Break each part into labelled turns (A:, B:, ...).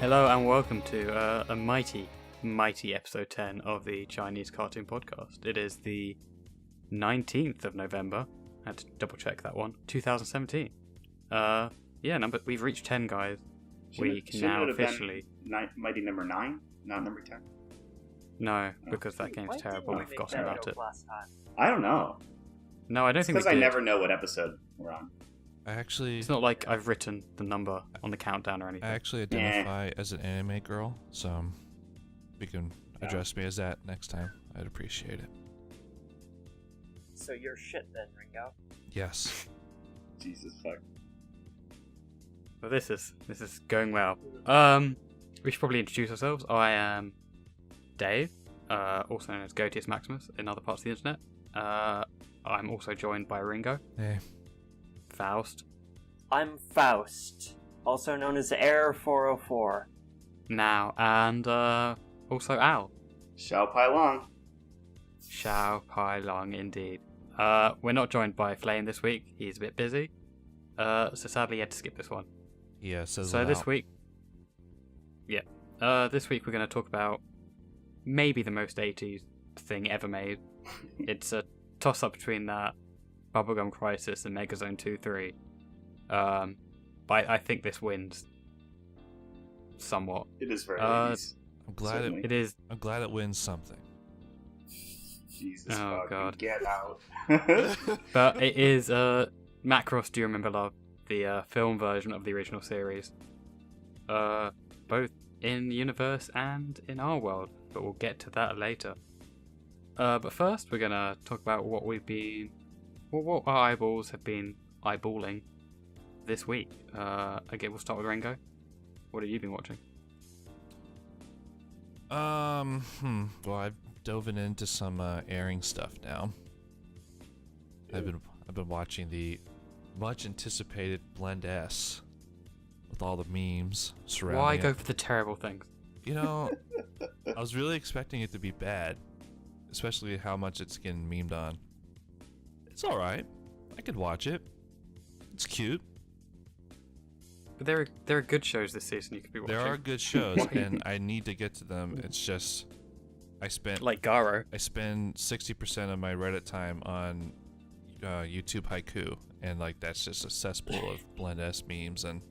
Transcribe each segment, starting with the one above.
A: Hello and welcome to a mighty episode 10 of the Chinese Cartoon Podcast. It is the 19th of November. I had to double check that one. 2017. We've reached 10, guys. We can now officially...
B: Mighty number 9, not number 10?
A: No, because that game's terrible and we've forgotten about it.
B: I don't know.
A: No, I don't think we did.
B: Because I never know what episode we're on.
A: It's not like I've written the number on the countdown or anything.
C: I actually identify as an anime girl, so you can address me as that next time. I'd appreciate it.
D: So you're shit then, Ringo?
C: Yes.
B: Jesus fuck.
A: Well, this is going well. We should probably introduce ourselves. I am Dave, also known as Gotius Maximus in other parts of the internet. I'm also joined by Ringo.
C: Hey.
A: Faust.
D: I'm Faust, also known as Air 404.
A: Now, and also Al.
B: Xiao Pai Long.
A: Xiao Pai Long, indeed. We're not joined by Flame this week. He's a bit busy. So sadly, he had to skip this one.
C: Yeah,
A: so this week... Yeah. This week we're going to talk about maybe the most 80s thing ever made. It's a toss-up between that Bubblegum Crisis and Megazone 2-3. But I think this wins somewhat.
B: It is very 80s.
C: I'm glad
A: it is.
C: I'm glad it wins something.
B: Jesus
A: fucking God.
B: Get out.
A: But it is Macross Do You Remember Love, the film version of the original series. Both in universe and in our world, but we'll get to that later. But first we're gonna talk about what our eyeballs have been eyeballing this week. Okay, we'll start with Ringo. What have you been watching?
C: Well, I've dove into some airing stuff now. I've been watching the much anticipated Blend S with all the memes surrounding
A: Why
C: it.
A: go for the terrible things?
C: You know, I was really expecting it to be bad, especially how much it's getting memed on. It's alright. I could watch it. It's cute.
A: But there are good shows this season you could be watching.
C: There are good shows, and I need to get to them. It's just I spend 60% of my Reddit time on YouTube Haiku, and that's just a cesspool of Blend S memes. And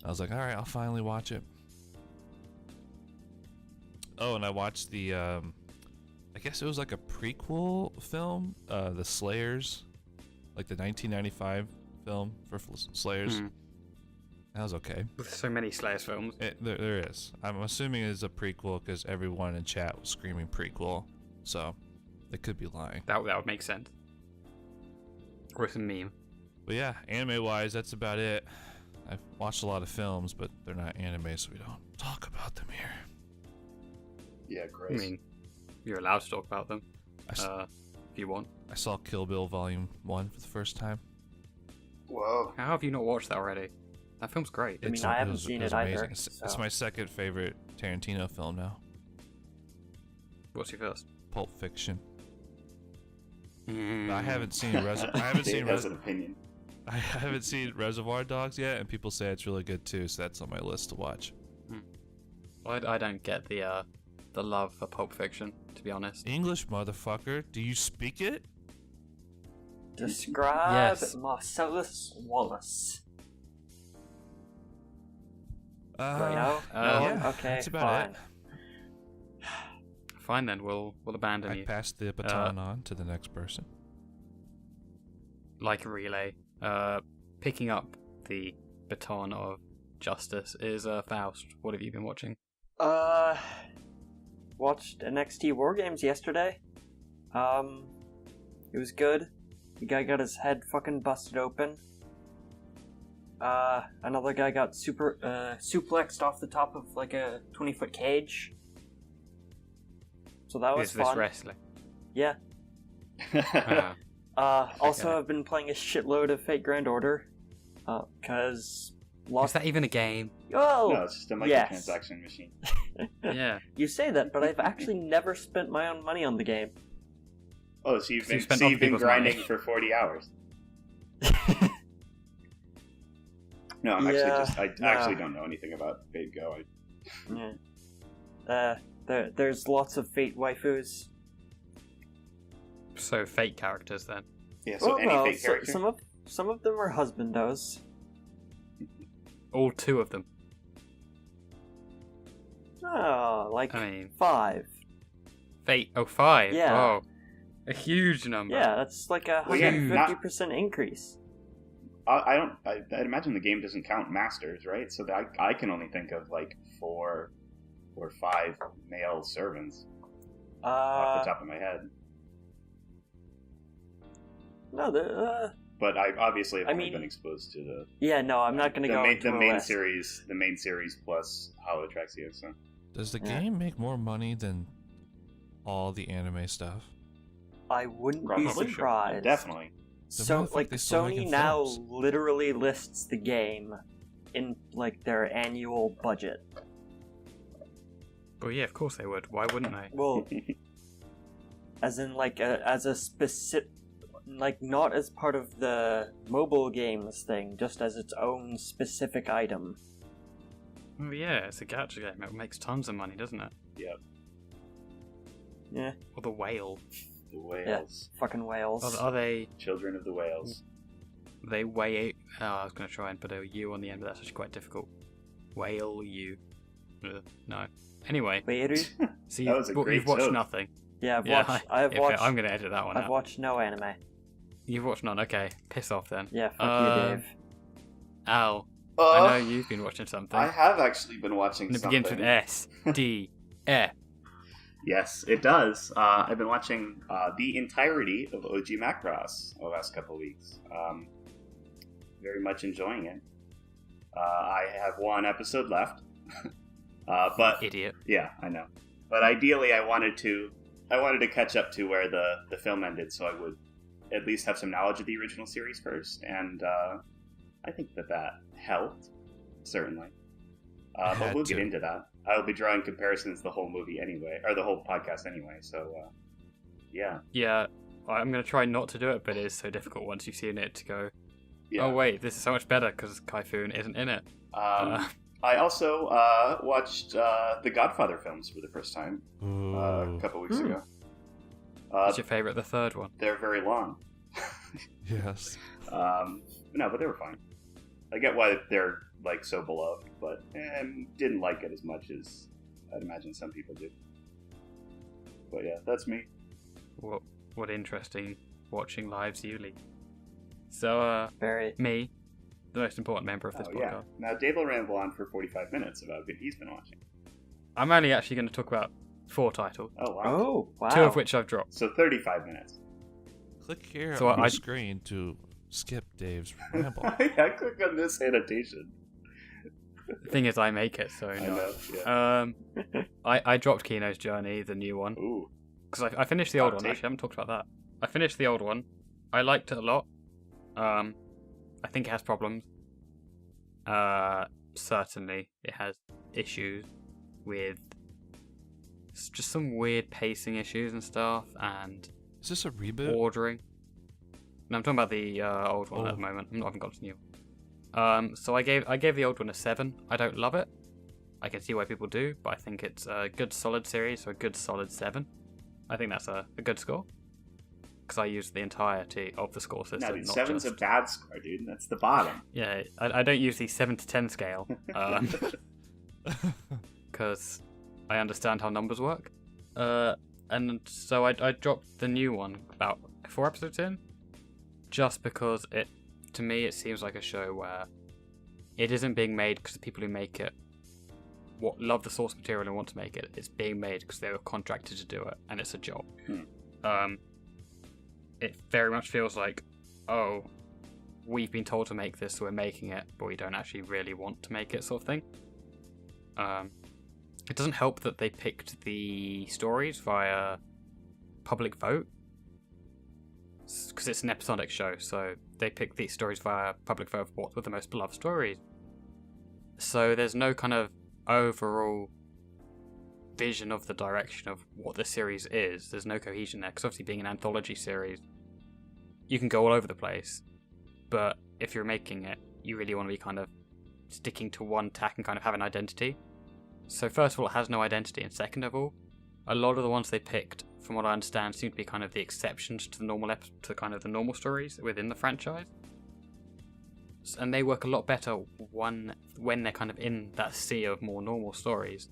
C: I was like, all right, I'll finally watch it. Oh, and I watched the I guess it was like a prequel film, The Slayers, like the 1995 film for Slayers. That was okay.
A: With so many Slayers films.
C: There is. I'm assuming it's a prequel because everyone in chat was screaming prequel, so they could be lying.
A: That would make sense. Or it's a meme.
C: But yeah, anime-wise, that's about it. I've watched a lot of films, but they're not anime, so we don't talk about them here.
B: Yeah, great.
A: I mean, you're allowed to talk about them if you want.
C: I saw Kill Bill Volume 1 for the first time.
B: Whoa.
A: How have you not watched that already? That film's great.
D: I haven't seen it either.
C: It's my second favorite Tarantino film now.
A: What's your first?
C: Pulp Fiction.
A: Mm.
C: But I haven't seen
B: has an opinion.
C: I haven't seen Reservoir Dogs yet, and people say it's really good too, so that's on my list to watch.
A: I don't get the love for Pulp Fiction, to be honest.
C: English, motherfucker. Do you speak it?
D: Describe
A: Yes.
D: Marcellus Wallace.
C: Yeah,
D: Okay,
C: that's about it.
A: Fine then, we'll abandon
C: I
A: you.
C: passed the baton on to the next person.
A: Like a relay. Picking up the baton of justice is Faust. What have you been watching?
D: Watched NXT War Games yesterday. It was good. The guy got his head fucking busted open. Another guy got suplexed off the top of like a 20-foot cage. So that was
A: Is
D: fun.
A: this wrestling?
D: Yeah. Also,
A: Okay.
D: I've been playing a shitload of Fate Grand Order. Cause
A: Is that even a game?
D: Oh,
B: No, it's just a
D: yes.
B: microtransaction machine.
A: Yeah.
D: You say that, but I've actually never spent my own money on the game.
B: Oh, so you've
A: spent
B: been
A: other people's
B: grinding
A: money.
B: for 40 hours. No, I'm
D: Yeah,
B: I actually don't know anything about Fate Go.
D: Yeah. There's lots of Fate waifus.
A: So fake characters then.
B: Yeah, so any Fate character?
D: Some of them are husbandos.
A: All 2 of them.
D: Oh, like
A: I mean,
D: 5.
A: Fate. Oh, 5.
D: Yeah.
A: Oh, a huge number.
D: Yeah, that's like a
B: Well, yeah,
D: 150% increase.
B: I'd imagine the game doesn't count masters, right? So I can only think of like 4 or 5 male servants off the top of my head.
D: No,
B: But I obviously have
D: I
B: only
D: mean-
B: been exposed to the
D: yeah, no, I'm not gonna go into
B: the
D: a
B: main
D: list.
B: series, plus Holotraxia. So
C: Does the
D: Yeah.
C: game make more money than all the anime stuff?
D: I wouldn't
B: Probably.
D: be surprised.
B: definitely,
C: So why the fuck they still
D: Sony
C: making
D: now
C: films?
D: literally lists the game in like their annual budget.
A: Well, yeah, of course they would. Why wouldn't they?
D: Well, as in like as a specific, like not as part of the mobile games thing, just as its own specific item.
A: Oh, yeah, it's a gacha game. It makes tons of money, doesn't it?
D: Yeah,
A: Or the whale.
B: the whales,
D: fucking whales.
A: Are they?
B: children of the whales.
A: They weigh. Oh, I was going to try and put a U on the end, but that's actually quite difficult. Whale U. No. Anyway,
D: Beiru?
A: so
B: That was a great
A: you've watched
B: joke.
A: nothing.
D: Yeah, I've
A: Yeah,
D: watched. I've
A: if
D: watched.
A: I'm going to edit that one
D: I've
A: out.
D: watched no anime.
A: You've watched none. Okay, piss off then.
D: Yeah, fuck you, Dave.
A: Al, I know you've been watching something.
B: I have actually been watching
A: And it
B: something.
A: begins with S, D, F.
B: Yes, it does. I've been watching the entirety of OG Macross the last couple of weeks. Very much enjoying it. I have 1 episode left, but
A: Idiot.
B: yeah, I know. But ideally, I wanted to catch up to where the film ended, so I would at least have some knowledge of the original series first, and I think that helped, certainly. But
C: Had
B: we'll
C: to.
B: get into that. I'll be drawing comparisons the whole movie anyway, or the whole podcast anyway. So, yeah.
A: Yeah, I'm going to try not to do it, but it is so difficult once you've seen it to go,
B: Yeah.
A: oh wait, this is so much better because Kaifun isn't in it.
B: I also watched the Godfather films for the first time a
C: Ooh.
B: couple weeks ago.
A: What's your favourite, the third one?
B: They're very long.
C: Yes.
B: No, but they were fine. I get why they're like so beloved, but didn't like it as much as I'd imagine some people do. But yeah, that's me.
A: What interesting watching lives you lead. So,
D: Very.
A: me, the most important member of this
B: Oh yeah.
A: podcast.
B: Now Dave will ramble on for 45 minutes about what he's been watching.
A: I'm only actually going to talk about 4 titles,
B: Oh wow.
D: Oh wow.
A: 2 of which I've dropped.
B: So 35 minutes.
C: Click here
A: So
C: on
A: I-
C: the screen to skip Dave's ramble.
B: I click on this annotation.
A: The thing is, I make it, so
B: I
A: no.
B: know. Yeah.
A: I dropped Kino's Journey, the new one,
B: Ooh.
A: because I finished the old
B: Hot
A: one.
B: take.
A: Actually, I haven't talked about that. I finished the old one. I liked it a lot. I think it has problems. Certainly, it has issues with just some weird pacing issues and stuff, and
C: Is this a reboot?
A: ordering. No, I'm talking about the old one at
C: Oh.
A: the moment. I haven't got to the new one. So I gave the old one a 7. I don't love it. I can see why people do, but I think it's a good solid series, so a good solid 7. I think that's a good score. Because I used the entirety of the score system.
B: No, dude,
A: not
B: 7's
A: just,
B: a bad score, dude. That's the bottom.
A: Yeah, I don't use the 7 to 10 scale. Because I understand how numbers work. And so I dropped the new one about 4 episodes in. Just because to me, it seems like a show where it isn't being made because the people who make it love the source material and want to make it. It's being made because they were contracted to do it, and it's a job. It very much feels like, oh, we've been told to make this, so we're making it, but we don't actually really want to make it, sort of thing. It doesn't help that they picked the stories via public vote, because it's an episodic show, so they picked these stories via public vote of what were the most beloved stories. So there's no kind of overall vision of the direction of what the series is. There's no cohesion there, because obviously being an anthology series, you can go all over the place, but if you're making it, you really want to be kind of sticking to one tack and kind of have an identity. So first of all, it has no identity, and second of all, a lot of the ones they picked, from what I understand, seem to be kind of the exceptions to the normal to kind of the normal stories within the franchise. And they work a lot better when they're kind of in that sea of more normal stories.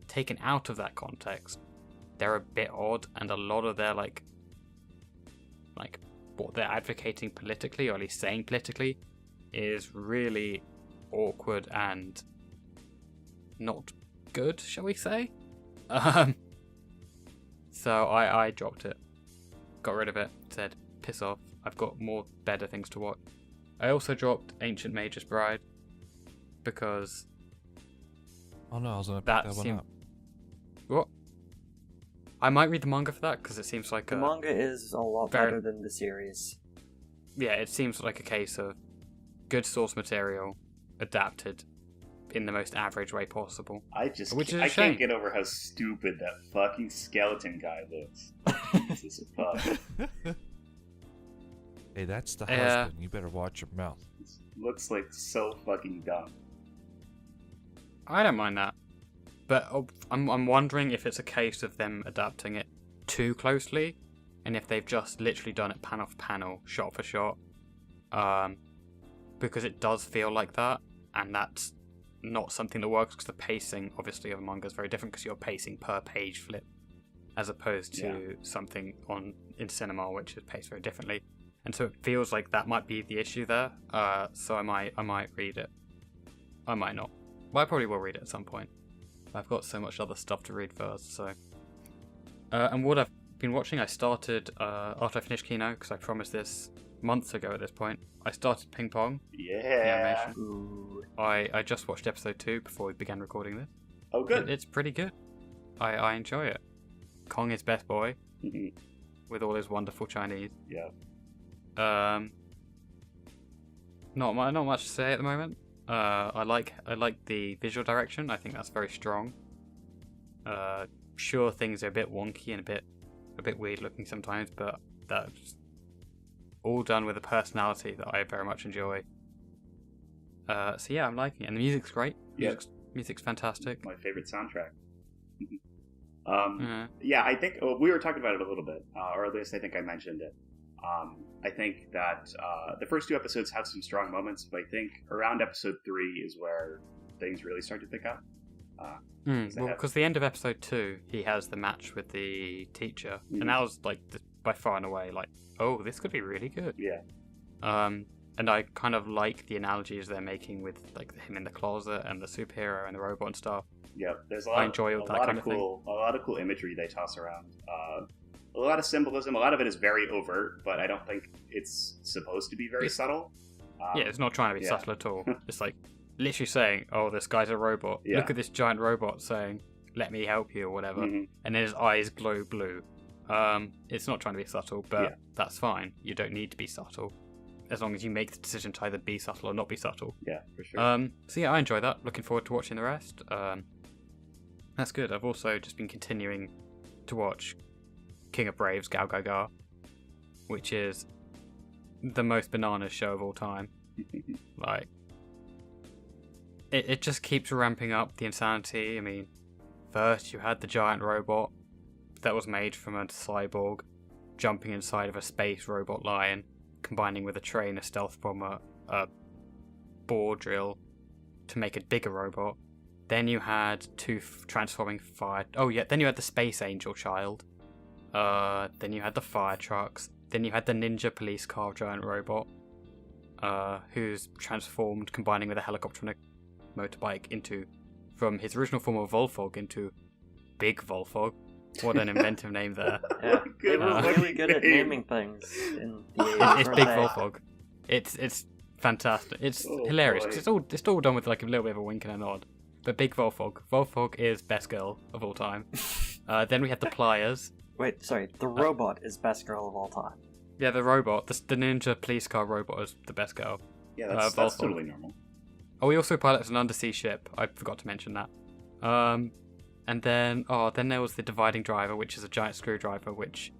A: Taken out of that context, they're a bit odd, and a lot of their like what they're advocating politically, or at least saying politically, is really awkward and not good, shall we say? So I dropped it, got rid of it, said piss off. I've got more better things to watch. I also dropped Ancient Mage's Bride because
C: Oh no, I was gonna pick
A: that
C: that one
A: seemed.
C: up.
A: What? I might read the manga for that because it seems like
D: The manga is a lot
A: very-
D: better than the series.
A: yeah, it seems like a case of good source material adapted in the most average way possible.
B: I just
A: Which is a
B: I
A: shame.
B: can't get over how stupid that fucking skeleton guy looks. Jesus fuck.
C: Hey, that's the
A: Yeah.
C: husband. You better watch your mouth.
B: Looks like so fucking dumb.
A: I don't mind that, but I'm wondering if it's a case of them adapting it too closely, and if they've just literally done it panel for panel, shot for shot, because it does feel like that, and that's not something that works because the pacing, obviously, of a manga is very different because you're pacing per page flip, as opposed to something in cinema which is paced very differently, and so it feels like that might be the issue there. So I might read it, I might not. Well, I probably will read it at some point. I've got so much other stuff to read first, so. And what I've been watching, I started, after I finished Kino, because I promised this months ago at this point, I started Ping Pong, the
B: Yeah.
A: animation.
D: Ooh.
A: I just watched episode 2 before we began recording this.
B: Oh, good.
A: It's pretty good. I enjoy it. Kong is best boy,
B: Mhm.
A: with all his wonderful Chinese.
B: Yeah.
A: Not much to say at the moment. I like the visual direction. I think that's very strong. Sure, things are a bit wonky and a bit weird looking sometimes, but that's all done with a personality that I very much enjoy. So yeah, I'm liking it, and the music's great.
B: Yeah.
A: Music's fantastic.
B: My favorite soundtrack.
A: Yeah.
B: Yeah, I think we were talking about it a little bit, or at least I think I mentioned it. I think that the first 2 episodes had some strong moments, but I think around episode 3 is where things really start to pick up.
A: Well, because the end of episode 2, he has the match with the teacher,
B: Mhm.
A: and that was like by far and away like, oh, this could be really good.
B: Yeah.
A: And I kind of like the analogies they're making with like him in the closet and the superhero and the robot and stuff.
B: Yeah, there's a
A: I enjoy all that kind of thing.
B: a lot of cool imagery they toss around. A lot of symbolism. A lot of it is very overt, but I don't think it's supposed to be very subtle.
A: Yeah, it's not trying to be
B: yeah.
A: subtle at all. It's like literally saying, oh, this guy's a robot.
B: Yeah.
A: Look at this giant robot saying, let me help you or whatever.
B: Mhm.
A: And then his eyes glow blue. It's not trying to be subtle, but
B: Yeah.
A: that's fine. You don't need to be subtle, as long as you make the decision to either be subtle or not be subtle.
B: Yeah, for sure.
A: So yeah, I enjoy that. Looking forward to watching the rest. That's good. I've also just been continuing to watch King of Braves, Gao Ga Ga, which is the most bananas show of all time. Like, it just keeps ramping up the insanity. I mean, first you had the giant robot that was made from a cyborg jumping inside of a space robot lion, combining with a train, a stealth bomber, a bore drill to make a bigger robot. Then you had 2 transforming fire. Oh yeah, then you had the Space Angel child. Then you had the fire trucks. Then you had the ninja police car giant robot, who's transformed, combining with a helicopter and a motorbike from his original form of Volfog into Big Volfog. What an inventive name there.
D: Yeah, they
B: Good
D: were
B: fucking
D: really good at
B: name.
D: naming things in the 80s.
A: It's
D: weren't
A: Big
D: they?
A: Volfog. It's fantastic. It's
B: Oh,
A: hilarious
B: boy.
A: because it's all done with like a little bit of a wink and a nod. But Big Volfog. Volfog is best girl of all time. Then we had the Pliers.
D: Wait, sorry, the robot is best girl of all time.
A: Yeah, the robot, the ninja police car robot is the best girl.
B: Yeah, that's
A: Volfog.
B: totally normal.
A: Oh, he also pilots an undersea ship. I forgot to mention that. And then there was the dividing driver, which is a giant screwdriver, which,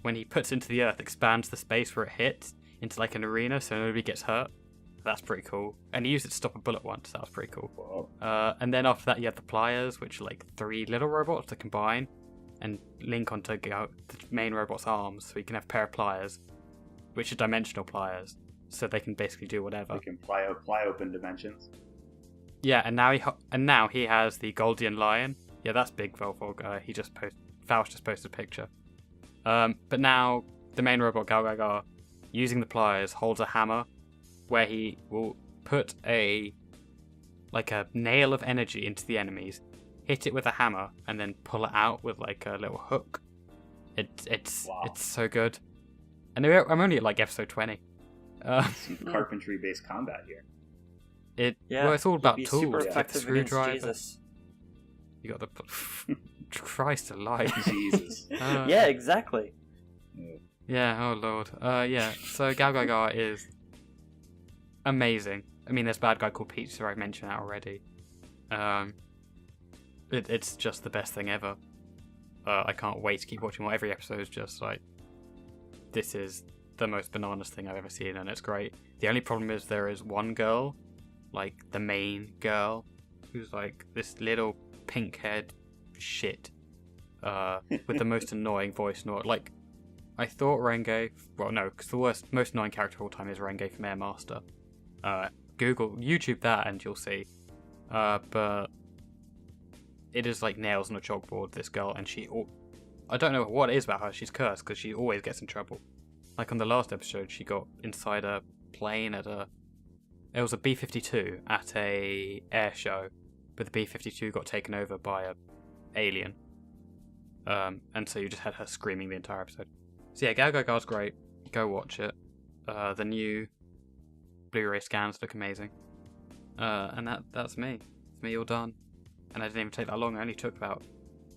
A: when he puts into the earth, expands the space where it hits into like an arena, so nobody gets hurt. That's pretty cool. And he used it to stop a bullet once. That was pretty cool.
B: Whoa.
A: And then after that, you have the pliers, which are like 3 little robots to combine and link onto the main robot's arms. So you can have a pair of pliers, which are dimensional pliers, so they can basically do whatever.
B: You can ply open dimensions.
A: Yeah, and now he has the Goldian Lion. Yeah, that's big, Volfog. Faust just posted a picture. But now the main robot Gal Gaga, using the pliers, holds a hammer where he will put a nail of energy into the enemies, hit it with a hammer, and then pull it out with like a little hook. It's so good. And I'm only at like episode 20.
B: Some carpentry-based combat here.
A: Well, it's all about
D: Be
A: tools.
D: super
A: You have the
D: effective against
A: screwdriver.
D: Jesus.
A: You got the Christ alive.
B: Jesus.
D: Yeah, exactly.
A: Yeah, oh lord. Yeah, so Gal Gaga is amazing. I mean, there's a bad guy called Pizza, I mentioned that already. It's just the best thing ever. I can't wait to keep watching every episode is just like, this is the most bananas thing I've ever seen, and it's great. The only problem is there is one girl, like the main girl, who's like this little pink-haired shit, with the most annoying voice. Like, I thought Renge... Well, no, because the most annoying character of all time is Renge from Air Master. YouTube that and you'll see. But it is like nails on a chalkboard, this girl, and I don't know what it is about her. She's cursed because she always gets in trouble. Like on the last episode, she got inside a plane it was a B-52 at a air show, but the B-52 got taken over by a alien. And so you just had her screaming the entire episode. So yeah, Gal Gaga's great. Go watch it. The new Blu-ray scans look amazing. And that's me. It's me all done. And I didn't even take that long. I only took about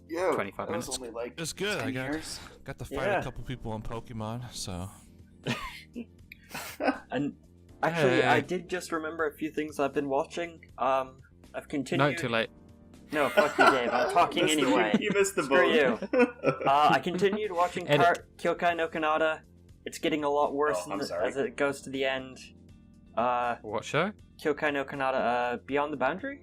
A: 25 minutes.
B: Only like
C: It's good. I
B: 10 years.
C: got to fight a couple people on Pokemon, so.
D: And actually,
A: Hey.
D: I did just remember a few things I've been watching. I've continued.
A: No, too late.
D: No, fuck you, Dave. I'm talking anyway.
B: You missed the
D: Screw
B: boat.
D: I continued watching
A: Edit.
D: Kyokai no Kanata. It's getting a lot worse
B: I'm sorry.
D: as it goes to the end.
A: What show?
D: Kyokai no Kanata, Beyond the Boundary?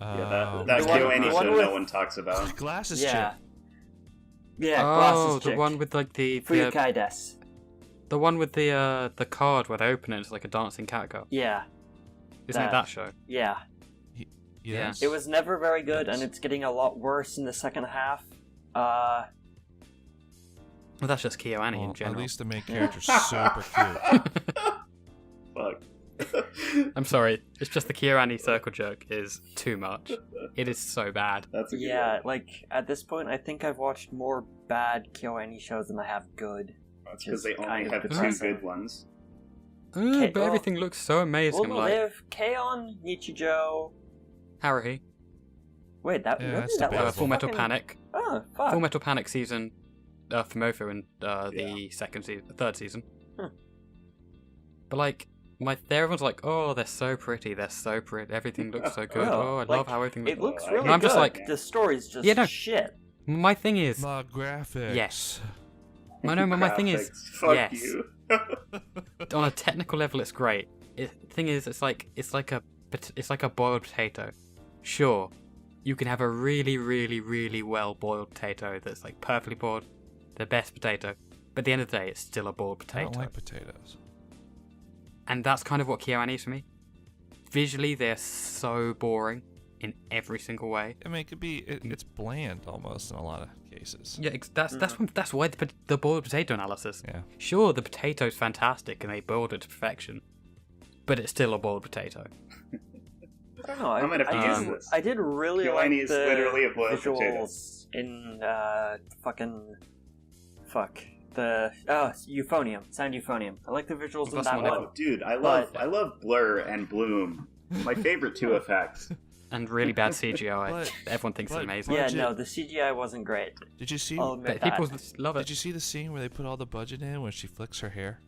B: Yeah, that
D: The one-
B: KyoAni
D: the one
B: show
D: with-
B: no one talks about.
C: Glasses
D: Yeah.
C: chip.
D: Yeah,
A: Oh,
D: glasses
A: the
D: chick.
A: one with like the
D: Fuyukai des.
A: the one with the card where they open it. It's like a dancing cat girl.
D: Yeah,
A: Isn't it that show?
D: yeah.
C: Yes.
D: It was never very good, and
C: Yes.
D: it's getting a lot worse in the second half.
A: Well, that's just KyoAni in
C: Well,
A: general.
C: at least the main character's super cute.
B: Fuck.
A: I'm sorry. It's just the KyoAni circle jerk is too much. It is so bad.
B: That's a good
D: Yeah,
B: one.
D: like, at this point, I think I've watched more bad KyoAni shows than I have good.
B: That's because they only
D: kind of
B: have two
D: depressing.
B: good ones.
A: But
D: well-
A: everything looks so amazing.
D: Well,
A: I'm
D: no,
A: like,
D: they have K-On!, Nichijou...
A: Haruhi,
D: Wait, that,
C: Yeah,
D: really?
C: that's
D: That
C: debatable.
D: was
A: Full Metal
D: fucking-
A: Panic,
D: Oh, fuck.
A: Full Metal Panic season, Fumofo in the third season.
D: Hmm.
A: But like, everyone's like, oh, they're so pretty, everything looks so good.
D: Oh,
A: Oh, I
D: like,
A: love how everything
D: It
A: looks.
D: looks
B: I
D: really
B: hate
A: I'm just
D: good.
A: like-
D: The story's just
A: Yeah, no.
D: shit.
A: My thing is,
C: My graphics.
A: Yes. my thing is,
B: Graphics. Fuck
A: yes.
B: you.
A: on a technical level, it's great. The thing is, it's like a boiled potato. Sure, you can have a really, really, really well boiled potato that's like perfectly boiled, the best potato. But at the end of the day, it's still a boiled
C: I
A: potato.
C: don't like potatoes.
A: And that's kind of what KyoAni is for me. Visually, they're so boring in every single way.
C: I mean, it could be. It's bland almost in a lot of cases.
A: Yeah, that's why the boiled potato analysis.
C: Yeah.
A: Sure, the potato's fantastic and they boiled it to perfection, but it's still a boiled potato.
D: I don't know.
B: I might have to
A: use
B: this.
D: I did really
B: KyoAni
D: like
B: is
D: the
B: literally a boiled
D: visuals in Euphonium, Sound Euphonium. I like the visuals in
A: That's
D: that
A: one
D: one.
B: Oh, dude, I
D: But-
B: love Blur and Bloom. My favorite two effects.
A: And really bad CGI.
C: But-
A: Everyone thinks it's
C: but-
A: amazing.
D: Yeah,
C: Budget.
D: no, the CGI wasn't great.
C: Did you see?
D: I'll admit
A: But people
D: that.
A: love it.
C: Did you see the scene where they put all the budget in when she flicks her hair?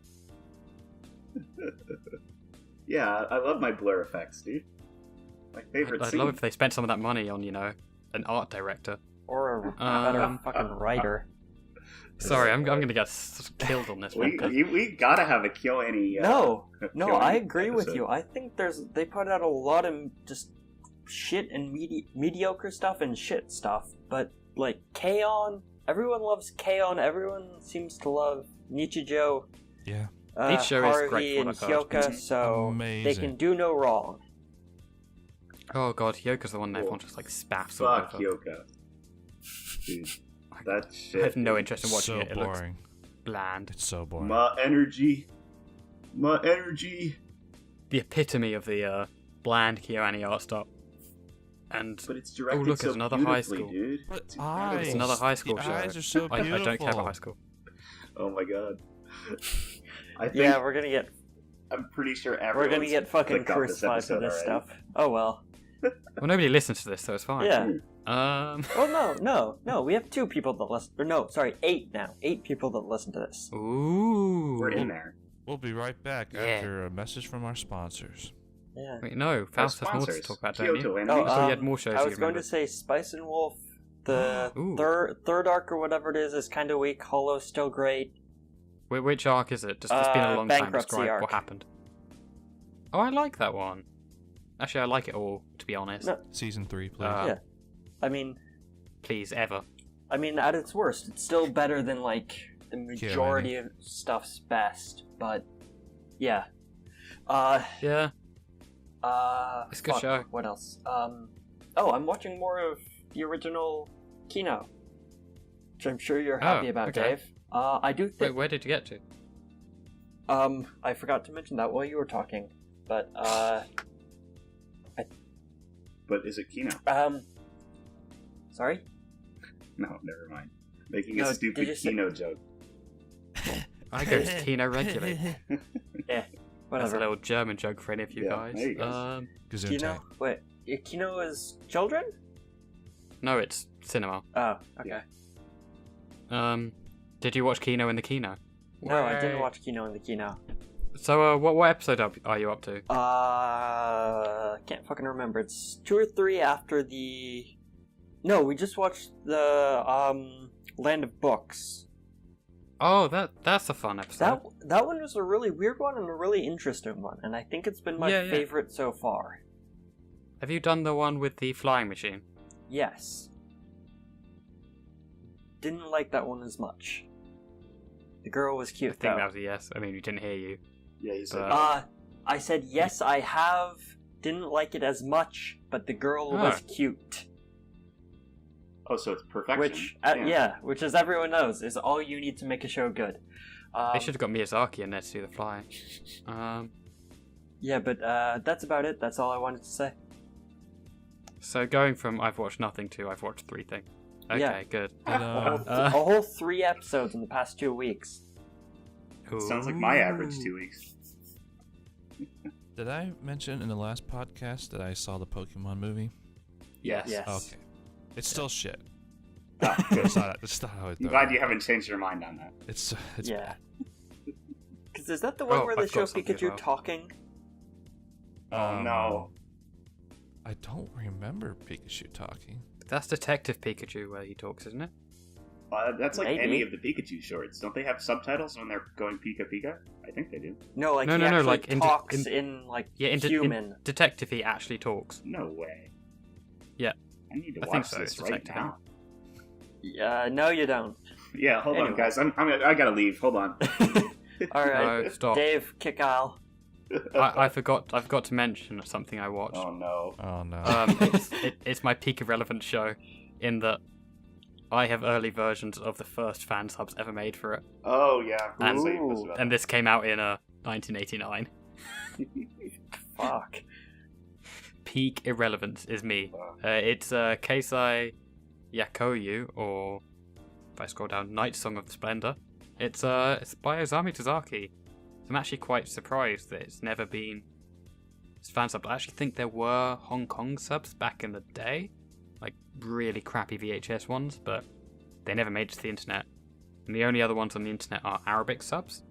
B: Yeah, I love my Blur effects, dude. My favorite
A: I'd
B: scene.
A: love if they spent some of that money on, an art director.
D: Or a better
A: Um,
D: fucking writer.
A: Sorry, I'm gonna get killed on this one. 'cause-
B: We gotta have a kill any.
D: No,
B: kill
D: I
B: any
D: agree with
B: episode.
D: you. I think they put out a lot of just shit and mediocre stuff and shit stuff. But like K-On! Everyone loves K-On! Everyone seems to love Nichijou.
C: Yeah.
A: Each show is
D: Haruhi
A: great
D: and
A: from what I've heard.
D: Hyoka, so they
C: Amazing.
D: can do no wrong.
A: Oh god, Hyoka's the one that everyone just like spaffs all
B: Fuck
A: over.
B: Hyoka. Dude, that shit.
A: I have no interest in watching
C: So
A: it. It looks
C: boring.
A: bland.
C: It's so boring.
B: My energy. My energy.
A: The epitome of the bland KyoAni art style. And
B: But it's directed
A: look,
B: so
A: it's another high
B: beautifully,
A: school.
B: dude.
C: But
B: It's incredible.
A: it's another high school
C: The
A: show.
C: eyes are so
A: I
C: beautiful.
A: don't care about high school.
B: Oh my god. I think
D: Yeah, we're gonna get
B: I'm pretty sure everyone's
D: fucking
B: clicked off this
D: crucified for
B: episode
D: this
B: already.
D: stuff. Oh well.
A: Well, nobody listens to this, so it's fine.
D: Yeah.
A: Um.
D: No. We have 2 people that listen. Or no, sorry, 8 now. 8 people that listen to this.
A: Ooh.
B: We're in there.
C: We'll be right back
A: Yeah.
C: after a message from our sponsors.
D: Yeah.
A: Wait, no. Faust has more to
B: sponsors,
A: talk about, don't you?
B: Kyoto Anime.
D: Oh,
A: thought you had more shows
D: I
A: you
D: was going
A: remember.
D: to say Spice and Wolf. The
A: Ooh.
D: third arc or whatever it is kind of weak. Hollow's still great.
A: Which arc is it? Just it's been a long time.
D: Bankruptcy
A: Describe
D: arc.
A: what happened. Oh, I like that one. Actually, I like it all, to be honest.
D: No.
C: Season 3, please.
D: Yeah. I mean,
A: Please, ever.
D: at its worst, it's still better than like the majority of stuff's best. But yeah.
A: Yeah. It's a good
D: fuck,
A: show.
D: What else? I'm watching more of the original Kino, which I'm sure you're happy about,
A: okay.
D: Dave. I do
A: Wait,
D: think.
A: where did you get to?
D: I forgot to mention that while you were talking, but
B: But is it Kino?
D: sorry.
B: No, never mind. Making
D: No,
B: a
D: did
B: stupid
D: you say-
B: Kino joke.
A: I go to Kino regularly. That's a
D: Whatever.
A: little German joke for any of you
B: Yeah,
A: guys.
B: there you go.
C: Gesundheit.
D: Kino. Wait, Kino is children?
A: No, it's cinema.
D: Oh, okay.
B: Yeah.
A: Did you watch Kino in the Kino?
D: No, I didn't
A: Way.
D: watch Kino in the Kino.
A: So, what episode are you up to?
D: Can't fucking remember. It's 2 or 3 after the. No, we just watched the Land of Books.
A: Oh, that's a fun episode.
D: That one was a really weird one and a really interesting one, and I think it's been my
A: Yeah.
D: favorite so far.
A: Have you done the one with the flying machine?
D: Yes. Didn't like that one as much. The girl was
A: I
D: cute
A: think
D: though.
A: that was a yes. I mean, we didn't hear you.
B: Yeah, you said
D: I said yes, I have. Didn't like it as much, but the girl was cute.
B: Oh, so it's perfection.
D: Which,
B: Damn.
D: which as everyone knows, is all you need to make a show good.
A: They should have got Miyazaki in there to do the flying.
D: Yeah, but that's about it. That's all I wanted to say.
A: So going from I've watched nothing to I've watched 3 things. Okay,
D: Yeah.
A: good.
D: A whole 3 episodes in the past 2 weeks.
B: Sounds like my average 2 weeks.
C: Did I mention in the last podcast that I saw the Pokemon movie?
A: Yes.
D: Yes.
C: Okay. It's still shit.
B: Oh, good.
C: That's not how I
B: I'm
C: thought.
B: glad you haven't changed your mind on that.
C: It's
D: Yeah. Because is that the one
A: Oh,
D: where they
A: I've
D: show
A: got something as
D: Pikachu
A: well.
D: talking?
B: Oh no.
C: I don't remember Pikachu talking.
A: That's Detective Pikachu where he talks, isn't it?
B: That's like
D: Maybe.
B: any of the Pikachu shorts. Don't they have subtitles when they're going Pika Pika? I think they do.
D: No, like
A: No,
D: he
A: no, no,
D: actually
A: like in
D: talks in
A: Yeah, in
D: human.
A: Detective he actually talks.
B: No way.
A: Yeah.
B: I need to
A: I think
B: watch
A: so,
B: this
A: it's
B: right
A: Detective.
B: now.
D: No, you don't.
B: Yeah, hold on,
D: Anyway.
B: guys. I gotta leave. Hold on.
D: All right,
A: No, stop.
D: Dave, kick Al.
A: I forgot to mention something I watched.
B: Oh no.
C: Oh no.
A: It's my peak irrelevant show, in that I have early versions of the first fan subs ever made for it,
B: Oh yeah. Who
A: And-
B: was saying this about
A: and this came out in 1989.
D: Fuck.
A: Peak irrelevance is me.
B: Wow.
A: It's Keisai Yakoyu, or if I scroll down, Night Song of the Splendor. It's by Ozami Tozaki. I'm actually quite surprised that it's never been fan sub. I actually think there were Hong Kong subs back in the day, like really crappy VHS ones, but they never made it to the internet. And the only other ones on the internet are Arabic subs.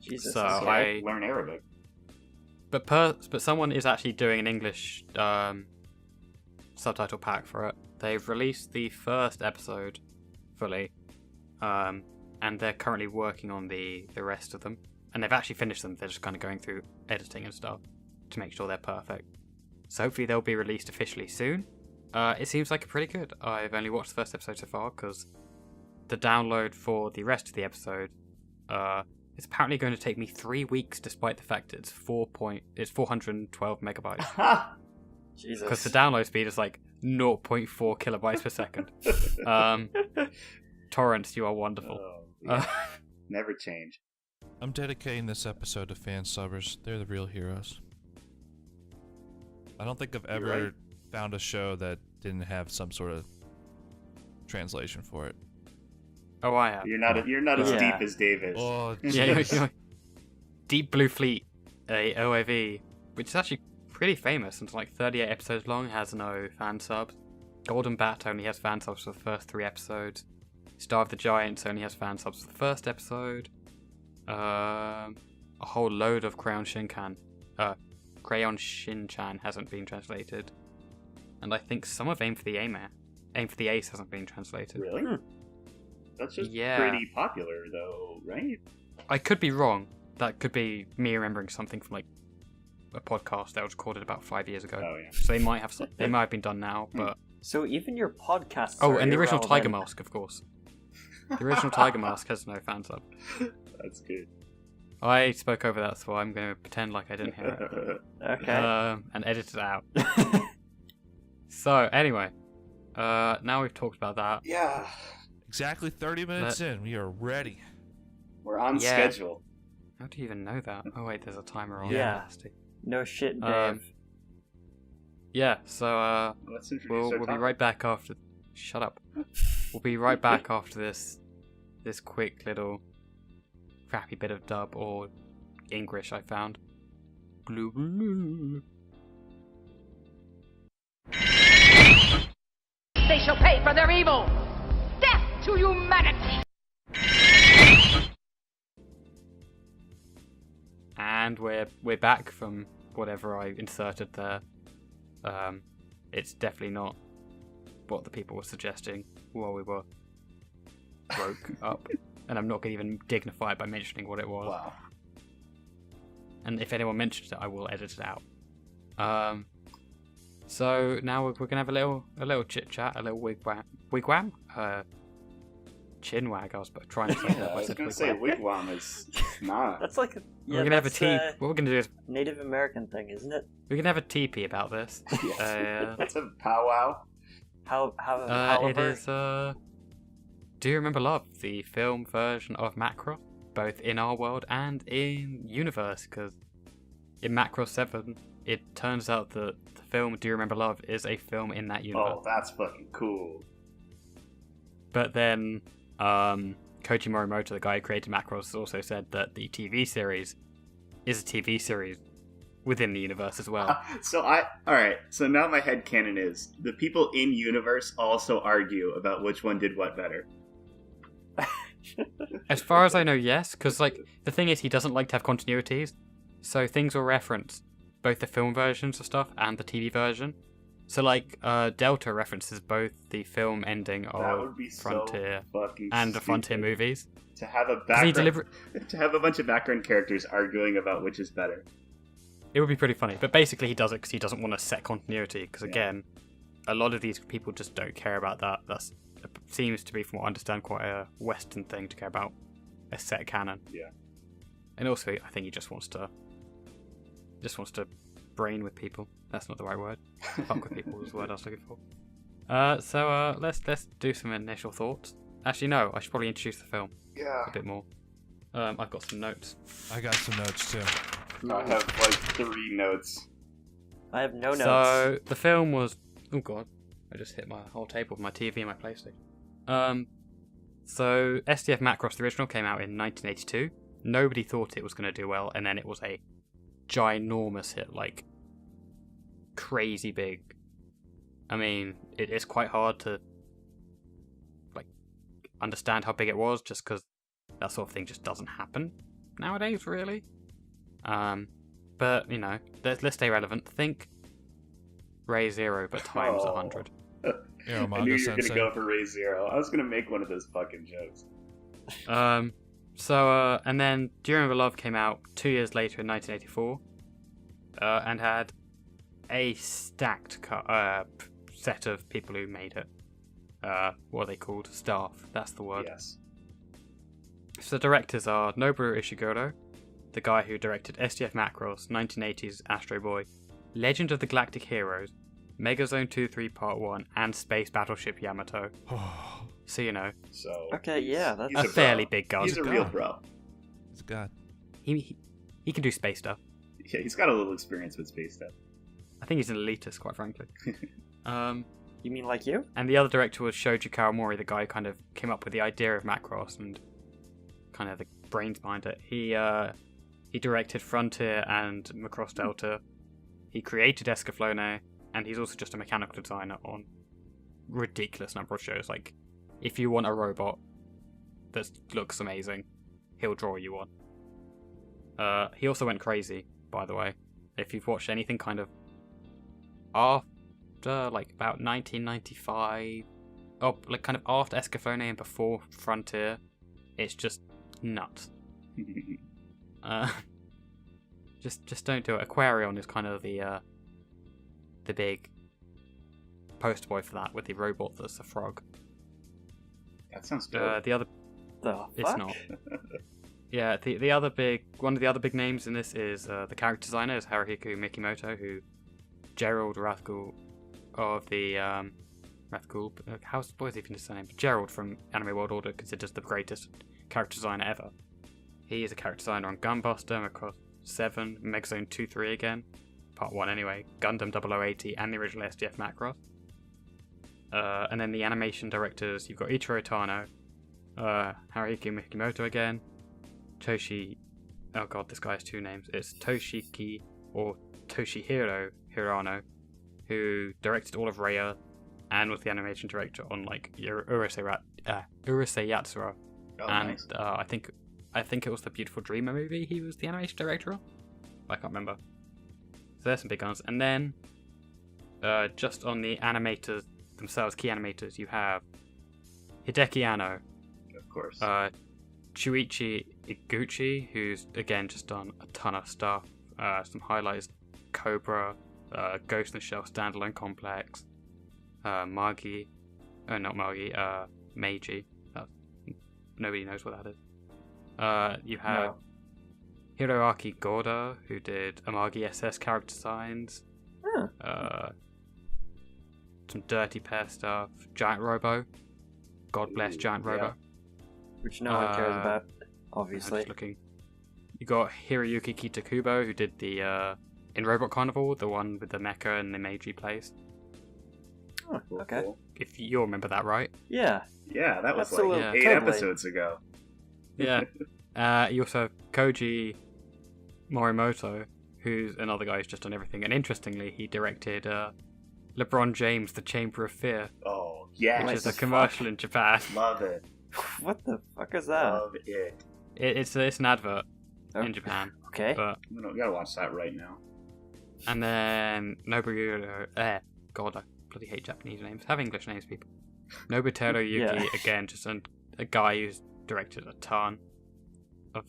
D: Jesus.
A: So
B: Okay, learn Arabic.
A: But someone is actually doing an English subtitle pack for it. They've released the first episode fully, and they're currently working on the rest of them. And they've actually finished them. They're just kind of going through editing and stuff to make sure they're perfect. So hopefully they'll be released officially soon. It seems like pretty good. I've only watched the first episode so far because the download for the rest of the episode is apparently going to take me 3 weeks, despite the fact it's 412 megabytes.
D: Jesus.
A: Because the download speed is like 0.4 kilobytes per second. Torrents, you are wonderful.
B: Oh, yeah. Never change.
C: I'm dedicating this episode to fan subbers. They're the real heroes. I don't think I've ever
B: right.
C: found a show that didn't have some sort of translation for it.
A: Oh, I have.
B: You're not as
D: Yeah.
B: deep as Dave is.
C: Oh,
A: Yeah, Deep Blue Fleet, a OAV, which is actually pretty famous. It's like 38 episodes long, has no fan subs. Golden Bat only has fan subs for the first 3 episodes. Star of the Giants only has fan subs for the first episode. A whole load of Crayon Shin-Chan hasn't been translated. And I think some of Aim for the Ace hasn't been translated.
B: Really? That's just
A: Yeah.
B: pretty popular, though, right?
A: I could be wrong. That could be me remembering something from like a podcast that was recorded about 5 years ago.
B: Oh, yeah.
A: So they might have been done now, but
D: So even your podcasts.
A: oh,
D: are
A: and the original Tiger
D: irrelevant.
A: Mask, of course. The original Tiger Mask has no fan sub.
B: That's good.
A: I spoke over that, so I'm going to pretend like I didn't hear it.
D: Okay.
A: And edit it out. So anyway, now we've talked about that.
B: Yeah.
C: exactly 30 minutes in. We are ready.
B: We're on
A: Yeah.
B: schedule.
A: How do you even know that? Oh wait, there's a timer on.
D: Yeah.
A: Nasty.
D: No shit, Dave.
A: Yeah. So
B: Let's introduce
A: we'll
B: our
A: be
B: topic.
A: right back after. Shut up. We'll be right back after this quick little crappy bit of dub or English I found. Glue, glue.
E: They shall pay for their evil! Death to humanity!
A: And we're back from whatever I inserted there. It's definitely not what the people were suggesting while we were broke up. And I'm not going to even dignify it by mentioning what it was.
B: Wow.
A: And if anyone mentions it, I will edit it out. So now we're going to have a little chit chat, a little wigwam, chinwag. I was trying to say that.
B: Yeah, I was going to say wigwam is not.
D: That's like
A: We're going to have a tea. What we're going to do is
D: Native American thing, isn't it?
A: we're going to have a teepee about this.
B: Yes. That's a powwow.
A: It is. Do you remember Love, the film version of Macross, both in our world and in universe? Because in Macross 7, it turns out that the film Do You Remember Love is a film in that universe.
B: Oh, that's fucking cool.
A: But then, Koji Morimoto, the guy who created Macross, also said that the TV series is a TV series within the universe as well.
B: Alright, so now my headcanon is the people in universe also argue about which one did what better.
A: As far as I know, yes, because like the thing is, he doesn't like to have continuities, so things will reference both the film versions of stuff and the TV version. So like Delta references both the film ending
B: That
A: of
B: would be
A: Frontier
B: so fucking
A: and the
B: stupid.
A: Frontier movies.
B: To have a
A: 'Cause he
B: background, to have a bunch of background characters arguing about which is better.
A: It would be pretty funny, but basically he does it because he doesn't want to set continuity. Because
B: Yeah.
A: again, a lot of these people just don't care about that. That seems to be, from what I understand, quite a Western thing to care about a set canon.
B: Yeah.
A: And also, I think he just wants to brain with people. That's not the right word. Fuck with people was the word I was looking for. So let's do some initial thoughts. Actually, no, I should probably introduce the film
B: Yeah.
A: a bit more. I've got some notes.
C: I got some notes too.
B: I have like 3 notes.
D: I have no notes.
A: So the film was. Oh god, I just hit my whole table with my TV and my PlayStation. So SDF Macross, the original, came out in 1982. Nobody thought it was going to do well, and then it was a ginormous hit, like crazy big. I mean, it is quite hard to like understand how big it was, just because that sort of thing just doesn't happen nowadays, really. But you know, let's stay relevant. Think Ray Zero, but times 100.
C: Yeah,
B: I knew
C: manga
B: you were going to
C: sensei.
B: go for Ray Zero. I was going to make one of those fucking jokes.
A: And then Do You Remember Love came out 2 years later in 1984, and had a stacked set of people who made it. What are they called? Staff, that's the word.
B: Yes.
A: So the directors are Nobuo Ishiguro, the guy who directed SDF Macross, 1980s Astro Boy, Legend of the Galactic Heroes, Megazone 2-3 Part 1, and Space Battleship Yamato. So you know.
B: So
D: Okay, yeah, that's
B: he's
A: a fairly
B: bro.
A: big guy.
B: He's a real bro.
C: He's a god.
A: He can do space stuff.
B: Yeah, he's got a little experience with space stuff.
A: I think he's an elitist, quite frankly.
D: You mean like you?
A: And the other director was Shoji Kawamori, the guy who kind of came up with the idea of Macross and kind of the brains behind it. He directed Frontier and Macross Delta. He created Escaflowne, and he's also just a mechanical designer on ridiculous number of shows. Like, if you want a robot that looks amazing, he'll draw you one. He also went crazy, by the way. If you've watched anything kind of after, like, about 1995, or like kind of after Escaflowne and before Frontier, it's just nuts. Just don't do it. Aquarion is kind of the big poster boy for that, with the robot that's a frog.
B: That sounds good.
A: The other,
D: The
A: it's
D: fuck?
A: not. Yeah, the other big one of the other big names in this is the character designer is Haruhiko Mikimoto, who Gerald Rathgul of the Rathgul. What is he his name? Gerald from Anime World Order considers the greatest character designer ever. He is a character designer on Gunbuster, Macross 7, Megazone 2-3 again, Part 1 anyway, Gundam 0080, and the original SDF Macross. And then the animation directors, you've got Ichiro Tano, Haruhiko Mikimoto again, oh god, this guy has two names. It's Toshiki or Toshihiro Hirano, who directed all of Raya and was the animation director on like Urusei Yatsura,
B: Oh,
A: and
B: nice.
A: I think it was the Beautiful Dreamer movie he was the animation director on. I can't remember. So there's some big guns. And then just on the animators themselves, key animators, you have Hideki Anno,
B: Of course.
A: Chuichi Iguchi, who's again just done a ton of stuff. Some highlights: Cobra, Ghost in the Shell standalone complex, Meiji. Nobody knows what that is. You have Hiroaki Goda, who did Amagi SS character designs.
D: Huh.
A: Some Dirty Pair stuff. Giant Robo. God bless Giant
B: yeah.
A: Robo.
D: Which no one cares about,
A: I'm
D: obviously.
A: just looking. You got Hiroyuki Kitakubo, who did the in Robot Carnival, the one with the mecha and the Meiji place.
D: Oh,
B: Cool,
D: okay.
B: cool.
A: If you remember that right.
D: Yeah.
B: Yeah, that was
D: Absolutely,
B: like 8
D: totally.
B: episodes ago.
A: Yeah. You also have Koji Morimoto, who's another guy who's just done everything. And interestingly, he directed LeBron James' The Chamber of Fear,
B: Oh, yes.
A: which is a
D: Nice.
A: commercial in Japan.
B: Love it.
D: What the fuck is that?
B: Love it.
A: It's an advert
D: Oh,
A: in Japan.
D: Okay.
A: But
B: We gotta watch that right now.
A: and then Nobuo, God, I bloody hate Japanese names. Have English names, people. Nobutaro Yuki,
D: Yeah.
A: again, just a guy who's directed a ton of,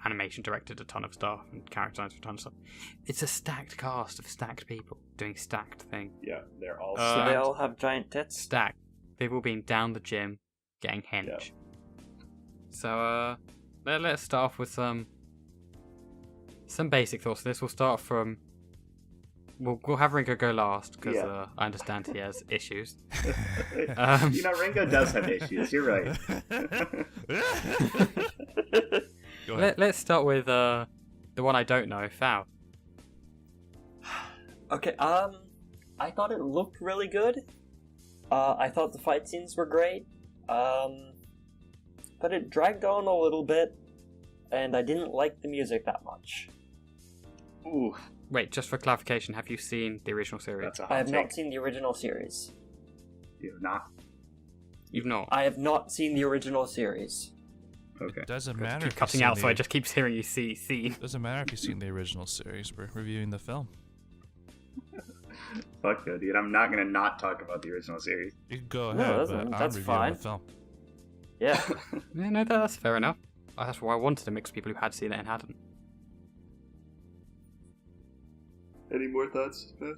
A: animation directed a ton of stuff and character designs for a ton of stuff. It's a stacked cast of stacked people doing stacked things.
B: Yeah, they're all
D: So they
A: and-
D: all have giant tits?
A: Stacked. They've all been down the gym, getting hench.
B: Yeah.
A: So, let's start off with some basic thoughts. This will start from. We'll have Ringo go last because
B: Yeah.
A: I understand he has issues.
B: Ringo does have issues. You're right.
C: Go ahead.
A: Let's start with the one I don't know, Fao.
D: Okay, I thought it looked really good. I thought the fight scenes were great. But it dragged on a little bit, and I didn't like the music that much.
B: Ooh,
A: Wait, just for clarification, have you seen the original series?
B: that's a
D: I
B: hot
D: have
B: take.
D: not seen the original series.
B: You have not?
A: You've not.
D: I have not seen the original series.
B: Okay.
C: It doesn't
A: Good.
C: matter.
A: Keep
C: if you've
A: cutting
C: seen
A: out, so I
C: the-
A: just keep hearing you see.
C: Doesn't matter if you've seen the original series. We're reviewing the film.
B: Fuck no, dude. I'm not gonna not talk about the original series.
C: You can go
D: No,
C: ahead,
D: that's-
C: but I'm
D: that's
C: reviewing
D: fine.
C: the film.
D: Yeah.
A: Yeah, no, that's fair enough. That's why I wanted to mix people who had seen it and hadn't.
B: Any more thoughts, Beth?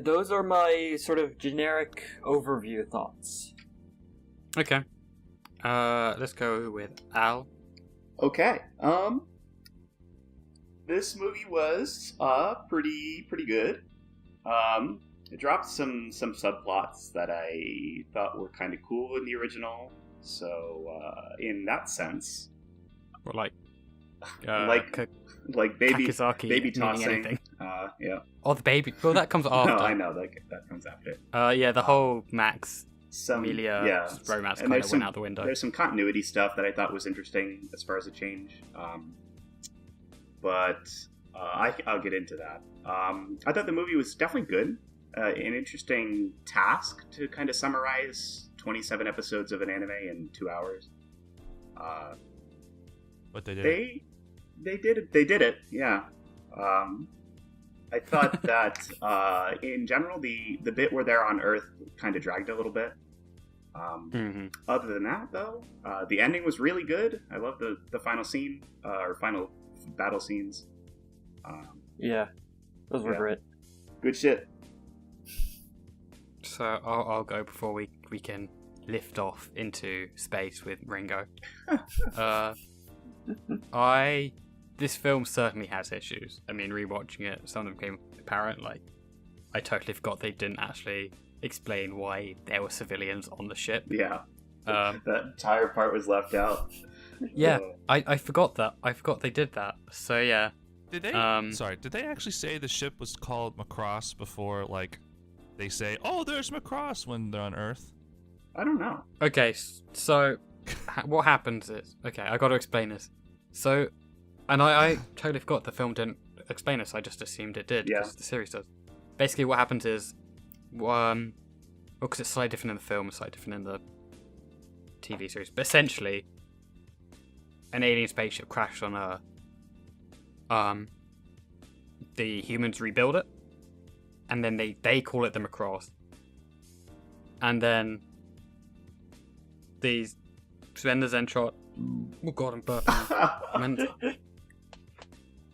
D: Those are my sort of generic overview thoughts.
A: Okay. Let's go with Al.
B: Okay. This movie was pretty good. It dropped some subplots that I thought were kind of cool in the original. So in that sense,
A: Or like
B: like baby
A: Kakizaki
B: baby
A: meaning
B: tossing.
A: anything.
B: Yeah.
A: Oh, the baby. Well, that comes after.
B: No, I know that comes after.
A: Yeah, the whole Max
B: Some
A: Amelia romance
B: and
A: kind
B: there's
A: of
B: some,
A: went out the window.
B: There's some continuity stuff that I thought was interesting as far as a change. But I'll get into that. I thought the movie was definitely good. An interesting task to kind of summarize 27 episodes of an anime in 2 hours.
C: But they did.
B: They did it. Yeah. I thought that in general the bit where they're on Earth kind of dragged a little bit. Other than that, though, the ending was really good. I love the final scene or final battle scenes.
D: Yeah, those were great.
B: Good shit.
A: So I'll go before we can lift off into space with Ringo. This film certainly has issues. I mean, rewatching it, some of them became apparent. Like, I totally forgot they didn't actually explain why there were civilians on the ship.
B: Yeah. That entire part was left out.
A: Yeah, I forgot that. I forgot they did that. So yeah.
C: Did they? Sorry, did they actually say the ship was called Macross before, like, they say, "Oh, there's Macross" when they're on Earth?
B: I don't know.
A: Okay, so what happens is... Okay, I got to explain this. So, and I totally forgot the film didn't explain this. I just assumed it did, because the series does. Basically, what happens is... because it's slightly different in the film, it's slightly different in the TV series. But essentially, an alien spaceship crashed on Earth. The humans rebuild it, and then they call it the Macross. And then these when the Zentrad... Oh god, I'm burping. Mental.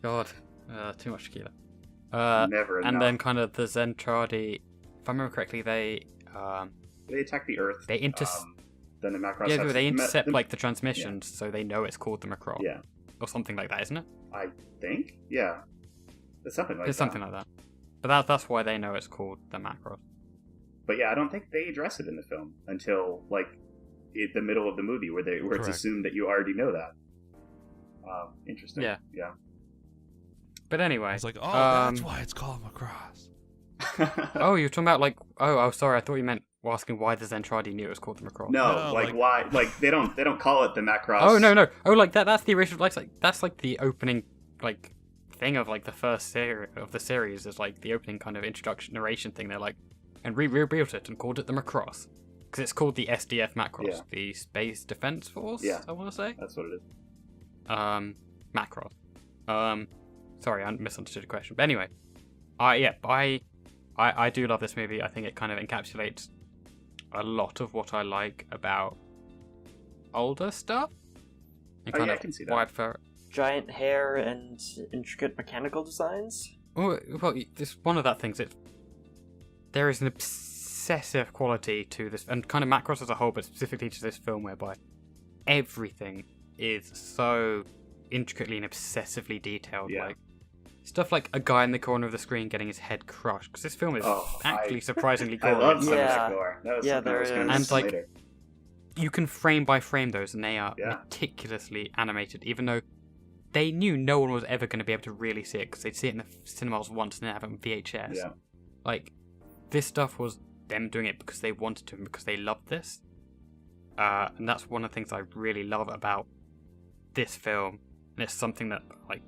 A: God, too much tequila.
B: Never enough.
A: And then kind of the Zentradi, if I remember correctly, they
B: attack the Earth.
A: They
B: then the Macross.
A: Yeah, they intercept like the transmissions, so they know it's called the Macross.
B: Yeah.
A: Or something like that, isn't it?
B: I think. Yeah. It's something like that.
A: It's something like that. But that's why they know it's called the Macross.
B: But yeah, I don't think they address it in the film until like the middle of the movie, where it's assumed that you already know that. Interesting.
A: Yeah.
B: Yeah.
A: But anyway,
C: It's like, oh, that's why it's called Macross.
A: Oh, you're talking about like... Oh, sorry. I thought you meant asking why the Zentradi knew it was called the Macross.
B: No, like why? Like they don't call it the Macross.
A: Oh no. Oh, like that's the original. Like that's like the opening like thing of like the first series of the series is like the opening kind of introduction narration thing. They're like, and rebuilt it and called it the Macross because it's called the SDF Macross, the Space Defense Force. Yeah, I want to say
B: that's what it is.
A: Macross. Sorry, I misunderstood the question. But anyway, I do love this movie. I think it kind of encapsulates a lot of what I like about older stuff. And
B: I can see that.
D: Giant hair and intricate mechanical designs.
A: Well, it's one of that things. There is an obsessive quality to this, and kind of Macross as a whole, but specifically to this film, whereby everything is so intricately and obsessively detailed.
B: Yeah.
A: Like stuff like a guy in the corner of the screen getting his head crushed, because this film is actually surprisingly gory.
B: I love some of that gore. That was
D: there is.
A: And like, you can frame by frame those, and they are meticulously animated, even though they knew no one was ever going to be able to really see it, because they'd see it in the cinemas once and then have it on VHS.
B: Yeah.
A: Like, this stuff was them doing it because they wanted to and because they loved this. And that's one of the things I really love about this film. And it's something that, like,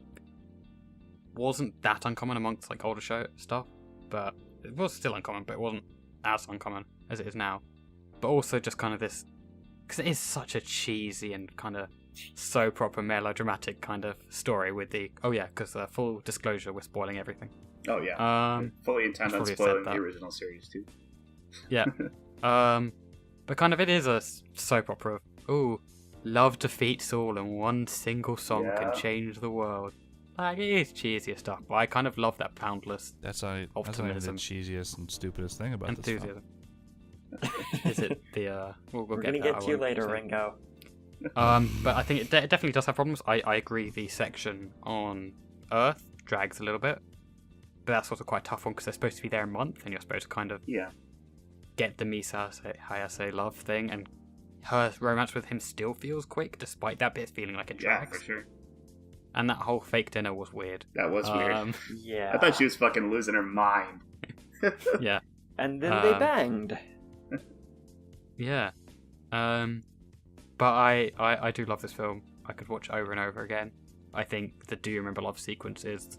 A: wasn't that uncommon amongst, like, older show stuff. But it was still uncommon, but it wasn't as uncommon as it is now. But also just kind of this... Because it is such a cheesy and kind of so proper melodramatic kind of story with the... Oh, yeah, because full disclosure, we're spoiling everything.
B: Oh, yeah. Fully intend on spoiling the original series, too.
A: Yeah. But kind of it is a soap opera. Ooh, love defeats all and one single song
B: Yeah.
A: can change the world. Like, it is cheesier stuff, but I kind of love that boundless
C: That's not even the
A: optimism.
C: cheesiest and stupidest thing about this film.
A: enthusiasm. Is it the, we'll
D: We're
A: get
D: gonna
A: there,
D: get
A: I
D: to you
A: won't
D: later,
A: say.
D: Ringo.
A: But I think it definitely does have problems. I agree the section on Earth drags a little bit. But that's also quite a tough one because they're supposed to be there a month and you're supposed to kind of
B: Yeah.
A: get the Misa Hayase love thing, and her romance with him still feels quick despite that bit feeling like it
B: Yeah,
A: drags.
B: for sure.
A: And that whole fake dinner was weird.
B: That was weird.
D: Yeah.
B: I thought she was fucking losing her mind.
A: Yeah.
D: And then they
A: Um,
D: banged.
A: Yeah. But I do love this film. I could watch over and over again. I think the Do You Remember Love sequence is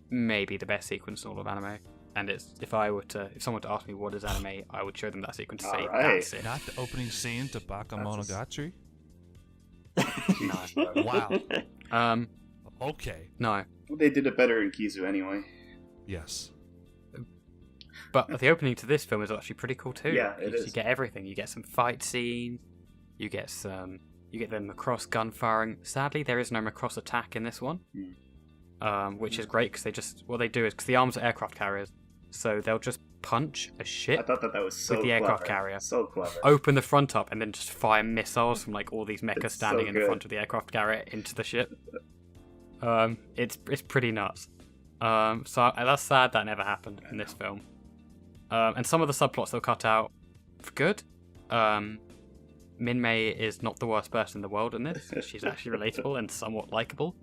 A: maybe the best sequence in all of anime. And it's if someone were to ask me what is anime, I would show them that sequence and say
B: Alright.
A: that's it.
C: Not the opening scene to Bakemonogatari?
A: No.
C: Wow. Okay.
A: No.
B: Well, they did it better in Kizu anyway.
C: Yes.
A: But the opening to this film is actually pretty cool too.
B: Yeah, it
A: You
B: is.
A: get everything. You get some fight scenes. You get the Macross gun firing. Sadly, there is no Macross attack in this one, which is great because what they do is because the arms are aircraft carriers, so they'll just punch a
B: I
A: ship,
B: thought that was so
A: With the aircraft
B: clever.
A: carrier.
B: So clever.
A: open the front up, and then just fire missiles from like all these mechas
B: It's
A: standing
B: so
A: in the
B: good.
A: front of the aircraft carrier into the ship. It's pretty nuts. So that's sad that never happened in this film. And some of the subplots they'll cut out for good. Min-Mei is not the worst person in the world in this. She's actually relatable and somewhat likable,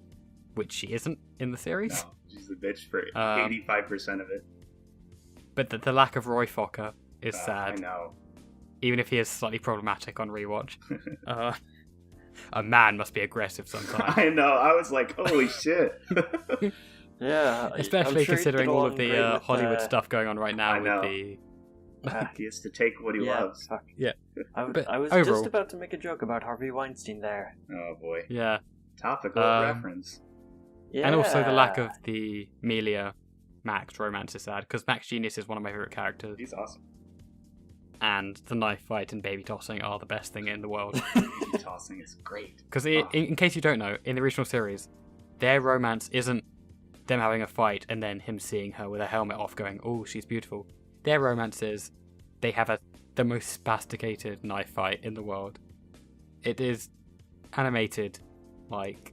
A: which she isn't in the series.
B: No, she's a bitch for 85% of it.
A: But the lack of Roy Fokker is
B: I
A: sad,
B: know.
A: even if he is slightly problematic on rewatch. A man must be aggressive sometimes.
B: I know. I was like, holy shit.
D: Yeah.
A: Especially
D: I'm sure he'd
A: considering
D: get
A: all
D: along
A: of the
D: great with,
A: Hollywood stuff going on right now
B: I know.
A: with the...
B: He has to take what he
D: yeah,
B: loves.
D: fuck.
A: Yeah. But
D: I was
A: overall-
D: just about to make a joke about Harvey Weinstein there.
B: Oh boy.
A: Yeah.
B: Topical reference.
D: Yeah.
A: And also the lack of the Melia Max romance is sad, because Max Genius is one of my favourite characters,
B: He's awesome.
A: and the knife fight and baby tossing are the best thing in the world.
B: Baby tossing is great.
A: Because in case you don't know, in the original series, their romance isn't them having a fight and then him seeing her with her helmet off going, oh, she's beautiful. Their romance is they have the most spasticated knife fight in the world. It is animated like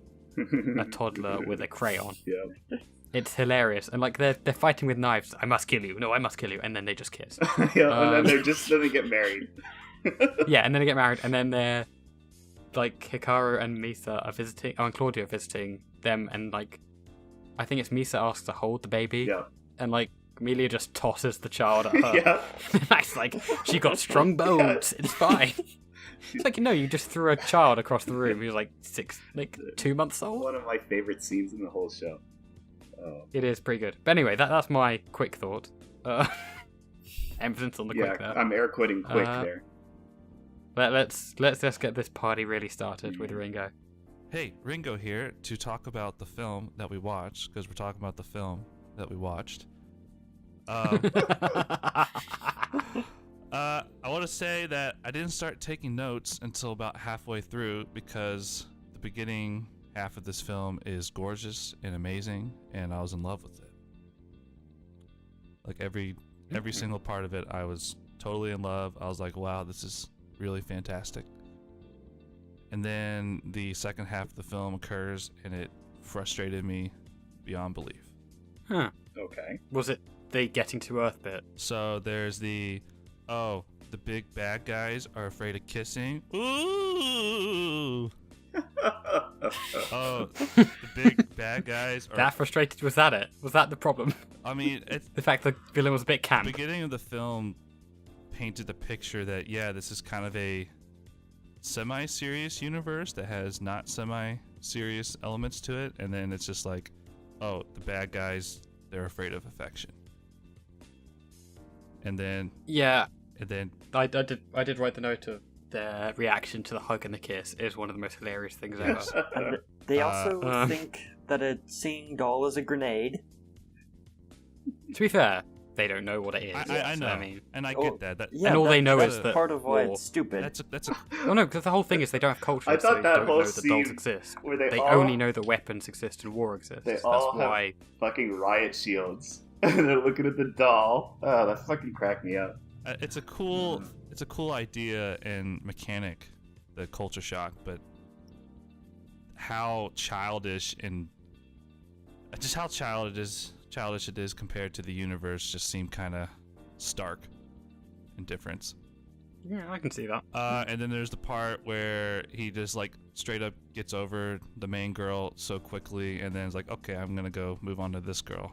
A: a toddler with a crayon.
B: Yeah.
A: It's hilarious. And like they're fighting with knives. I must kill you. No, I must kill you. And then they just kiss.
B: Yeah, and then they get married.
A: Yeah, and then they get married, and then they're like Hikaru and Misa are visiting, and Claudia are visiting them, and like I think it's Misa asks to hold the baby,
B: Yeah.
A: and like Amelia just tosses the child at her.
B: Yeah.
A: It's like she got strong bones. It's fine. It's like no, you just threw a child across the room. He was like 2 months old.
B: One of my favorite scenes in the whole show. Oh.
A: It is pretty good. But anyway, that's my quick thought. Emphasis on the
B: Yeah,
A: quick there.
B: I'm air quoting quick there.
A: Let's just get this party really started with Ringo.
C: Hey, Ringo here to talk about the film that we watched, because we're talking about the film that we watched. I want to say that I didn't start taking notes until about halfway through, because the beginning half of this film is gorgeous and amazing, and I was in love with it. Like every single part of it, I was totally in love. I was like, wow, this is really fantastic. And then the second half of the film occurs, and it frustrated me beyond belief.
A: Huh.
B: Okay.
A: Was it the getting to Earth bit?
C: So there's the big bad guys are afraid of kissing. Ooh. Oh, the big bad guys are.
A: That frustrated? Was that it? Was that the problem?
C: I mean, it's
A: The fact the villain was a bit
C: the
A: camp.
C: beginning of the film painted the picture that this is kind of a semi-serious universe that has not semi-serious elements to it, and then it's just like, oh, the bad guys, they're afraid of affection. And then
A: Yeah,
C: I
A: I did write the note of their reaction to the hug and the kiss is one of the most hilarious things ever.
D: And they also
A: um,
D: think that a singing doll is a grenade.
A: To be fair, they don't know what it is.
C: I know,
A: I mean,
C: and I
D: Oh,
C: get that.
D: Yeah,
A: And all they know
D: that's
A: is that
D: part of why
A: war.
D: it's stupid.
C: That's a
A: well, no, because the whole thing is they don't have culture,
B: I
A: so
B: thought
A: they
B: that
A: don't
B: whole
A: know that dolls
B: scene
A: exist.
B: where they all
A: only know that weapons exist and war exists.
B: They
A: That's
B: all have-
A: why.
B: fucking riot shields. And they're looking at the doll. Oh, that fucking cracked me up.
C: it's a cool idea and mechanic, the culture shock, but how childish and just how childish it is compared to the universe just seemed kind of stark in difference.
A: Yeah, I can see that.
C: And then there's the part where he just like straight up gets over the main girl so quickly, and then it's like, okay, I'm gonna go move on to this girl.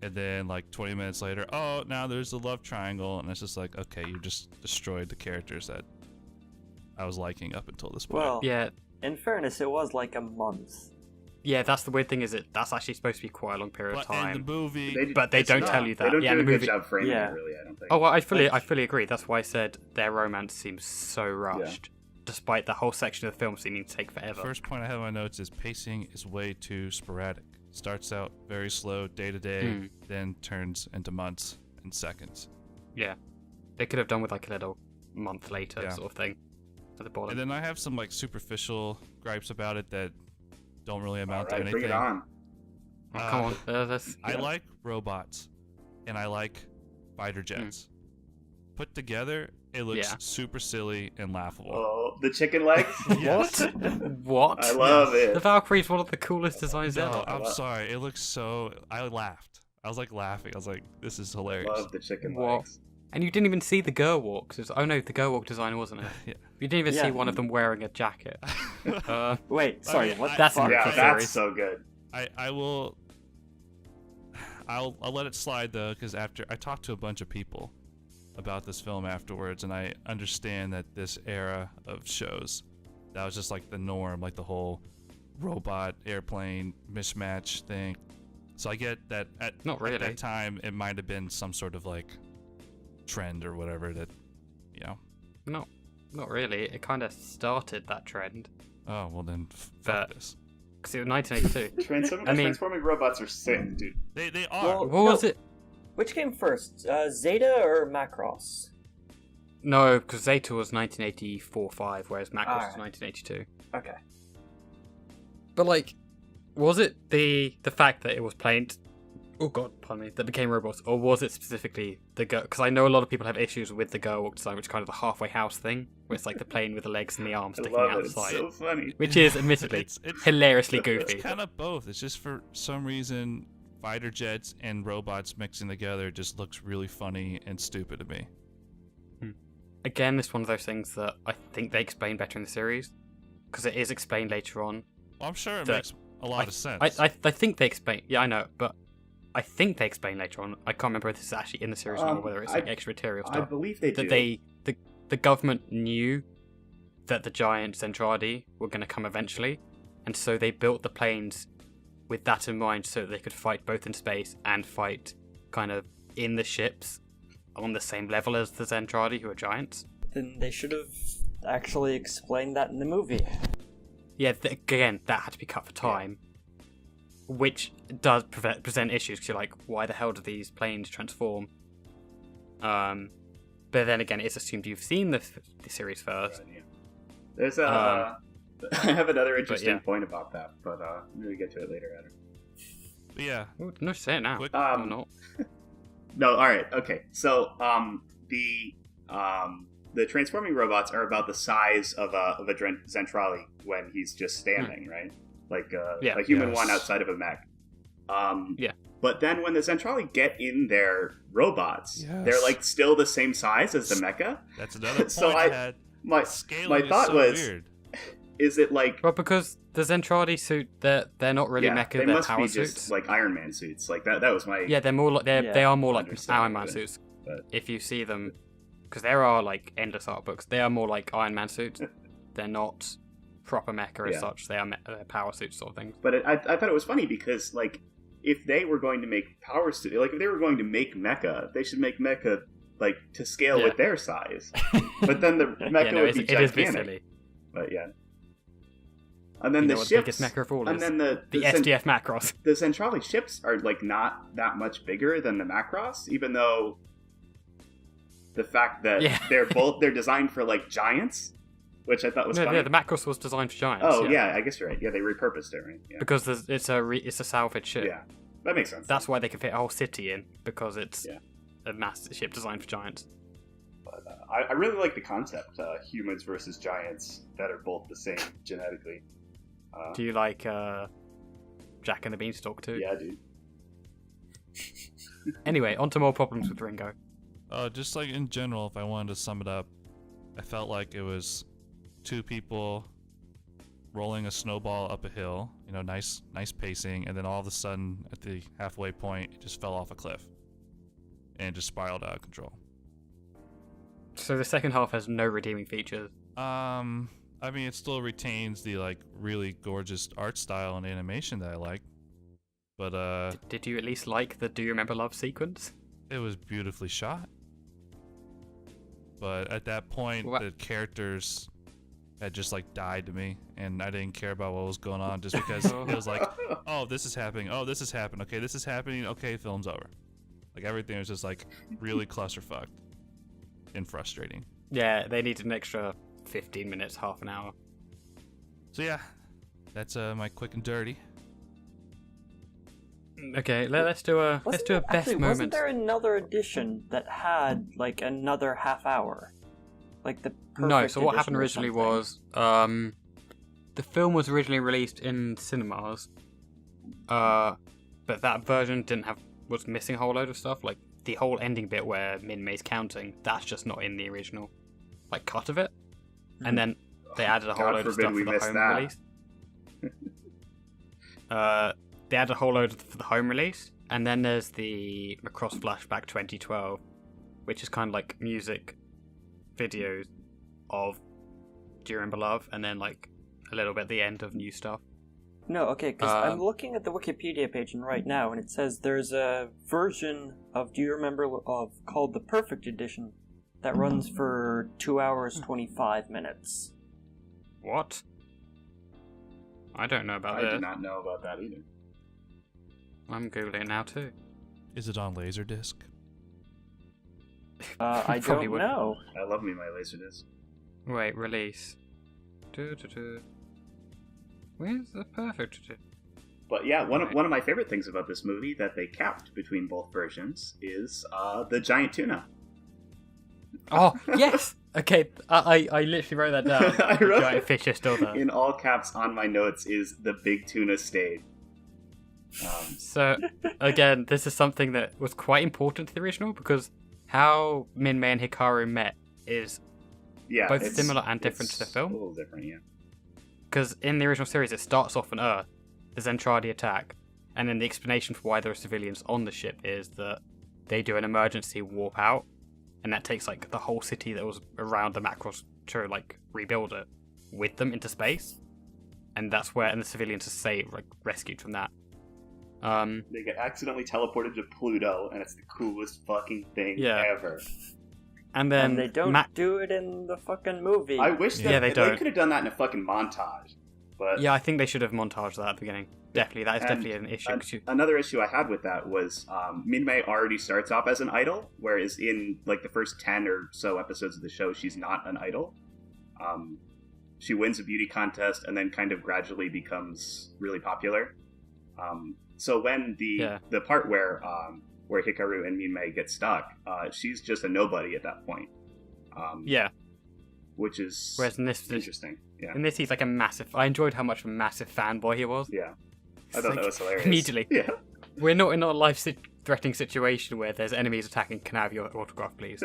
C: And then like 20 minutes later, oh, now there's the love triangle, and it's just like, okay, you just destroyed the characters that I was liking up until this point.
D: Well,
A: Yeah,
D: in fairness, it was like a month.
A: yeah. That's the weird thing is that's actually supposed to be quite a long period of
C: but in
A: time.
C: the movie,
A: But they
B: it's
A: don't
B: not.
A: tell you
B: They
A: that.
B: don't
A: Yeah,
B: do
A: in
B: a
A: the
B: good
A: movie.
B: job framing
D: Yeah.
B: it, really, I don't think.
A: Oh, well, I fully agree. That's why I said their romance seems so rushed, despite the whole section of the film seeming to take forever.
C: first point I have on my notes is pacing is way too sporadic. Starts out very slow, day to day, then turns into months and seconds.
A: Yeah, they could have done with like a little month later
C: Yeah.
A: sort of thing at the bottom.
C: And then I have some like superficial gripes about it that don't really amount to
B: Alright,
C: anything.
B: bring it on.
A: Oh, come on, that's
C: I like robots, and I like fighter jets. Put together, it looks
A: Yeah.
C: super silly and laughable.
B: Oh, the chicken legs?
C: Yes.
A: what?
B: I love
A: The
B: it.
A: Valkyrie's one of the coolest designs
C: No,
A: ever.
C: I'm sorry. It looks so. I laughed. I was like laughing. I was like, "This is hilarious."
B: Love the chicken
A: What?
B: legs.
A: And you didn't even see the girl walks. Oh no, the girl walk design wasn't it?
C: Yeah.
A: You didn't even
D: Yeah.
A: see one of them wearing a jacket.
D: Wait, sorry,
C: mean,
D: what
C: I-
D: the
A: That's
D: fuck?
A: in
B: Yeah,
A: the
B: that's
A: series.
B: so good.
C: I will. I'll let it slide though, because after I talked to a bunch of people about this film afterwards, and I understand that this era of shows, that was just like the norm, like the whole robot airplane mismatch thing. So I get that
A: Not really.
C: at that time it might have been some sort of like trend or whatever that, you know.
A: Not really. It kind of started that trend
C: Oh well, then
A: But-
C: fuck this.
A: because it was 1982.
B: Transforming robots are sick, dude.
C: They are.
D: Well,
A: What was
D: no.
A: it?
D: Which came first, Zeta or Macross?
A: No, because Zeta was 1984-5, whereas Macross was
D: Alright.
A: 1982.
D: Okay.
A: But like, was it the fact that it was planes? Oh god, pardon me, that became robots, or was it specifically the girl? Because I know a lot of people have issues with the girl walk design, which is kind of the halfway house thing, where it's like the plane with the legs and the arms
B: I
A: sticking
B: love
A: out
B: it.
A: the
B: It's
A: side,
B: so funny.
A: which is admittedly
C: It's
A: hilariously goofy.
C: It's kind of both. It's just for some reason, fighter jets and robots mixing together just looks really funny and stupid to me.
A: Again, it's one of those things that I think they explain better in the series, because it is explained later on.
C: Well, I'm sure it
A: That-
C: makes a lot of sense.
A: I think they explain. Yeah, I know, but I think they explain later on. I can't remember if this is actually in the series or whether it's like extra material
B: I
A: stuff.
B: believe they do.
A: That the government knew that the giant Zentradi were going to come eventually, and so they built the planes with that in mind, so that they could fight both in space and fight kind of in the ships on the same level as the Zentradi, who are giants.
D: Then they should have actually explained that in the movie.
A: Yeah, again, that had to be cut for time, which does present issues, because you're like, why the hell do these planes transform? But then again, it's assumed you've seen the series first.
B: Yeah. There's a. I have another interesting
A: yeah.
B: point about that, but maybe get to it later, Adam.
C: But yeah,
A: Ooh, no, say it now.
C: Quick-
A: Or not.
B: No, all right, okay. So, the transforming robots are about the size of a Zentrali when he's just standing, right? Like
A: Yeah.
B: a human
C: Yes.
B: one outside of a mech.
A: Yeah.
B: But then when the Zentrali get in their robots,
C: Yes.
B: they're like still the same size as the mecha.
C: that's another point
B: So
C: I
B: I-
C: had.
B: My
C: Scaling
B: my
C: is
B: thought
C: so
B: was,
C: weird.
B: is it like
A: Well, because the Zentradi suit, they're not really mecha,
B: they
A: they're
B: must
A: power
B: be
A: suits.
B: just like Iron Man suits. Like that was my
A: Yeah, they're more like
D: Yeah.
A: they are more like
B: Understand
A: Iron Man
B: it,
A: suits.
B: but-
A: If you see them, because there are like endless art books, they are more like Iron Man suits. They're not proper mecha as
B: Yeah.
A: such. They're power suits sort of things.
B: But I thought it was funny because, like, if they were going to make power suit, like if they were going to make mecha, they should make mecha like to scale
A: Yeah.
B: with their size. But then the mecha
A: Yeah, no,
B: would
A: it's,
B: be
A: it is a bit
B: gigantic.
A: silly.
B: But yeah, And then
A: You
B: the
A: know what
B: ships,
A: the biggest mecha of all
B: and
A: is?
B: then
A: The
B: the
A: SDF Macross.
B: the Centrali ships are like not that much bigger than the Macross, even though the fact that
A: Yeah.
B: they're designed for like giants, which I thought was funny.
A: Yeah, the Macross was designed for giants.
B: Oh yeah, I guess you're right. Yeah, they repurposed it, right? Yeah,
A: Because it's a salvage ship.
B: yeah, that makes sense.
A: That's why they can fit a whole city in, because it's
B: Yeah.
A: a massive ship designed for giants.
B: But, I really like the concept, humans versus giants that are both the same genetically.
A: Do you like Jack and the Beanstalk too?
B: Yeah, dude.
A: Anyway, on to more problems with Ringo.
C: Just like in general, if I wanted to sum it up, I felt like it was two people rolling a snowball up a hill, nice pacing, and then all of a sudden at the halfway point, it just fell off a cliff and it just spiraled out of control.
A: So the second half has no redeeming features.
C: I mean, it still retains the like really gorgeous art style and animation that I like, but
A: Did you at least like the Do You Remember Love sequence?
C: it was beautifully shot. But at that point,
A: What?
C: the characters had just like died to me, and I didn't care about what was going on just because it was like, oh, this is happening, oh, this is happening, okay, this is happening, okay, film's over. Like everything was just like really clusterfucked and frustrating.
A: Yeah, they needed an extra 15 minutes, half an hour.
C: So yeah, that's my quick and dirty.
A: Okay, let's do a best
D: Wasn't
A: moment.
D: there another edition that had like another half hour, like the
A: No,
D: perfect
A: so what
D: edition
A: happened
D: or
A: originally
D: something?
A: was the film was originally released in cinemas, but that version was missing a whole load of stuff, like the whole ending bit where Min-May's counting. That's just not in the original like cut of it, and then they added a whole
B: God
A: load of
B: forbid
A: stuff
B: we
A: for the
B: missed
A: home
B: that.
A: release. They added a whole load for the home release, and then there's the Macross Flashback 2012, which is kind of like music videos of Do You Remember Love, and then like a little bit at the end of new stuff.
D: No, okay, because I'm looking at the Wikipedia page right now, and it says there's a version of Do You Remember Love called the Perfect Edition that runs for 2 hours 25 minutes.
A: What? I don't know about
B: I
A: this.
B: did not know about that either.
A: I'm googling it now too.
C: Is it on Laserdisc?
D: I
A: Probably
D: don't
A: wouldn't.
D: know.
B: I love me my Laserdisc.
A: Wait, release. Where's the perfect?
B: But yeah, one of my favorite things about this movie that they kept between both versions is the giant tuna.
A: Oh yes. Okay, I literally wrote that down.
B: I
A: The
B: wrote
A: giant fish is still there.
B: in all caps on my notes is the big tuna stayed.
A: So, again, this is something that was quite important to the original because how Min-May and Hikaru met is
B: Yeah,
A: both
B: it's-
A: similar and different to the
B: it's
A: film.
B: A little different, yeah.
A: Because in the original series, it starts off on Earth, the Zentradi attack, and then the explanation for why there are civilians on the ship is that they do an emergency warp out, and that takes like the whole city that was around the Macross to like rebuild it with them into space, and that's where the civilians are saved, like rescued from that.
B: They get accidentally teleported to Pluto, and it's the coolest fucking thing
A: Yeah.
B: ever.
A: And then
D: And they don't do it in the fucking movie.
B: I wish that
A: Yeah, they don't.
B: could have done that in a fucking montage. But
A: Yeah, I think they should have montaged that at the beginning. Definitely, that is
B: And
A: definitely an issue. 'Cause
B: another issue I had with that was Min-May already starts off as an idol, whereas in like the first 10 or so episodes of the show, she's not an idol. She wins a beauty contest and then kind of gradually becomes really popular. So when the part where Hikaru and Min-May get stuck, she's just a nobody at that point.
A: yeah.
B: Which is
A: Whereas in this,
B: interesting. Yeah.
A: in this, he's like a massive. I enjoyed how much of a massive fanboy he was.
B: Yeah. I
A: It's
B: thought
A: like,
B: that was hilarious.
A: immediately.
B: Yeah.
A: We're not in a life-threatening situation where there's enemies attacking. Can I have your autograph, please?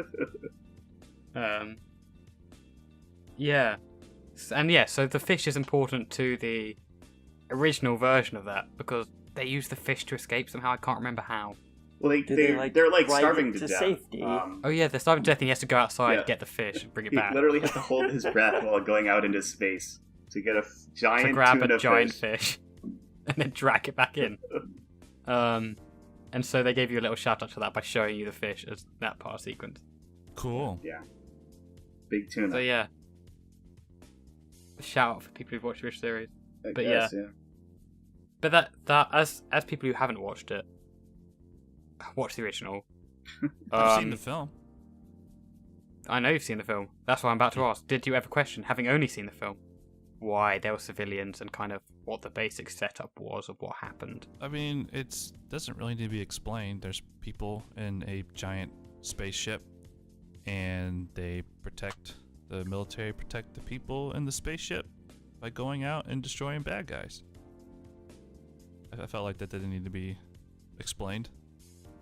A: Yeah. And yeah, so the fish is important to the original version of that because they use the fish to escape somehow. I can't remember how.
B: Well, they're like
D: ride
B: starving
D: it
B: to
D: to
B: death.
D: safety?
A: Oh yeah, they're starving to death and he has to go outside,
B: Yeah.
A: get the fish, and bring it
B: He
A: back.
B: literally has to hold his breath while going out into space to get a giant
A: To grab
B: tuna
A: a giant
B: fish.
A: fish and then drag it back in. And so they gave you a little shout out to that by showing you the fish as that part of the sequence.
C: Cool.
B: Yeah. Big tuna.
A: So yeah. Shout out for people who've watched the original series.
B: I
A: But
B: guess,
A: yeah. But that as people who haven't watched it, watch the original.
C: I've seen the film.
A: I know you've seen the film. That's why I'm about to ask. Did you ever question, having only seen the film, why there were civilians and kind of what the basic setup was of what happened?
C: I mean, it doesn't really need to be explained. There's people in a giant spaceship, and the military protect the people in the spaceship by going out and destroying bad guys. I felt like that didn't need to be explained.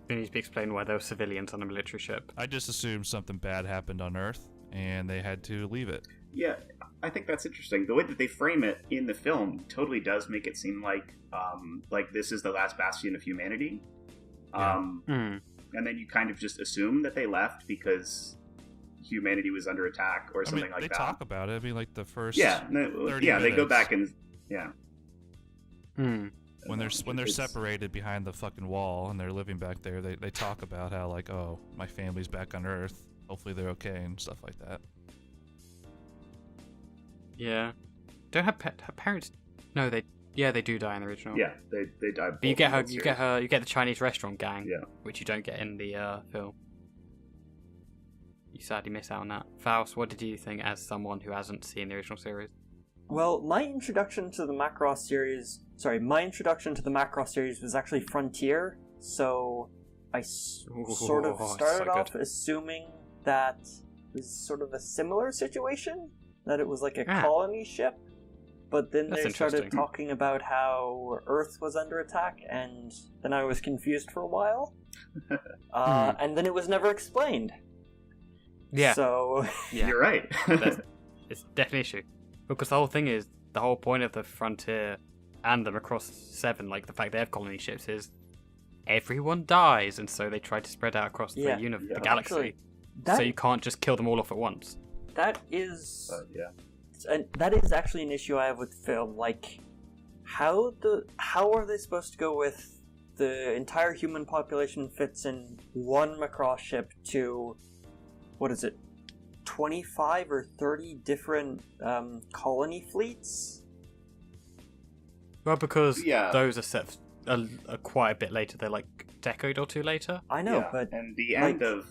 A: It needs to be explained why there were civilians on a military ship.
C: I just assumed something bad happened on Earth, and they had to leave it.
B: Yeah, I think that's interesting. The way that they frame it in the film totally does make it seem like this is the last bastion of humanity. And then you kind of just assume that they left because humanity was under attack or something like
C: they
B: that.
C: They talk about it. I mean, like the first 30
B: minutes. They go back and
C: When they're separated behind the fucking wall and they're living back there, they talk about how, like, oh, my family's back on Earth. Hopefully they're okay and stuff like that.
A: Yeah. Don't have parents? No, they do die in the original.
B: Yeah, they die.
A: But you get the Chinese restaurant gang, which you don't get in the film. You sadly miss out on that. Faust, what did you think as someone who hasn't seen the original series?
D: Well, my introduction to the Macross series was actually Frontier, so I sort of started off assuming that it was sort of a similar situation, that it was like a colony ship, but then they started talking about how Earth was under attack, and then I was confused for a while, and then it was never explained.
A: Yeah.
D: So...
A: yeah.
B: You're right.
A: It's definitely an issue. Because the whole thing is, the whole point of the Frontier and the Macross 7, like the fact they have colony ships, is everyone dies, and so they try to spread out across the galaxy.
D: Actually,
A: so you can't just kill them all off at once.
D: That is... that is actually an issue I have with film. Like, how are they supposed to go with the entire human population fits in one Macross ship to, what is it, 25 or 30 different colony fleets?
A: Well, because those are set quite a bit later. They're like a decade or two later.
D: I know, but...
B: And the end of...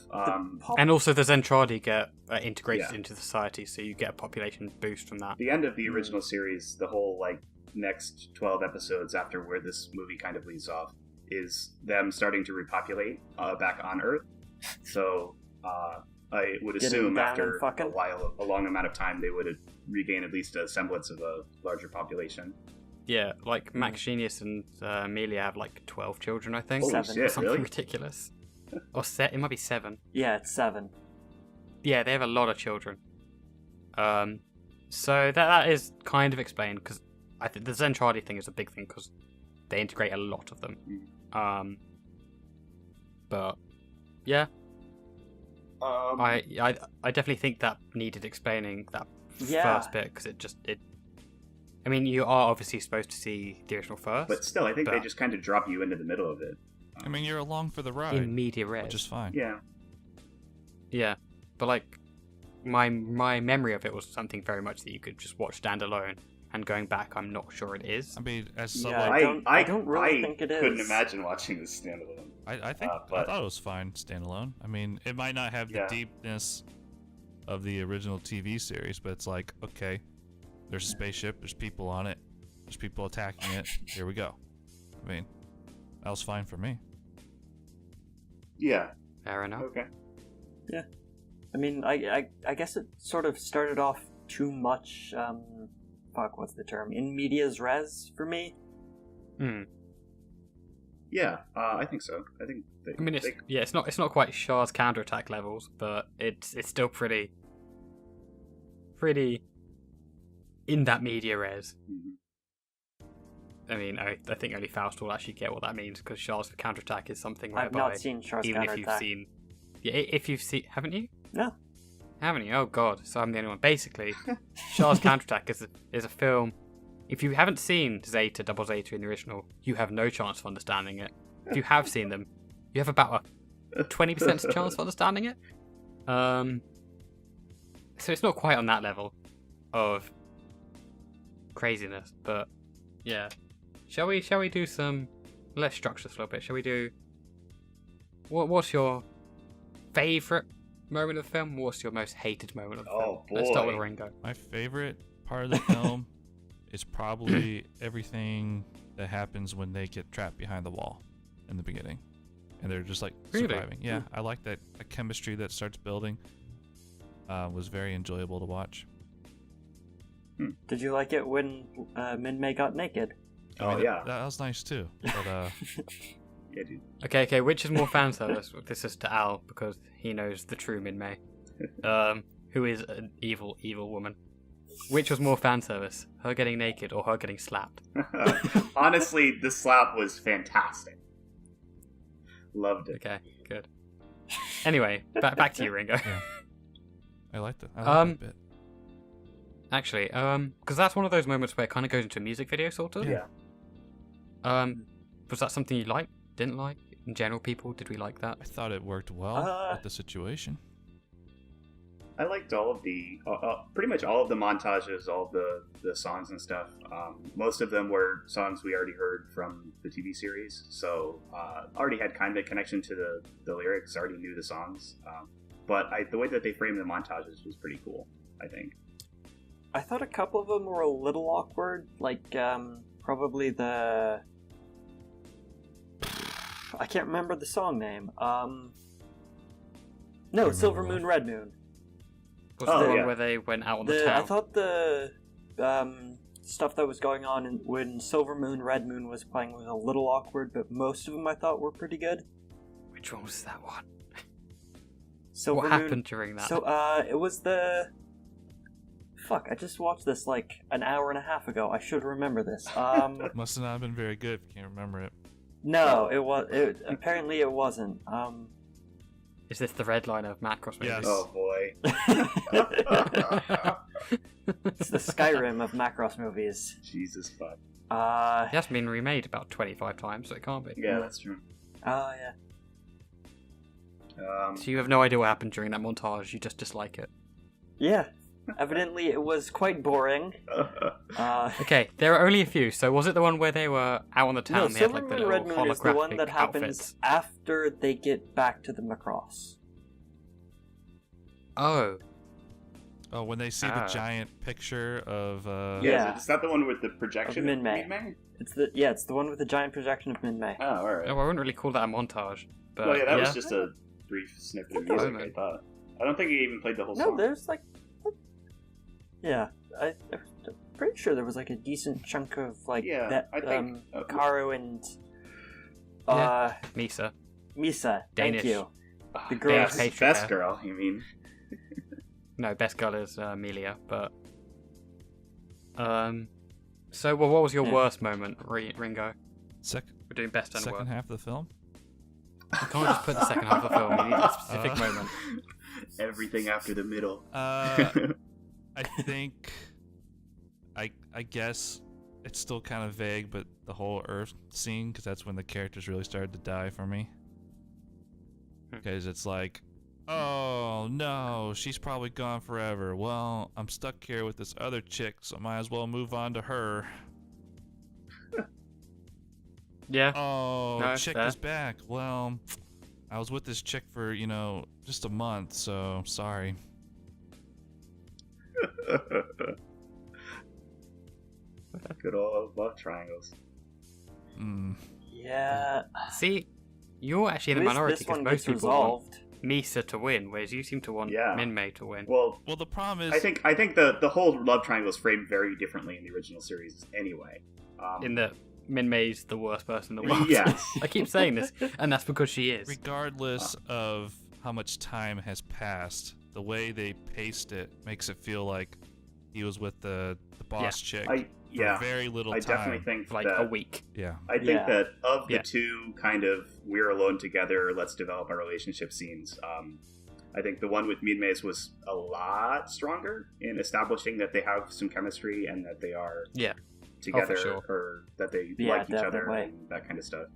A: and also the Zentradi get integrated into society, so you get a population boost from that.
B: The end of the original series, the whole next 12 episodes after where this movie kind of leaves off, is them starting to repopulate back on Earth. So... I would assume after a long amount of time, they would regain at least a semblance of a larger population.
A: Yeah, like Max Genius and Amelia have like 12 children, I think.
B: Holy shit,
A: something
B: really?
A: ridiculous. Or it might be 7.
D: Yeah, it's 7.
A: Yeah, they have a lot of children. So that is kind of explained, because I think the Zentradi thing is a big thing, because they integrate a lot of them. But yeah. I definitely think that needed explaining, that first bit, because it. I mean, you are obviously supposed to see the original first,
B: but still, I think they just kind of drop you into the middle of it.
C: I mean, you're along for the ride
A: in media res,
C: which is fine.
A: Yeah, but like my memory of it was something very much that you could just watch standalone. And going back, I'm not sure it is.
C: I mean, as someone,
D: I don't really think it is.
B: I couldn't imagine watching this standalone.
C: I thought it was fine standalone. I mean, it might not have the deepness of the original TV series, but it's like, okay, there's a spaceship, there's people on it, there's people attacking it. Here we go. I mean, that was fine for me.
B: Yeah.
A: Fair enough.
B: Okay.
D: Yeah. I mean, I guess it sort of started off too much. What's the term? In medias res for me.
B: Yeah, I think so. I think.
A: It's not quite Shah's counterattack levels, but it's still pretty in that media res.
B: Mm-hmm.
A: I mean, I think only Faust will actually get what that means, because Shah's counterattack is something
D: I've
A: whereby
D: not seen Shah's
A: even
D: counterattack.
A: if you've seen, haven't you?
D: No.
A: Haven't you? Oh god, so I'm the only one. Basically, Shah's counterattack is a film. If you haven't seen Zeta, Double Zeta in the original, you have no chance of understanding it. If you have seen them, you have about a 20% chance of understanding it. So it's not quite on that level of craziness, but Yeah. Shall we do some? Let's structure this a little bit. Shall we do? What's your favorite moment of the film? What's your most hated moment of the film?
B: Oh,
A: Let's start with
B: boy.
A: Ringo.
C: My favorite part of the film is probably everything that happens when they get trapped behind the wall in the beginning, and they're just like
A: Really?
C: surviving. Yeah, I like that chemistry that starts building. Was very enjoyable to watch.
D: Did you like it when Min-Mei got naked?
B: Oh, yeah.
C: That was nice too. But
B: Yeah, dude.
A: Okay. Which is more fan service? This is to Al because he knows the true Min-Mei, who is an evil woman. Which was more fan service? Her getting naked or her getting slapped?
B: Honestly, the slap was fantastic. Loved it.
A: Okay, good. Anyway, back to you, Ringo.
C: yeah, I liked it. I liked that bit.
A: Actually, because that's one of those moments where it kind of goes into a music video, sort of.
B: Yeah.
A: Was that something you liked? Didn't like? In general, people, did we like that?
C: I thought it worked well with the situation.
B: I liked all of the, pretty much all of the montages, all of the songs and stuff. Most of them were songs we already heard from the TV series, so already had kind of a connection to the lyrics, already knew the songs. But the way that they framed the montages was pretty cool, I think.
D: I thought a couple of them were a little awkward, like probably the... I can't remember the song name. No, Silver
C: remember
D: Moon, Red Moon.
A: Was
B: Oh,
A: the one
B: yeah.
A: where they went out on the town?
D: I thought the stuff that was going on when Silver Moon, Red Moon was playing was a little awkward, but most of them I thought were pretty good.
A: Which one was that one?
D: Silver
A: What
D: Moon,
A: happened during that?
D: So, it was the... Fuck, I just watched this like an hour and a half ago. I should remember this.
C: Must have not been very good if you can't remember it.
D: No, apparently it wasn't.
A: Is this the red line of Macross movies?
C: Yes.
B: Oh boy.
D: It's the Skyrim of Macross movies.
B: Jesus fuck.
A: It has been remade about 25 times, so it can't be.
B: Yeah, that's true.
D: Oh, yeah.
A: So you have no idea what happened during that montage, you just dislike it.
D: Yeah. Evidently it was quite boring.
A: Okay, there are only a few, so was it the one where they were out on the town
D: No,
A: and they had
D: Silver
A: like the
D: Moon,
A: little
D: Red Moon is the one
A: holographic
D: that happens
A: outfits?
D: after they get back to the Macross.
A: Oh.
C: Oh, when they see the giant picture of
D: Yeah.
B: Is that the one with the projection
D: Of Min-Mei. It's the one with the giant projection of Min-Mei.
B: Oh, alright.
A: No, I wouldn't really call that a montage. But
B: Well, yeah, that was just a brief snippet of
A: What the-
B: music, I thought. I don't think he even played the whole
D: No,
B: song.
D: there's like... Yeah, I'm pretty sure there was like a decent chunk of like
B: Yeah,
D: that
B: I think-
D: Karu and
A: Misa.
D: Misa.
A: Danish.
D: Thank you.
B: Ah,
D: the girl-
B: best,
A: Pastry
B: best
A: Hair.
B: girl, you mean?
A: No, best girl is Amelia, but... So, what was your
D: Yeah.
A: worst moment, Ringo? We're doing best and
C: second
A: worst.
C: half of the film.
A: You can't just put the second half of the film, you need a specific moment.
B: Everything after the middle.
C: I think, I guess it's still kind of vague, but the whole Earth scene, because that's when the characters really started to die for me. Because it's like, oh no, she's probably gone forever. Well, I'm stuck here with this other chick, so might as well move on to her.
A: Yeah.
C: Oh,
A: No,
C: chick
A: fair.
C: is back. Well, I was with this chick for, just a month, so sorry.
B: Good old love triangles.
C: Mm.
D: Yeah.
A: See, you're actually in the
D: At least
A: minority
D: this
A: because
D: one
A: most
D: gets
A: people
D: resolved.
A: want Misa to win, whereas you seem to want
B: Yeah.
A: Min-Mei to win.
B: Well,
C: Well, the problem is,
B: I think the whole love triangle is framed very differently in the original series anyway.
A: In that Min-Mei's the worst person in the world.
B: Yes.
A: I keep saying this, and that's because she is.
C: regardless of how much time has passed, the way they paced it makes it feel like he was with the boss chick for very little
B: I
C: time.
B: definitely think
A: For like
B: that,
A: a week.
C: Yeah.
B: I think
D: Yeah.
B: that of the
A: Yeah.
B: two kind of we're alone together, let's develop our relationship scenes. I think the one with Min-Mei's was a lot stronger in establishing that they have some chemistry and that they are
A: Yeah.
B: together,
A: sure.
B: or that they
D: Yeah,
B: like each other
D: definitely.
B: and that kind of stuff.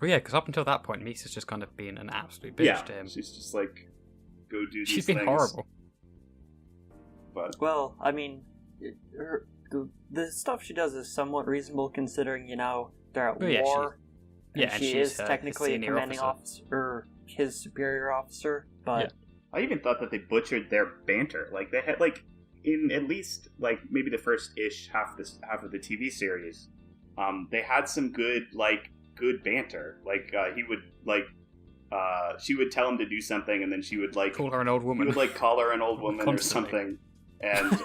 A: Well, yeah, because up until that point, Misa's just kind of been an absolute bitch
B: Yeah,
A: to him.
B: she's just like, go do these
A: She's been
B: things.
A: horrible.
B: But
D: Well, I mean, the stuff she does is somewhat reasonable considering, they're at
A: Well, yeah,
D: war.
A: yeah,
D: and she
A: she's,
D: is
A: his
D: technically a
A: senior
D: commanding
A: officer.
D: officer, or his superior officer, but
B: I even thought that they butchered their banter. Like they had in at least maybe the first-ish half of the TV series, they had some good banter. He would she would tell him to do something, and then she would
A: Call her an old
B: he
A: woman.
B: would call her an old woman or
A: Constantly.
B: something. And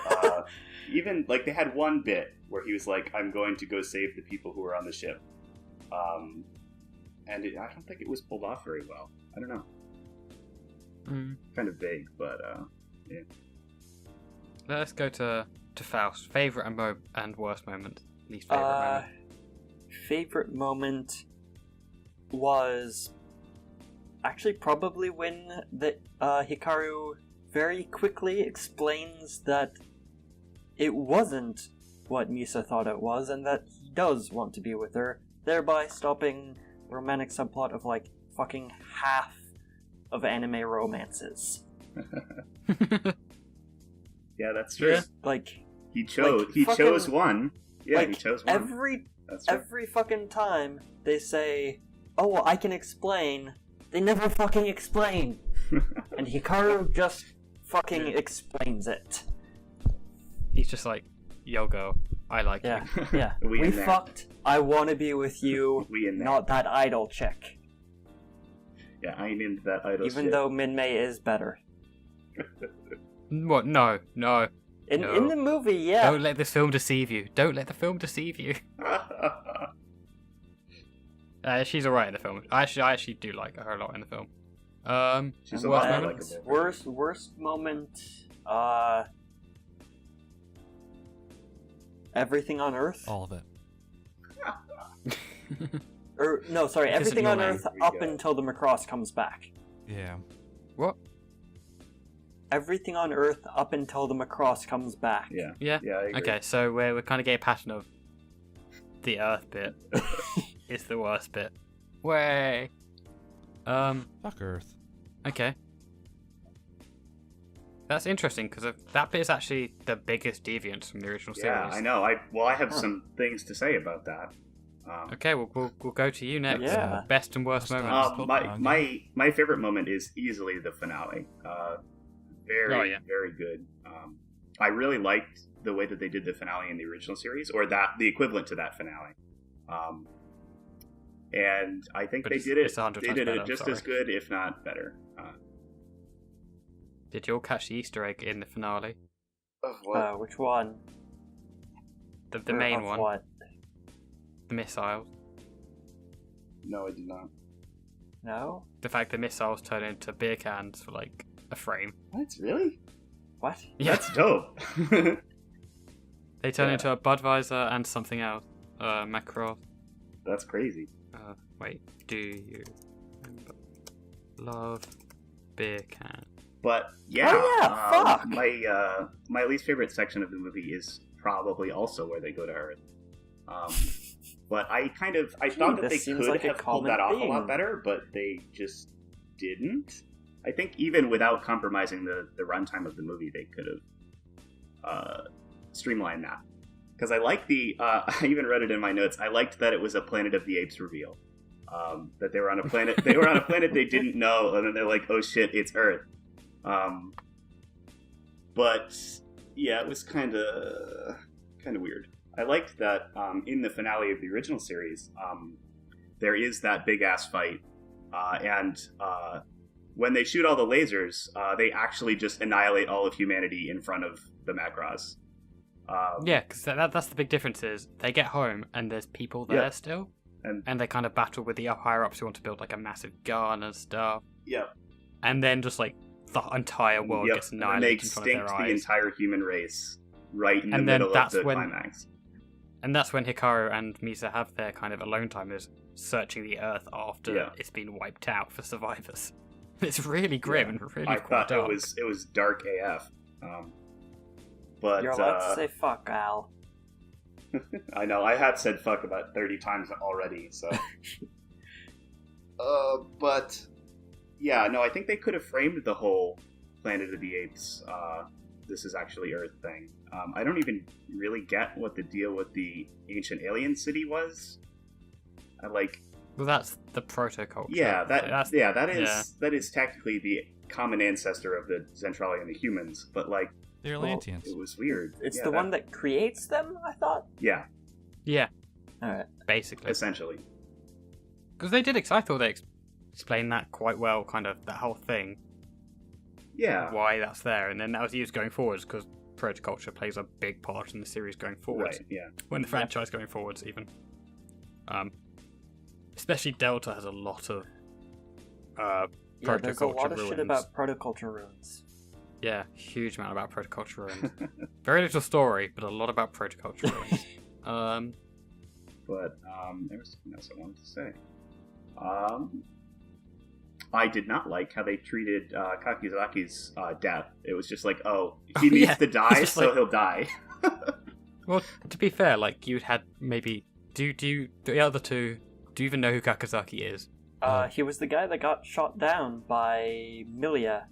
B: even they had one bit where he was like, "I'm going to go save the people who are on the ship," and I don't think it was pulled off very well. I don't know. Kind of vague, but yeah.
A: Let's go to Faust. Favorite and worst moment. Least favorite moment.
D: Favorite moment was actually probably when Hikaru very quickly explains that it wasn't what Misa thought it was, and that he does want to be with her, thereby stopping the romantic subplot of fucking half of anime romances.
B: Yeah, that's true.
A: Yeah.
B: He chose one. Yeah, he chose one.
D: Every fucking time they say, "Oh, well, I can explain," they never fucking explain. And Hikaru just fucking explains it.
A: He's just like, "Yo, girl, I like
D: Yeah,
A: you."
D: yeah.
B: We
D: We
B: in there.
D: fucked. I want to be with you,
B: We in there.
D: not that idol chick.
B: Yeah, I'm into that idol
D: Even
B: shit.
D: though Minmay is better.
A: What? No. No.
D: In the movie, yeah.
A: Don't let this film deceive you. Don't let the film deceive you. She's alright in the film. I actually do like her a lot in the film.
B: She's a
A: worst
B: lot more
A: moment?
B: likable.
D: Worst moment. Everything on Earth.
C: All of it.
D: Or no, sorry,
A: Because of
D: everything
A: your
D: on
A: name.
D: Earth
B: There we
D: up
B: go.
D: until the Macross comes back.
C: Yeah.
A: What?
D: Everything on Earth up until the Macross comes back.
B: Yeah.
A: Yeah.
B: Yeah, I agree.
A: Okay, so we're kind of getting a pattern of the Earth bit is the worst bit. Way.
C: Fuck Earth.
A: Okay. That's interesting because that bit is actually the biggest deviance from the original
B: Yeah,
A: series.
B: I know. I have some things to say about that.
A: Okay, we'll go to you next.
D: Yeah.
A: Best and worst
C: Let's
A: moments.
C: go.
B: My favorite moment is easily the finale. Very
A: Oh, yeah.
B: very good. I really liked the way that they did the finale in the original series, or the equivalent to that finale. And I think
A: But
B: they
A: it's-
B: did it.
A: it's 100
B: They
A: times
B: did
A: better,
B: it just
A: sorry.
B: as good, if not better.
A: Did you all catch the Easter egg in the finale?
D: Which one?
A: The
D: Or
A: main
D: of
A: one,
D: What?
A: the missiles.
B: No, I did not.
D: No?
A: The fact that missiles turn into beer cans for a frame.
B: What? Really?
D: What?
A: Yeah,
B: That's dope.
A: they turn
B: yeah.
A: into a Budweiser and something else. Macross.
B: That's crazy.
A: Wait, do you remember? Love beer can?
B: But yeah,
D: Oh, yeah, fuck.
B: My least favorite section of the movie is probably also where they go to Earth. But I thought that
D: this
B: they
D: seems
B: could
D: like a
B: have pulled
D: common
B: that off a
D: theme.
B: lot better, but they just didn't. I think even without compromising the runtime of the movie, they could have streamlined that. Because I like I even read it in my notes. I liked that it was a Planet of the Apes reveal. That they were on a planet. They were on a planet they didn't know, and then they're like, "Oh shit, it's Earth." But yeah, it was kind of weird. I liked that in the finale of the original series, there is that big ass fight, and when they shoot all the lasers, they actually just annihilate all of humanity in front of the Macross.
A: Yeah, because that's the big difference is they get home and there's people there
B: Yeah.
A: still,
B: And
A: and they kind of battle with the higher ups who want to build a massive gun and stuff,
B: yeah,
A: and then just the entire world
B: yep.
A: gets
B: And they
A: annihilated in front of
B: extinct
A: their
B: the
A: eyes.
B: entire human race right in the
A: And then
B: middle of
A: that's
B: the
A: when-
B: climax.
A: And that's when Hikaru and Misa have their kind of alone time, is searching the Earth after
B: Yeah.
A: it's been wiped out for survivors. It's really grim and really
B: I
A: quite
B: thought
A: dark.
B: it was dark AF. But
D: You're allowed to say fuck, Al.
B: I know I have said fuck about 30 times already. So, but yeah, no, I think they could have framed the whole Planet of the Apes this is actually Earth thing. I don't even really get what the deal with the ancient alien city was.
A: Well, that's the proto-culture.
B: Yeah,
A: that
B: that is technically the common ancestor of the Zentrali and the humans, but like
C: They're Atlanteans.
B: it was weird.
D: It's the one that creates them, I thought?
B: Yeah,
A: Yeah,
D: Alright.
A: basically.
B: essentially.
A: Because they did. I thought they explained that quite well. Kind of that whole thing.
B: Yeah,
A: Why that's there, and then that was used going forwards because protoculture plays a big part in the series going forwards.
B: right. Yeah,
A: When the franchise going forwards, even. Especially Delta has a lot of
D: Yeah, there's a
A: protoculture
D: lot of
A: ruins.
D: shit about protoculture ruins.
A: Yeah, huge amount about protoculture ruins. Very little story, but a lot about protoculture ruins.
B: but there was something else I wanted to say. I did not like how they treated Kakizaki's death. It was just like, oh, he needs
A: yeah.
B: to
A: It's
B: die,
A: just
B: so
A: like-
B: he'll die.
A: Well, to be fair, like you'd had maybe do the other two? Do you even know who Kakizaki is?
D: He was the guy that got shot down by Milia.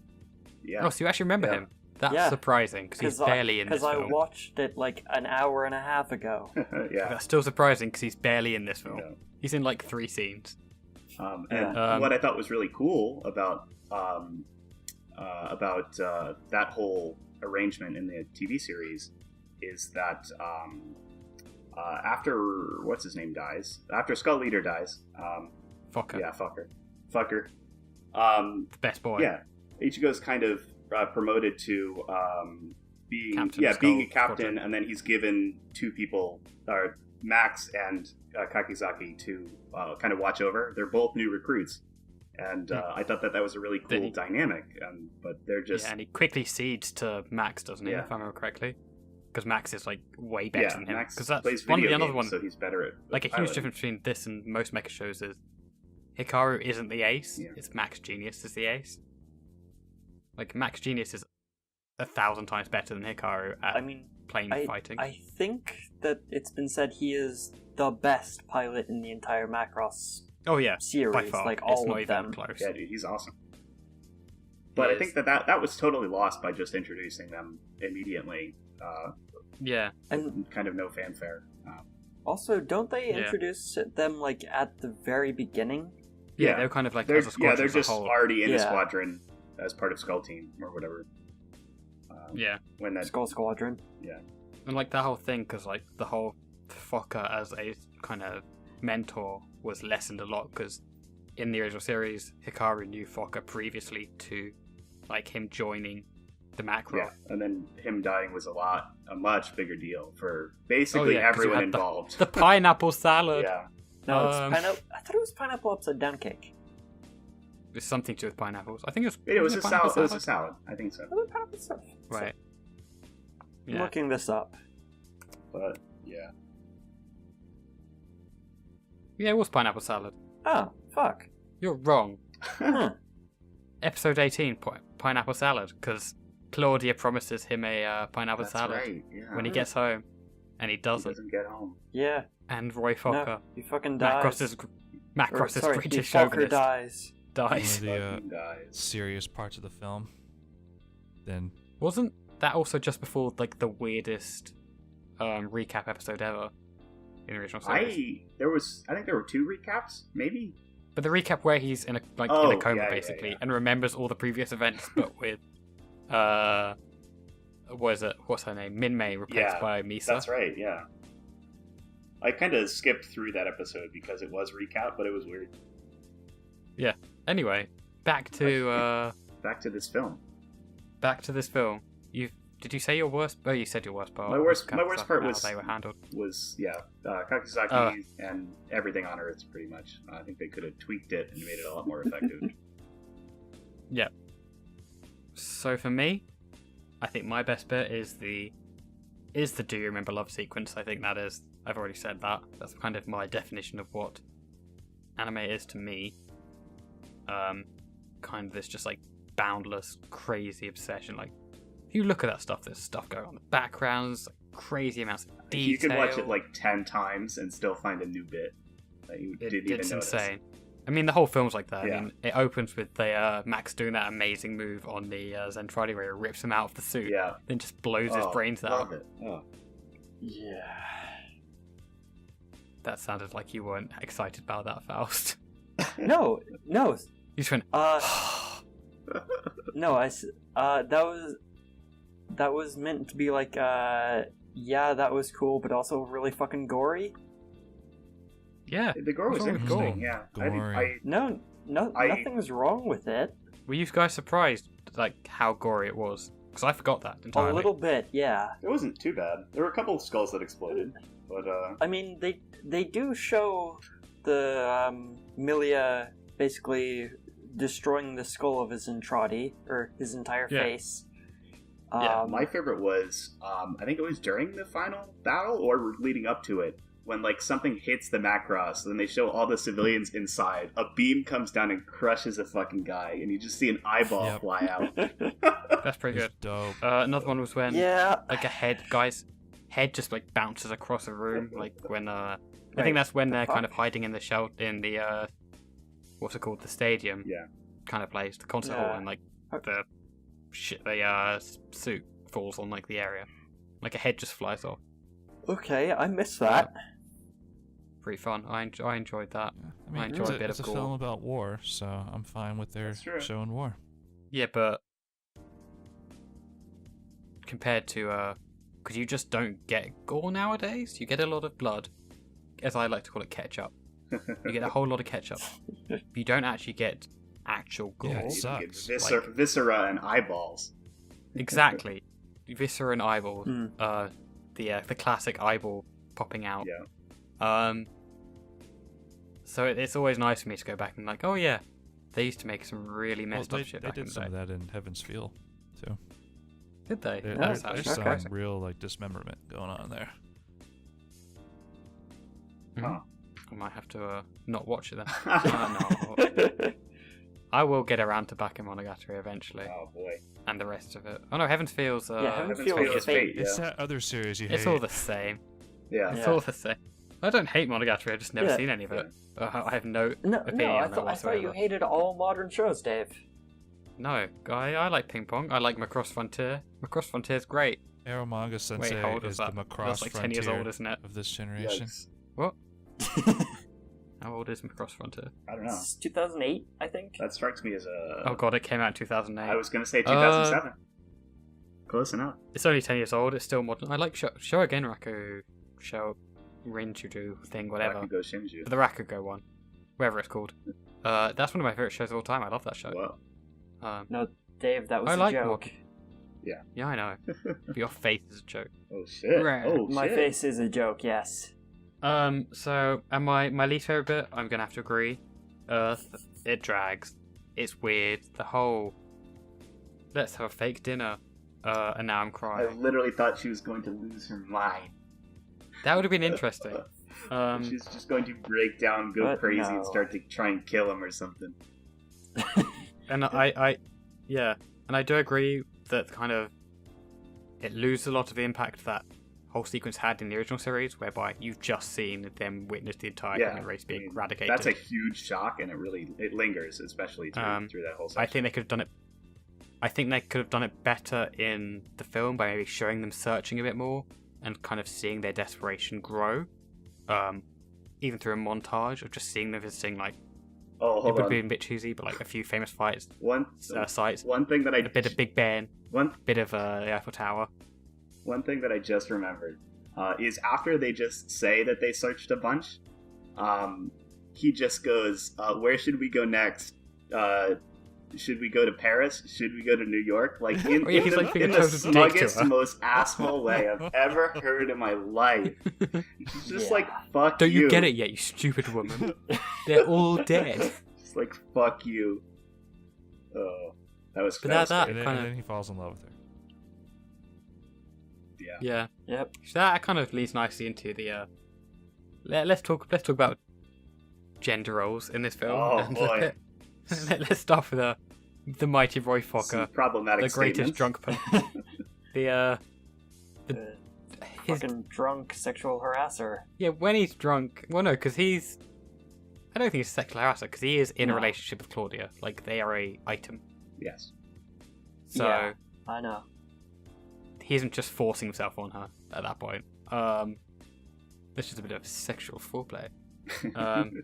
B: Yeah,
A: Oh, so you actually remember
B: Yeah.
A: him? That's
D: Yeah.
A: surprising because he's barely in this
D: Because I
A: film.
D: watched it like an hour and a half ago.
B: yeah.
A: That's still surprising because he's barely in this film.
B: Yeah.
A: He's in like 3 scenes.
B: And what I thought was really cool about that whole arrangement in the TV series is that after what's his name dies, after Skull Leader dies,
A: Fokker,
B: yeah, fucker,
A: the best boy.
B: yeah, Ichigo's kind of promoted to being
A: Captain of
B: being a
A: Skull
B: captain,
A: Squadron.
B: and then he's given 2 people, Max and Kakizaki, to kind of watch over. They're both new recruits, and I thought that was a really cool dynamic. But they're just
A: Yeah, and he quickly cedes to Max, doesn't he?
B: Yeah.
A: If I remember correctly, because Max is like way better than him.
B: Max
A: Because that's
B: plays
A: one of
B: video
A: the other
B: games,
A: ones.
B: so he's better at
A: Like a huge
B: piloting.
A: difference between this and most mecha shows is Hikaru isn't the ace.
B: Yeah.
A: It's Max Genius is the ace. Like Max Genius is 1,000 times better than Hikaru at
D: I mean,
A: plane fighting.
D: I think that it's been said he is the best pilot in the entire Macross
A: oh yeah,
D: series,
A: by far.
D: like
A: It's
D: all
A: not
D: of
A: even
D: them.
A: close.
B: Yeah, dude, he's awesome. But I think that was totally lost by just introducing them immediately.
A: Yeah.
D: And
B: Kind of no fanfare.
D: also, don't they
A: Yeah.
D: introduce them like at the very beginning?
A: Yeah,
B: Yeah.
A: they're kind of like
B: They're
A: as a squadron
B: they're
A: as a
B: just
A: whole.
B: already in the
D: Yeah.
B: squadron as part of Skull Team or whatever.
A: Yeah.
B: When that
D: Skull Squadron.
A: And like that whole thing, because like the whole Fokker as a kind of mentor was lessened a lot, because in the original series, Hikaru knew Fokker previously to like him joining the Macro.
B: Yeah, and then him dying was a much bigger deal for basically
A: 'cause you
B: everyone
A: had
B: involved.
A: The pineapple salad.
B: Yeah,
D: No, it's
A: Um,
D: I thought it was pineapple upside down cake.
A: There's something to do with pineapples. I think it was.
B: it was a
A: pineapple
B: salad. It was a salad. I think so.
D: Oh, pineapple stuff.
A: Right.
D: I'm
A: Yeah.
D: looking this up.
B: But yeah,
A: Yeah, it was pineapple salad.
D: Oh, fuck.
A: You're wrong.
D: Huh.
A: Episode 18, pineapple salad, because Claudia promises him a pineapple
B: that's
A: salad
B: right. Yeah,
A: when he gets home, and he
B: He
A: doesn't.
B: doesn't get home.
D: Yeah.
A: And Roy Fokker,
D: No, he fucking dies.
A: Macross's
D: Sorry,
A: British
D: Fokker
A: chauvinist,
D: dies.
C: One
A: dies.
C: of the
B: Fucking dies.
C: serious parts of the film. Then
A: Wasn't that also just before like the weirdest recap episode ever in the original series?
B: I think there were 2 recaps, maybe.
A: But the recap where he's in a in
B: Oh,
A: a coma
B: yeah,
A: basically
B: yeah.
A: and remembers all the previous events, but with what's her name? Minmay replaced
B: Yeah,
A: by Misa.
B: That's right. Yeah, I kind of skipped through that episode because it was recap, but it was weird.
A: Anyway, back to
B: Back to this film.
A: this film. Did you say your worst? Oh, you said your worst part.
B: My worst
A: Kind of
B: part
A: stuff and how
B: was-
A: they were handled.
B: Was Kakizaki
A: Oh.
B: and everything on Earth, pretty much. I think they could have tweaked it and made it a lot more effective.
A: Yeah. So for me, I think my best bit is the Do You Remember Love sequence. I think that is. I've already said that. That's kind of my definition of what anime is to me. Kind of this just like boundless, crazy obsession. Like, if you look at that stuff, there's stuff going on in the backgrounds, like crazy amounts of detail.
B: You could watch it like 10 times and still find a new bit that you didn't even
A: It's
B: notice.
A: insane. I mean, the whole film's like that.
B: Yeah.
A: I mean, it opens with the Max doing that amazing move on the Zentradi where he rips him out of the suit,
B: Yeah.
A: then just blows his brains out.
B: Love it. Oh.
D: Yeah.
A: That sounded like you weren't excited about that, Faust.
D: No.
A: You just went,
D: No, that was meant to be like, yeah, that was cool, but also really fucking gory.
A: yeah.
B: The gore was
A: What's wrong with
B: interesting.
A: gore?
B: Yeah.
C: Gory.
D: No, nothing's wrong with it.
A: Were you guys surprised, like, how gory it was? Because I forgot that entirely.
D: A little bit, yeah.
B: It wasn't too bad. There were a couple of skulls that exploded, but
D: I mean, they do show the Milia basically destroying the skull of his Zentradi, or his entire
A: Yeah.
D: face.
A: Yeah,
B: my favorite was I think it was during the final battle or leading up to it when like something hits the Macross, then they show all the civilians inside. A beam comes down and crushes a fucking guy, and you just see an eyeball
C: Yep.
B: fly out.
A: That's pretty
C: It's
A: good.
C: dope.
A: Another one was when,
D: Yeah.
A: like, a guy's head just, like, bounces across a room, like, when, I
B: Right.
A: think that's when they're
D: Fuck.
A: kind of hiding in the in the, what's it called, the stadium
B: Yeah.
A: kind of place, the concert
D: Yeah.
A: hall, and, like, the suit falls on, like, the area. Like, a head just flies off.
D: Okay, I missed that.
A: Pretty fun. I enjoyed that.
C: Yeah,
A: I
C: I mean,
A: enjoy
C: it's
A: a bit
C: it's
A: of
C: a
A: gore.
C: film about war, so I'm fine with their
B: That's true.
C: showing war.
A: Yeah, but compared to, because you just don't get gore nowadays. You get a lot of blood, as I like to call it, ketchup. You get a whole lot of ketchup. You don't actually get actual gore.
C: Yeah, it
B: You get
C: sucks.
B: viscera and eyeballs.
A: Exactly. Viscera and eyeballs.
D: Mm.
A: The classic eyeball popping out.
B: Yeah.
A: So it's always nice for me to go back and like, oh yeah, they used to make some really
C: Well,
A: messed up
C: they
A: shit back in
C: did
A: the
C: some
A: day.
C: of that in Heaven's Feel, too.
A: Did they?
C: There-
A: That's
C: there's
A: actually
C: some
D: okay.
A: surprising.
C: real like dismemberment going on there.
B: Huh.
A: I might have to not watch it then. No, I will get around to Bakemonogatari eventually,
B: Oh boy.
A: and the rest of it. Oh no, Heaven's Feels.
D: Yeah, Heaven's
B: Heaven's
D: Feel
B: Feel
D: is
B: is fate.
C: It's
B: Yeah.
C: that other series you
A: It's
C: hate.
A: all the same.
B: Yeah.
A: It's
D: Yeah.
A: all the same. I don't hate Monogatari. I've just never
D: Yeah.
A: seen any of it. I have no
D: No,
A: opinion
D: I
A: on that
D: thought
A: whatsoever.
D: you hated all modern shows, Dave.
A: No, I like ping pong. I like Macross Frontier. Macross Frontier's great.
C: Arrow Manga Sensei
A: Wait, how old
C: is
A: is
C: the
A: that?
C: Macross
A: That's like 10 years
C: frontier
A: old, isn't it?
C: of this generation.
B: Yikes.
A: What? How old is Macross Frontier?
B: I don't know.
D: It's 2008, I think.
B: That strikes me as a.
A: Oh god, it came out in 2008.
B: I was gonna say 2007. Close enough.
A: It's only 10 years old. It's still modern. I like Shogen Raku, Rinchuju thing, whatever.
B: Rakugo Shinju.
A: The Rakugo one, whatever it's called. That's one of my favorite shows of all time. I love that show.
B: Well,
D: No, Dave, that was
A: I
D: a
A: like
D: joke.
A: walking. Yeah, I know. But your face is a joke.
B: oh shit.
A: Right.
B: Oh
D: My
B: shit.
D: face is a joke, yes.
A: So, and my least favorite bit, I'm gonna have to agree. It drags. It's weird. The whole let's have a fake dinner. And now I'm
B: I
A: crying.
B: literally thought she was going to lose her mind.
A: That would have been interesting.
B: She's just going to break down, go
D: But
B: crazy,
D: no.
B: and start to try and kill him or something.
A: And and I do agree that kind of it loses a lot of the impact that whole sequence had in the original series, whereby you've just seen them witness the entire
B: Yeah,
A: human race being
B: I mean,
A: eradicated.
B: That's a huge shock, and it lingers, especially through that whole section.
A: I think they could have done it. I think they could have done it better in the film by maybe showing them searching a bit more and kind of seeing their desperation grow, even through a montage of just seeing them visiting like
B: Oh,
A: it
B: hold
A: would
B: on.
A: be a bit cheesy, but like a few famous fights, sites,
B: One thing that I
A: a bit of Big Ben,
B: one
A: bit of the Eiffel Tower.
B: One thing that I just remembered is after they just say that they searched a bunch, he just goes, "Where should we go next? Should we go to Paris? Should we go to New York?" Like in,
A: Oh, yeah, he's
B: the,
A: like being
B: in
A: a
B: the
A: total dick to
B: smuggest,
A: her.
B: most asshole way I've ever heard in my life. It's just
D: Yeah.
B: like fuck
A: Don't
B: you.
A: you get it yet, you stupid woman? They're all dead.
B: Just like fuck you. Oh, that was.
A: But
B: that was
A: that-
B: great.
C: And
A: kinda-
C: then he falls in love with her.
B: Yeah.
A: Yeah,
D: Yep.
A: so that kind of leads nicely into the. Let's talk about gender roles in this film.
B: Oh,
A: And
B: boy.
A: let's start with the mighty Roy
B: Some
A: Fokker,
B: problematic
A: the greatest
B: statements.
A: drunk person. the his
D: Fucking drunk sexual harasser.
A: yeah, when he's drunk. Well, no, because he's I don't think he's a sexual harasser because he is in a
D: No.
A: relationship with Claudia. Like, they are a item.
B: Yes.
A: So
D: Yeah. I know.
A: he isn't just forcing himself on her at that point. It's just a bit of sexual foreplay.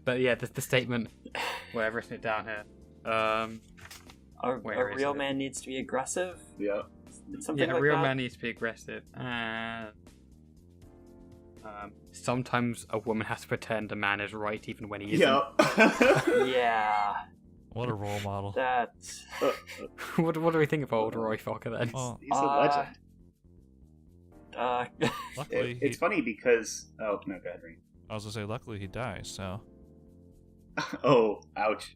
A: But yeah, the statement, where I've written it down here.
D: A
A: Where is
D: real
A: it?
D: man needs to be aggressive.
B: Yeah.
D: It's something
A: Yeah,
D: like
A: a real
D: that.
A: man needs to be aggressive, and sometimes a woman has to pretend a man is right even when he isn't.
B: Yeah.
D: Yeah,
C: What a role model.
D: that's.
A: what do we think of old Roy Fokker then?
C: Well,
B: He's a legend.
C: luckily,
B: It's funny because... Oh, no, go ahead, Ring.
C: I was gonna say, luckily he dies. So
B: Oh, ouch.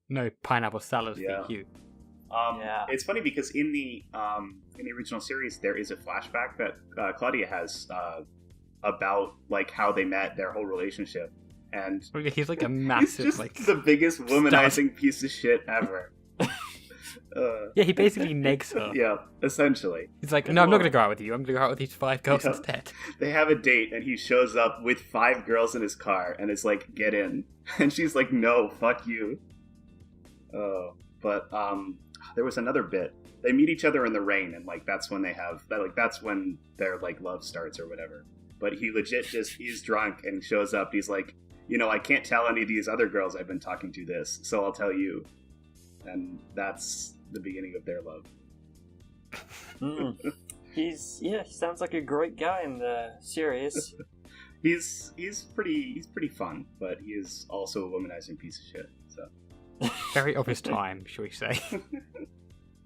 A: No pineapple salad
B: Yeah.
A: for you.
D: Yeah.
B: It's funny because in the original series there is a flashback that Claudia has about like how they met, their whole relationship, and
A: He's like a
B: he's
A: massive
B: just
A: like.
B: the biggest womanizing piece of shit ever.
A: Yeah, he basically negs her.
B: Yeah, essentially.
A: He's like, no, I'm not gonna go out with you. I'm gonna go out with these 5 girls
B: Yeah.
A: instead.
B: They have a date and he shows up with 5 girls in his car and it's like, get in. And she's like, no, fuck you. But there was another bit. They meet each other in the rain and like that's when they have that, like that's when their like love starts or whatever. But he legit just he's drunk and shows up. He's like, you know, I can't tell any of these other girls I've been talking to this, so I'll tell you. And that's the beginning of their love.
D: He sounds like a great guy in the series.
B: He's pretty fun, but he is also a womanizing piece of shit. So
A: Very of his time, shall we say?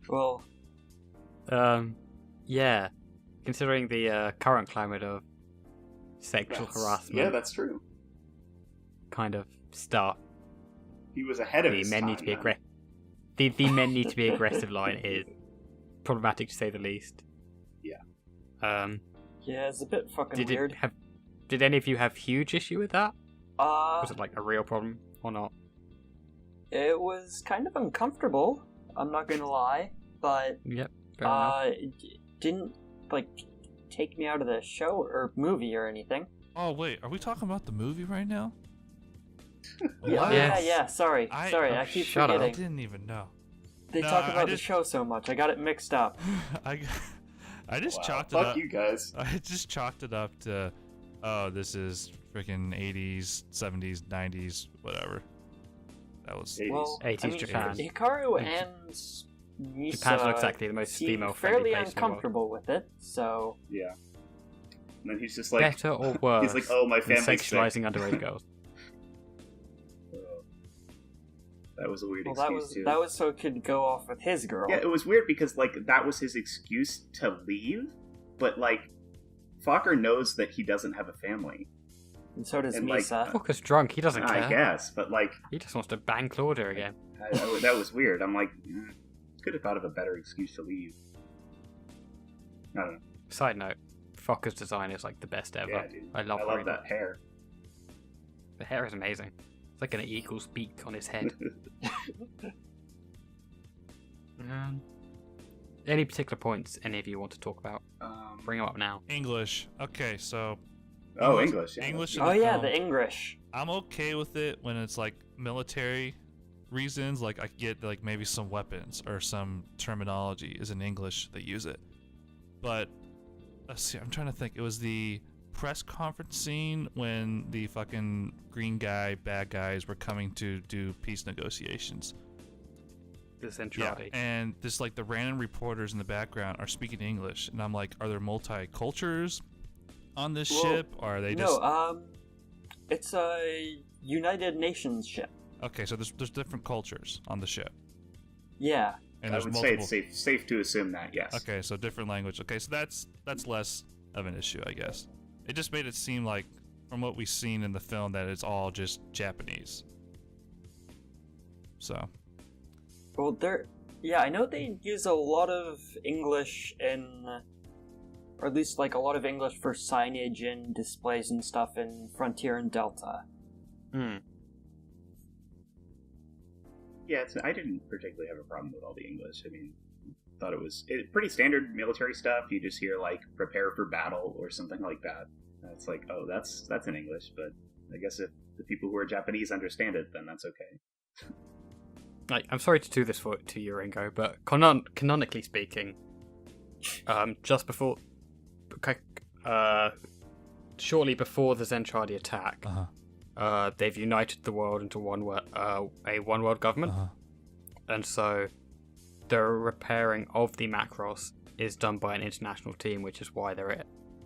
D: Well,
A: Yeah. Considering the current climate of sexual harassment,
B: Yeah, that's true.
A: kind of stuff,
B: He was ahead of
A: the
B: his
A: men
B: time.
A: need to be
B: man.
A: aggressive. The men need to be aggressive line is problematic to say the least.
B: Yeah.
D: yeah, it's a bit fucking
A: Did
D: weird.
A: Did any of you have huge issue with that? Was it like a real problem or not?
D: It was kind of uncomfortable. I'm not gonna lie, but
A: Yep. Fair enough.
D: it didn't like take me out of the show or movie or anything.
C: oh wait, are we talking about the movie right now?
D: Yeah,
A: Yes.
D: yeah. Sorry, I keep
A: shut up.
C: I
D: forgetting.
C: didn't even know.
D: They
C: No,
D: talk
C: I
D: about the
C: just-
D: show so much. I got it mixed up.
C: I just
B: Wow,
C: chalked it
B: fuck
C: up.
B: you guys.
C: I just chalked it up to, oh, this is freaking 80s, 70s, 90s, whatever. That was
B: 80s.
D: Well,
A: 80s Japan.
D: Hikaru and Misa
A: Japan's not exactly the most
D: seem
A: female-friendly
D: fairly
A: place in the world.
D: uncomfortable with it. So
B: Yeah. And then he's just like,
A: Better or worse
B: he's like, oh, my
A: than
B: family's sick.
A: sexualizing underage girls.
B: That was a weird
D: well,
B: excuse too.
D: that was so he could go off with his girl.
B: Yeah, it was weird because like that was his excuse to leave, but like Fokker knows that he doesn't have a family.
D: And so does
B: And, like,
D: Misa.
A: Focker's drunk. He doesn't care.
B: I guess, but like
A: He just wants to bang Claudia again.
B: that was weird. I'm like, could have thought of a better excuse to leave. I don't know.
A: Side note, Focker's design is like the best ever.
B: Yeah, dude.
A: I love
B: that
A: that.
B: hair.
A: The hair is amazing. It's like an eagle's beak on his head. Any particular points any of you want to talk about? Bring them up now.
C: English. Okay, so
B: Oh, English. Yeah.
C: English in
D: Oh
C: the
D: yeah,
C: film.
D: the English.
C: I'm okay with it when it's like military reasons, like I get like maybe some weapons or some terminology is in English, they use it. But let's see, I'm trying to think. It was the press conference scene when the fucking green guy bad guys were coming to do peace negotiations.
A: The centrality.
C: And this like the random reporters in the background are speaking English, and I'm like, are there multicultures on this
D: Well,
C: ship, or are they just
D: it's a United Nations ship.
C: okay? So there's different cultures on the ship,
D: Yeah.
C: and
B: I
C: there's
B: would
C: multiple.
B: say it's safe to assume that, yes.
C: Okay, so different language. Okay, so that's less of an issue, I guess. It just made it seem like, from what we've seen in the film, that it's all just Japanese. So
D: Well, I know they use a lot of English in, or at least like a lot of English for signage and displays and stuff in Frontier and Delta.
B: Yeah, I didn't particularly have a problem with all the English. I mean, thought it was pretty standard military stuff. You just hear like "prepare for battle" or something like that. And it's like, oh, that's in English, but I guess if the people who are Japanese understand it, then that's okay.
A: Like, I'm sorry to do this to you, Ringo, but canonically speaking, just before, shortly before the Zentradi attack, they've united the world into a one world government, and so the repairing of the Macross is done by an international team, which is why there are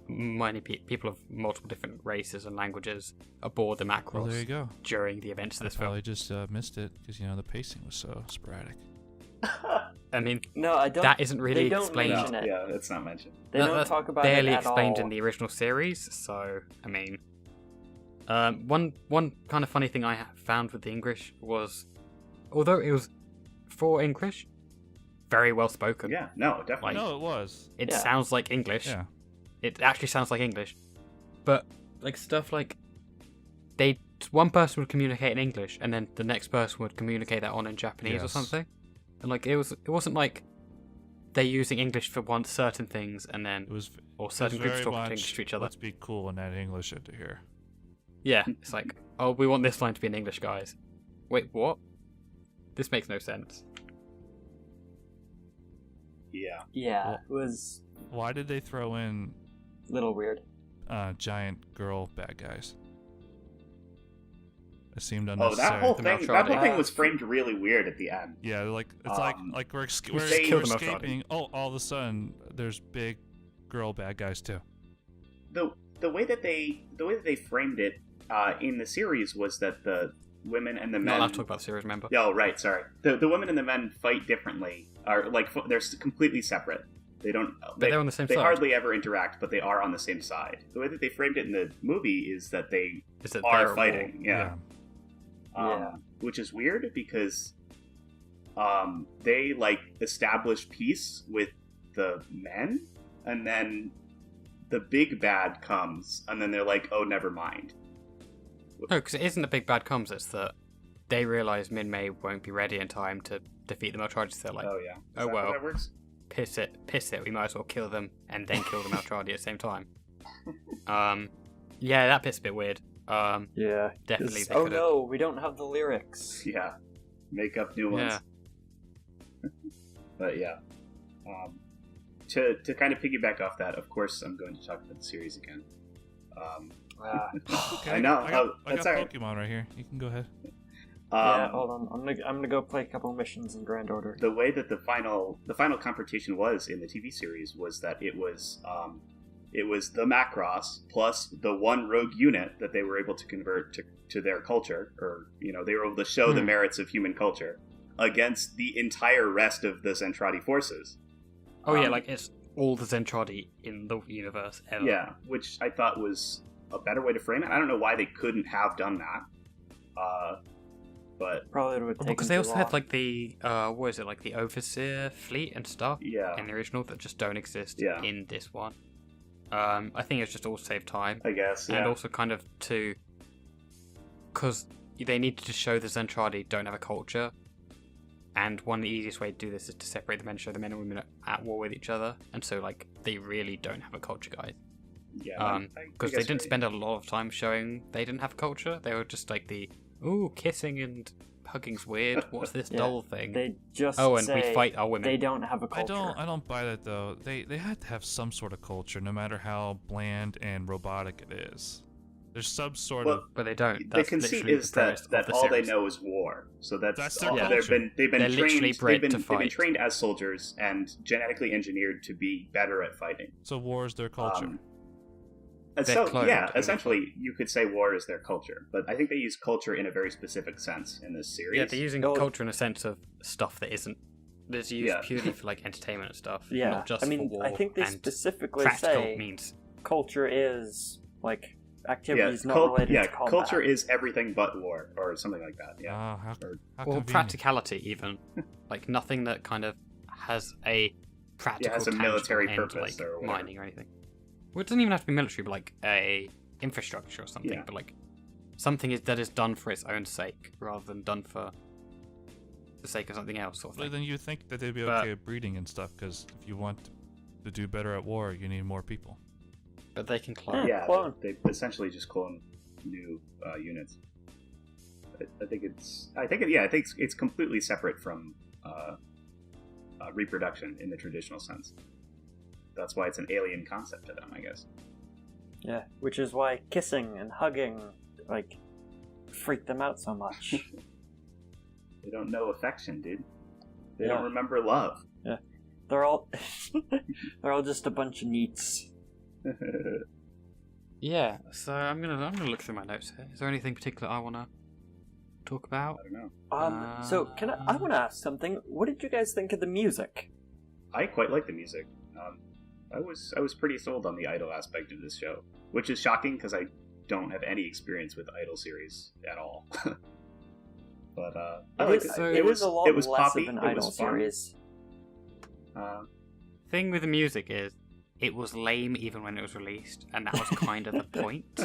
A: many people of multiple different races and languages aboard the Macross.
C: Well, there you go.
A: During the events of this film.
C: I just missed it because the pacing was so sporadic.
A: I mean,
D: no, I don't.
A: That isn't really
D: they don't
A: explained.
D: mention it.
B: Yeah, it's not mentioned.
D: They don't
A: That's
D: talk about
A: barely
D: it at
A: explained
D: all.
A: in the original series. So, I mean, one kind of funny thing I found with the English was, although it was for English, very well spoken.
B: Yeah, no, definitely.
C: No, it was.
A: It
D: Yeah.
A: sounds like English.
C: Yeah.
A: It actually sounds like English, but like stuff like one person would communicate in English, and then the next person would communicate that on in Japanese or
C: Yes.
A: something, and like it wasn't like they're using English for certain things, and then
C: It was.
A: or
C: it
A: certain
C: was
A: groups
C: very
A: talking
C: much,
A: English to each other.
C: Let's be cool and add English into here.
A: Yeah, it's like, oh, we want this line to be in English, guys. Wait, what? This makes no sense.
B: Yeah.
D: Yeah,
C: Well-
D: it was
C: Why did they throw in
D: a little weird.
C: giant girl bad guys? It seemed
B: Oh,
C: unnecessary.
B: that whole
A: The
B: thing. That whole
A: Maltradi.
B: thing was framed really weird at the end.
C: Yeah, like it's like we're
B: they
A: kill
C: we're
A: the Maltradi.
C: escaping. Oh, all of a sudden there's big girl bad guys too.
B: The way that they framed it in the series was that the women and the
A: Not
B: men.
A: allowed to talk about the series, remember?
B: Oh, right. Sorry. The women and the men fight differently. Are like they're completely separate. They don't.
A: But they're on the same
B: They
A: side.
B: hardly ever interact, but they are on the same side. The way that they framed it in the movie is that they
A: Is that
B: are
A: they're at war.
B: fighting. Yeah.
D: Yeah.
B: Which is weird because they like establish peace with the men, and then the big bad comes, and then they're like, "Oh, never mind."
A: No, because it isn't the big bad comes, it's that they realise Min-Mei won't be ready in time to defeat the Maltradi, so they're like,
B: Oh yeah. Is
A: oh,
B: that
A: well.
B: how that works?
A: piss it, we might as well kill them and then kill the Maltradi at the same time. Yeah, that bit's a bit weird.
D: Yeah.
A: Definitely they
D: Oh
A: could've-
D: no, we don't have the lyrics.
B: Yeah. Make up new ones.
A: Yeah.
B: But yeah. To kind of piggyback off that, of course, I'm going to talk about the series again.
C: Okay,
B: I know.
C: I got
B: That's all right.
C: Pokemon right here. You can go ahead.
D: Yeah, hold on. I'm gonna go play a couple missions in Grand Order.
B: The way that the final confrontation was in the TV series was that it was the Macross plus the one rogue unit that they were able to convert to their culture, or they were able to show the merits of human culture against the entire rest of the Zentradi forces.
A: Oh yeah, like it's all the Zentradi in the universe ever.
B: Yeah, which I thought was a better way to frame it. I don't know why they couldn't have done that. But
D: Probably would take
A: because they also had like the what is it, like the Overseer fleet and stuff
B: yeah,
A: in the original that just don't exist
B: Yeah.
A: in this one. I think it's just all to save time.
B: I guess. Yeah.
A: And also kind of because they needed to show the Zentradi don't have a culture, and one of the easiest way to do this is to separate the men, show the men and women are at war with each other, and so like they really don't have a culture, guys.
B: Yeah.
A: Because they didn't spend a lot of time showing they didn't have a culture. They were just like kissing and hugging's weird. What's this
D: Yeah,
A: doll thing?
D: They just
A: Oh, and
D: say
A: we fight our women.
D: they don't have a culture.
C: I don't buy that though. They had to have some sort of culture, no matter how bland and robotic it is. There's some sort of.
A: But they don't.
B: The
A: That's
B: conceit
A: literally
B: is
A: the premise
B: that
A: of the
B: all they
A: series.
B: know is war. So
C: That's their
B: all,
C: culture.
B: they've been
A: They're literally
B: trained.
A: bred
B: They've
A: to
B: been
A: fight.
B: trained as soldiers and genetically engineered to be better at fighting.
C: So war is their culture.
B: And
A: They're
B: so
A: cloned,
B: yeah,
A: I mean.
B: essentially you could say war is their culture, but I think they use culture in a very specific sense in this series.
A: Yeah, they're using
D: Oh.
A: culture in a sense of stuff that isn't. That's used
B: Yeah.
A: purely for like entertainment and stuff.
D: Yeah,
A: Not just
D: I mean,
A: for war.
D: I think they
A: and
D: specifically
A: practical
D: say
A: means.
D: culture is like
B: yeah,
D: activities not related to combat.
B: culture is everything but war, or something like that. Yeah,
C: How
B: Or-
C: how
A: Or
C: convenient.
A: practicality, even. Like nothing that kind of has a practical,
B: has a
A: tangible
B: military
A: end,
B: purpose
A: like
B: or whatever.
A: mining or anything. Well, it doesn't even have to be military, but like a infrastructure or something.
B: Yeah.
A: But like something that is done for its own sake, rather than done for the sake of something else, sort of
C: Well,
A: thing.
C: then you think that they'd be
A: But-
C: okay at breeding and stuff, because if you want to do better at war, you need more people.
A: But they can clone.
B: yeah.
D: clone.
B: They essentially just clone new units. I think it's completely separate from reproduction in the traditional sense. That's why it's an alien concept to them, I guess.
D: Yeah, which is why kissing and hugging, like, freak them out so much.
B: They don't know affection, dude. They
D: Yeah.
B: don't remember love.
D: Yeah, they're all they're all just a bunch of neats.
A: Yeah, so I'm gonna look through my notes here. Is there anything particular I wanna talk about?
B: I don't know.
D: So I want to ask something. What did you guys think of the music?
B: I quite like the music. I was pretty sold on the Idol aspect of this show, which is shocking because I don't have any experience with Idol series at all. But I liked it.
A: So
D: it was a lot
B: was
D: less
B: poppy,
D: of an
B: it
D: Idol
B: was fun.
D: series.
A: Thing with the music is, it was lame even when it was released, and that was kind of the point.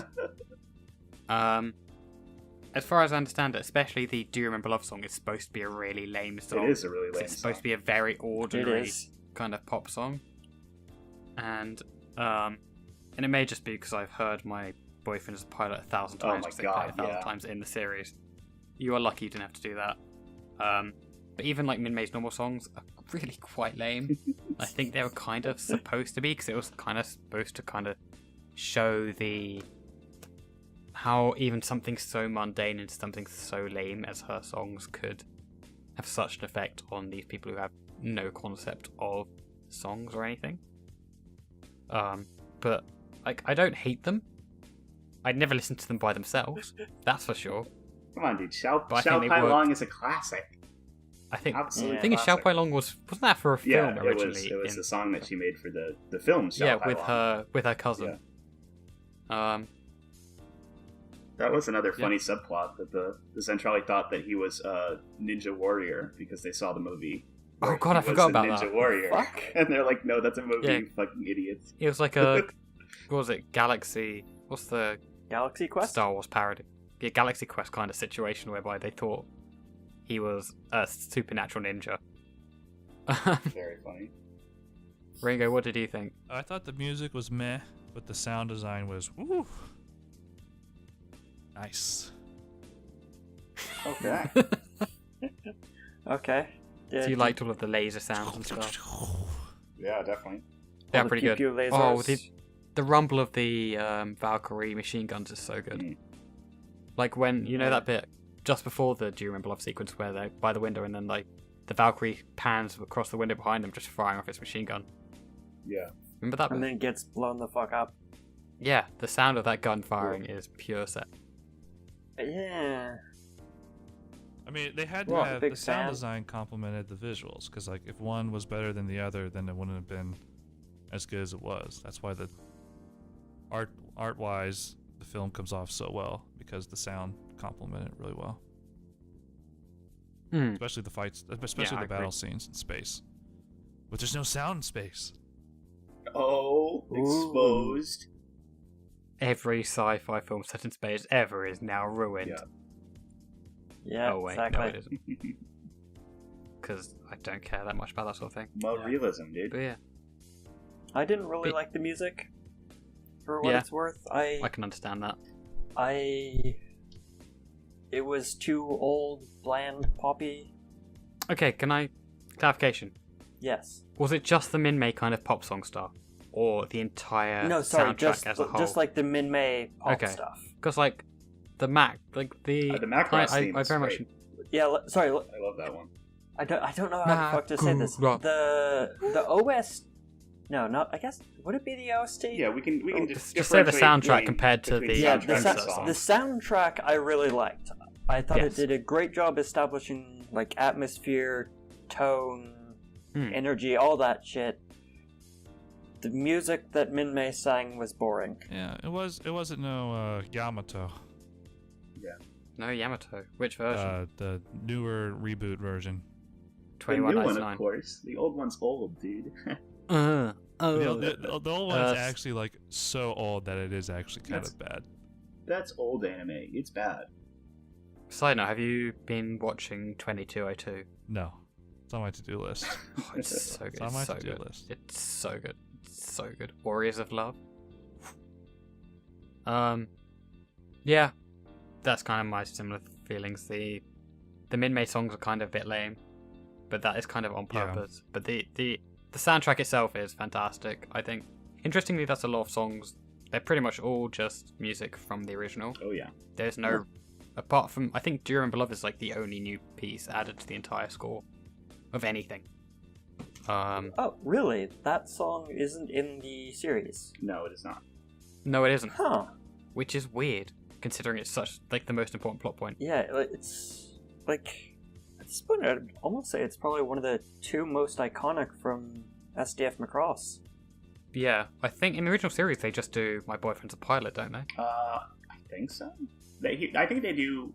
A: As far as I understand it, especially the "Do You Remember Love" song is supposed to be a really lame song.
B: It is a really lame
A: It's supposed
B: song.
A: to be a very ordinary
D: It is.
A: kind of pop song, and it may just be because I've heard my boyfriend is a pilot 1,000
B: Oh
A: times
B: my
A: because they
B: God,
A: play it 1,000
B: yeah.
A: times in the series. You are lucky you didn't have to do that. But even like Min-May's normal songs are really quite lame. I think they were kind of supposed to be, because it was kind of supposed to kind of show how even something so mundane and something so lame as her songs could have such an effect on these people who have no concept of songs or anything. But like, I don't hate them. I'd never listen to them by themselves. That's for sure.
B: Come on, dude. Xiao
A: But I think they
B: Pai
A: worked.
B: Long is a classic.
A: I think
B: Absolute
A: I think Xiao
B: classic.
A: Pai Long wasn't that for a film
B: Yeah,
A: originally?
B: it was
A: in-
B: the song that she made for the film. Xiao
A: yeah,
B: Pai
A: with
B: Long.
A: her cousin.
B: That was another funny subplot that the Centrali thought that he was a ninja warrior because they saw the movie.
A: Oh
B: where
A: God,
B: he
A: I forgot
B: was a
A: about
B: ninja
A: that.
B: warrior,
D: Fuck.
B: and they're like, "No, that's a movie,
A: Yeah.
B: you fucking idiots."
A: It was like a what was it? Galaxy. What's the
D: Galaxy Quest?
A: Star Wars parody? Yeah, Galaxy Quest kind of situation whereby they thought he was a supernatural ninja.
B: Very funny.
A: Ringo, what did you think?
C: I thought the music was meh, but the sound design was woo. Nice.
B: Okay.
D: Okay.
A: So you liked all of the laser sounds and stuff?
B: Yeah, definitely.
A: They're
D: the
A: pretty good.
D: pew-pew
A: Oh,
D: lasers.
A: the rumble of the Valkyrie machine guns is so good.
B: Mm.
A: Like when you know that bit just before the "Do You Remember Love" sequence where they're by the window and then like the Valkyrie pans across the window behind them, just firing off its machine gun.
B: Yeah.
A: Remember that bit?
D: And then it gets blown the fuck up.
A: Yeah, the sound of that gun firing is pure set.
D: Yeah.
C: I mean, they had to
D: Well,
C: have
D: big
C: the sound
D: fan.
C: design complemented the visuals, because like if one was better than the other, then it wouldn't have been as good as it was. That's why the art-wise, the film comes off so well, because the sound complemented really well.
A: Hmm.
C: Especially the fights, especially
A: I
C: the battle
A: agree.
C: scenes in space. But there's no sound in space.
B: Oh, exposed.
A: Every sci-fi film set in space ever is now ruined.
B: Yeah.
D: Yeah,
A: Oh wait,
D: exactly.
A: no it isn't. Because I don't care that much about that sort of thing.
B: More
D: Yeah.
B: realism, dude.
A: But yeah,
D: I didn't really
A: But-
D: like the music. For what
A: Yeah.
D: it's worth,
A: I can understand that.
D: it was too old, bland, poppy.
A: Okay, can I clarification?
D: Yes.
A: Was it just the Min-May kind of pop song stuff, or the entire
D: No, sorry,
A: soundtrack as a whole?
D: just like the Min-May pop
A: Okay.
D: stuff.
A: Because like the
B: The Macross theme
A: I
B: is
A: very much
B: great.
D: Yeah, sorry,
B: I love that one.
D: I don't know how the fuck to say this.
A: Macross.
D: The OS. No, not. I guess would it be the OST?
B: Yeah, we can
A: just say the
B: differentiate
A: soundtrack
B: between-
A: compared to
B: between
A: the
D: Yeah,
B: soundtrack
D: the,
B: and
A: Princess
B: song.
D: the soundtrack I really liked. I thought
A: Yes.
D: it did a great job establishing like atmosphere, tone, energy, all that shit. The music that Min-May sang was boring.
C: Yeah, it wasn't no Yamato.
A: No Yamato. Which version?
C: The newer reboot version.
B: The new one,
A: 2199.
B: of course. The old one's old, dude.
C: The old one's
A: Uh,
C: actually like so old that it is actually kind of bad.
B: That's old anime. It's bad.
A: Side note: have you been watching 2202?
C: No, it's on my to-do list.
A: Oh, it's so good.
C: It's on my
A: It's so
C: to-do
A: good.
C: list.
A: It's so good. It's so good. Warriors of Love. Yeah, that's kind of my similar feelings. The Min-Mei songs are kind of a bit lame, but that is kind of on
C: Yeah.
A: purpose. But the soundtrack itself is fantastic, I think. Interestingly, that's a lot of songs. They're pretty much all just music from the original.
B: Oh yeah.
A: There's no, apart from, I think Do You Remember Love is like the only new piece added to the entire score of anything.
D: Oh, really? That song isn't in the series?
B: No, it is not.
A: No, it isn't,
D: Huh.
A: which is weird, considering it's such like the most important plot point.
D: Yeah, it's like at this point, I'd almost say it's probably one of the two most iconic from SDF Macross.
A: Yeah, I think in the original series they just do My Boyfriend's a Pilot, don't they?
B: I think so. I think they do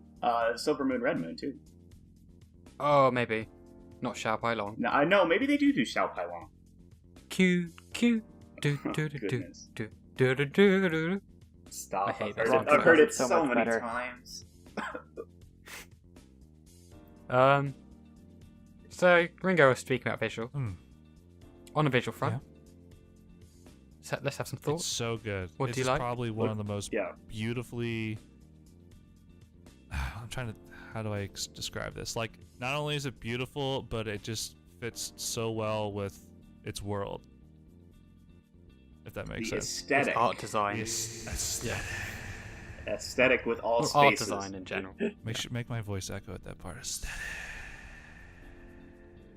B: Silver Moon, Red Moon too.
A: Oh, maybe. Not Xiao Pai Long.
B: No, I know. Maybe they do Xiao Pai Long.
A: Q, do, do, do, do,
B: Goodness.
A: do, do, do, do, do.
B: Stop.
A: I hate
B: I've
A: that
B: heard
A: song
B: it, I've heard it
D: so
B: so
D: much
B: many
D: better.
B: times.
A: So Ringo was speaking about visual.
C: Hmm.
A: On a visual front.
C: Yeah.
A: So let's have some
C: It's
A: thoughts.
C: so good.
A: What
C: It's
A: do you like?
C: probably one of the most
B: Yeah.
C: beautifully. I'm trying to. How do I describe this? Like, not only is it beautiful, but it just fits so well with its world. If that makes
B: The
C: sense.
B: aesthetic.
A: Art design.
C: Yeah.
B: Aesthetic with all
A: Or
B: spaces.
A: art design in general.
C: Make my voice echo at that part. Aesthetic.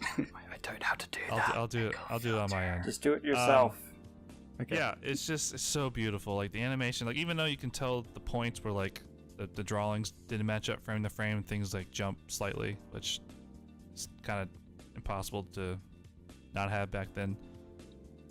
A: I don't know how to do that.
C: I'll do it on my end.
D: Just do it yourself.
A: Okay.
C: Yeah, it's so beautiful. Like the animation, like even though you can tell the points where like the drawings didn't match up frame to frame, things like jump slightly, which is kind of impossible to not have back then.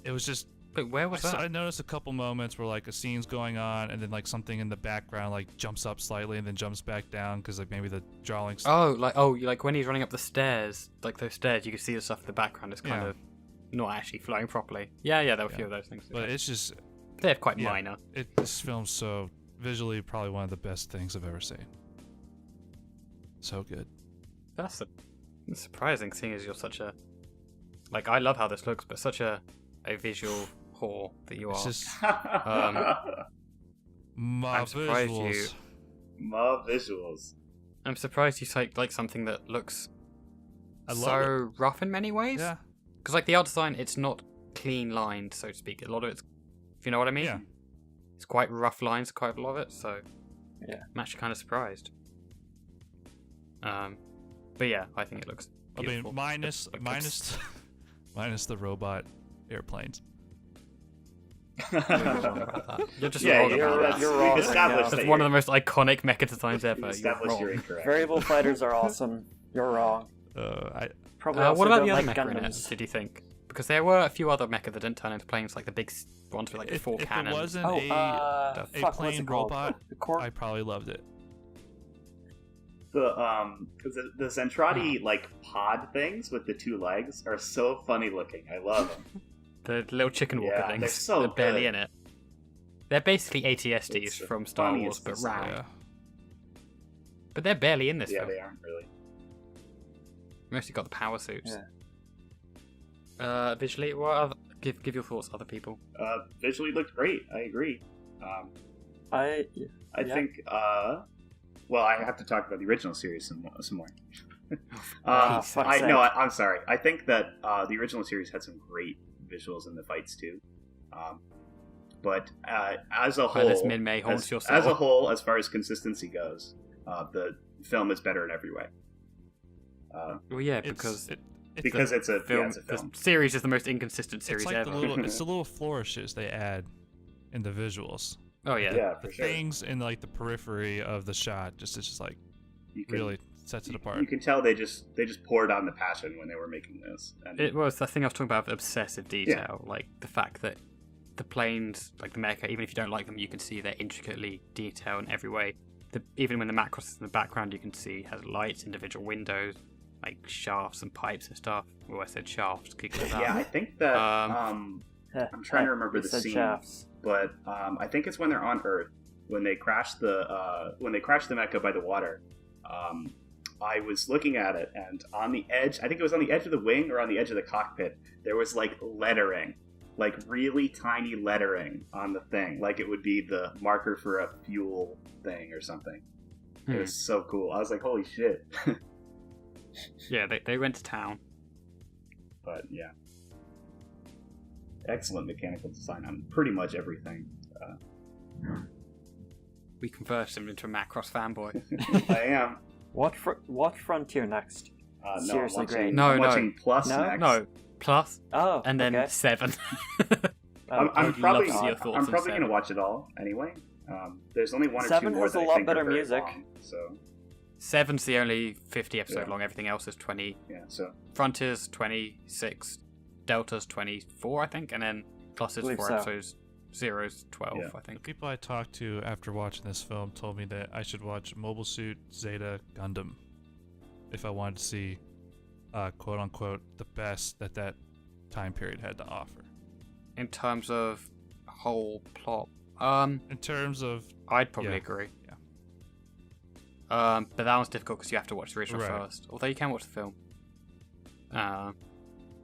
C: It was just.
A: But where was that?
C: I noticed a couple moments where like a scene's going on and then like something in the background like jumps up slightly and then jumps back down because like maybe the drawings.
A: Like when he's running up the stairs, like those stairs, you can see the stuff in the background is kind
C: Yeah.
A: of not actually flowing properly. Yeah, there were a few
C: Yeah.
A: of those things.
C: But it's just
A: They're quite
C: yeah,
A: minor.
C: This film's so visually probably one of the best things I've ever seen. So good.
A: That's surprising, seeing as you're such a like. I love how this looks, but such a visual whore that you
C: It's
A: are.
C: just
B: My
C: my
A: I'm surprised
C: visuals.
B: visuals.
A: I'm surprised you take like something that looks
C: I love
A: so rough in many ways.
C: Yeah.
A: Because like the art design, it's not clean lined, so to speak. A lot of it's, if you know what I mean.
C: Yeah.
A: It's quite rough lines, quite a lot of it. So
D: Yeah.
A: I'm actually kind of surprised. But yeah, I think it looks beautiful.
C: I mean, minus
A: But-
C: minus minus the robot airplanes.
A: You're wrong about that. You're just
B: Yeah,
A: wrong
B: you're
A: about
B: right.
A: that.
D: You're wrong.
B: We've established
A: That's
B: that
A: one of
B: you're-
A: the most iconic mecha designs ever. You're
B: established
A: wrong.
B: you're incorrect.
D: Variable fighters are awesome. You're wrong. Probably also
A: What about
D: don't
A: the other
D: like
A: mecha in it?
D: Gundams.
A: Did you think? Because there were a few other mecha that didn't turn into planes, like the big ones with like the
C: If,
A: four
C: if
A: cannons.
C: it wasn't
D: Oh,
C: a
D: fuck, what's
C: plane
D: it called?
C: robot,
D: The cor-
C: I probably loved it.
B: The Zentradi like pod things with the two legs are so funny looking. I love them.
A: The little chicken walker
B: Yeah,
A: things.
B: they're so
A: They're barely
B: good.
A: in it. They're basically ATSTs
B: It's the
A: from Star Wars,
B: funniest
A: but
B: design.
A: round.
C: Yeah.
A: But they're barely in this
B: Yeah,
A: film.
B: they aren't really.
A: Mostly got the power suits.
D: Yeah.
A: Visually, what other, give your thoughts, other people.
B: Visually looked great. I agree.
D: I
B: I
D: Yeah.
B: think. Well, I have to talk about the original series some more.
D: Oh, fuck's
B: I
D: sake.
B: no, I'm sorry. I think that the original series had some great visuals in the fights too. But as a whole,
A: This Min-Mei haunts your soul.
B: as a whole, as far as consistency goes, the film is better in every way.
A: Well, yeah,
C: It's-
A: because
B: Because it's a
A: film.
B: yeah, it's a film.
A: The series is the most inconsistent
C: It's
A: series
C: like
A: ever.
C: it's the little flourishes they add in the visuals.
A: Oh yeah.
B: Yeah, for
C: The
B: sure.
C: things in like the periphery of the shot it's just like
B: You can,
C: really sets it apart.
B: You can tell they just poured on the passion when they were making this. And
A: It was the thing I was talking about, the obsessive detail, like the fact that the planes, like the mecha, even if you don't like them, you can see they're intricately detailed in every way. Even when the Macross is in the background, you can see it has lights, individual windows, like shafts and pipes and stuff. Oh, I said shafts. Giggle at that.
B: yeah, I think that
A: Um,
B: I'm trying to remember
D: You
B: the
D: said
B: scene,
D: shafts.
B: but I think it's when they're on Earth when they crash the mecha by the water. I was looking at it, and on the edge, I think it was on the edge of the wing or on the edge of the cockpit, there was like lettering, like really tiny lettering on the thing, like it would be the marker for a fuel thing or something. It was so cool. I was like, holy shit.
A: Yeah, they went to town.
B: But yeah. Excellent mechanical design on pretty much everything.
A: We converted him into a Macross fanboy.
B: I am.
D: Watch Frontier next.
B: No,
D: Seriously
B: I'm watching,
D: great.
A: No,
B: I'm
A: no.
B: watching Plus
D: No?
B: next.
A: No, plus,
D: Oh,
A: and then
D: okay.
A: 7.
B: I'm
A: I'd
B: probably
A: love to see your thoughts
B: I'm
A: on
B: probably
A: 7.
B: gonna watch it all anyway. There's only one or
D: 7
B: two more
D: has
B: that
D: a
B: I
D: lot
B: think are
D: better
B: very
D: music.
B: long, so
A: 7's the only 50 episode
B: Yeah.
A: long. Everything else is 20.
B: yeah, so
A: Frontier's 26. Delta's 24, I think, and then Plus is
D: Believe
A: 4
D: so.
A: episodes. Zero's 12,
B: Yeah.
A: I
C: The
A: think.
C: people I talked to after watching this film told me that I should watch Mobile Suit Zeta Gundam if I wanted to see, quote unquote, the best that that time period had to offer.
A: In terms of whole plot,
C: In terms of
A: I'd probably
C: Yeah.
A: agree.
C: Yeah.
A: But that one's difficult because you have to watch the original
C: Right.
A: first. Although you can watch the film.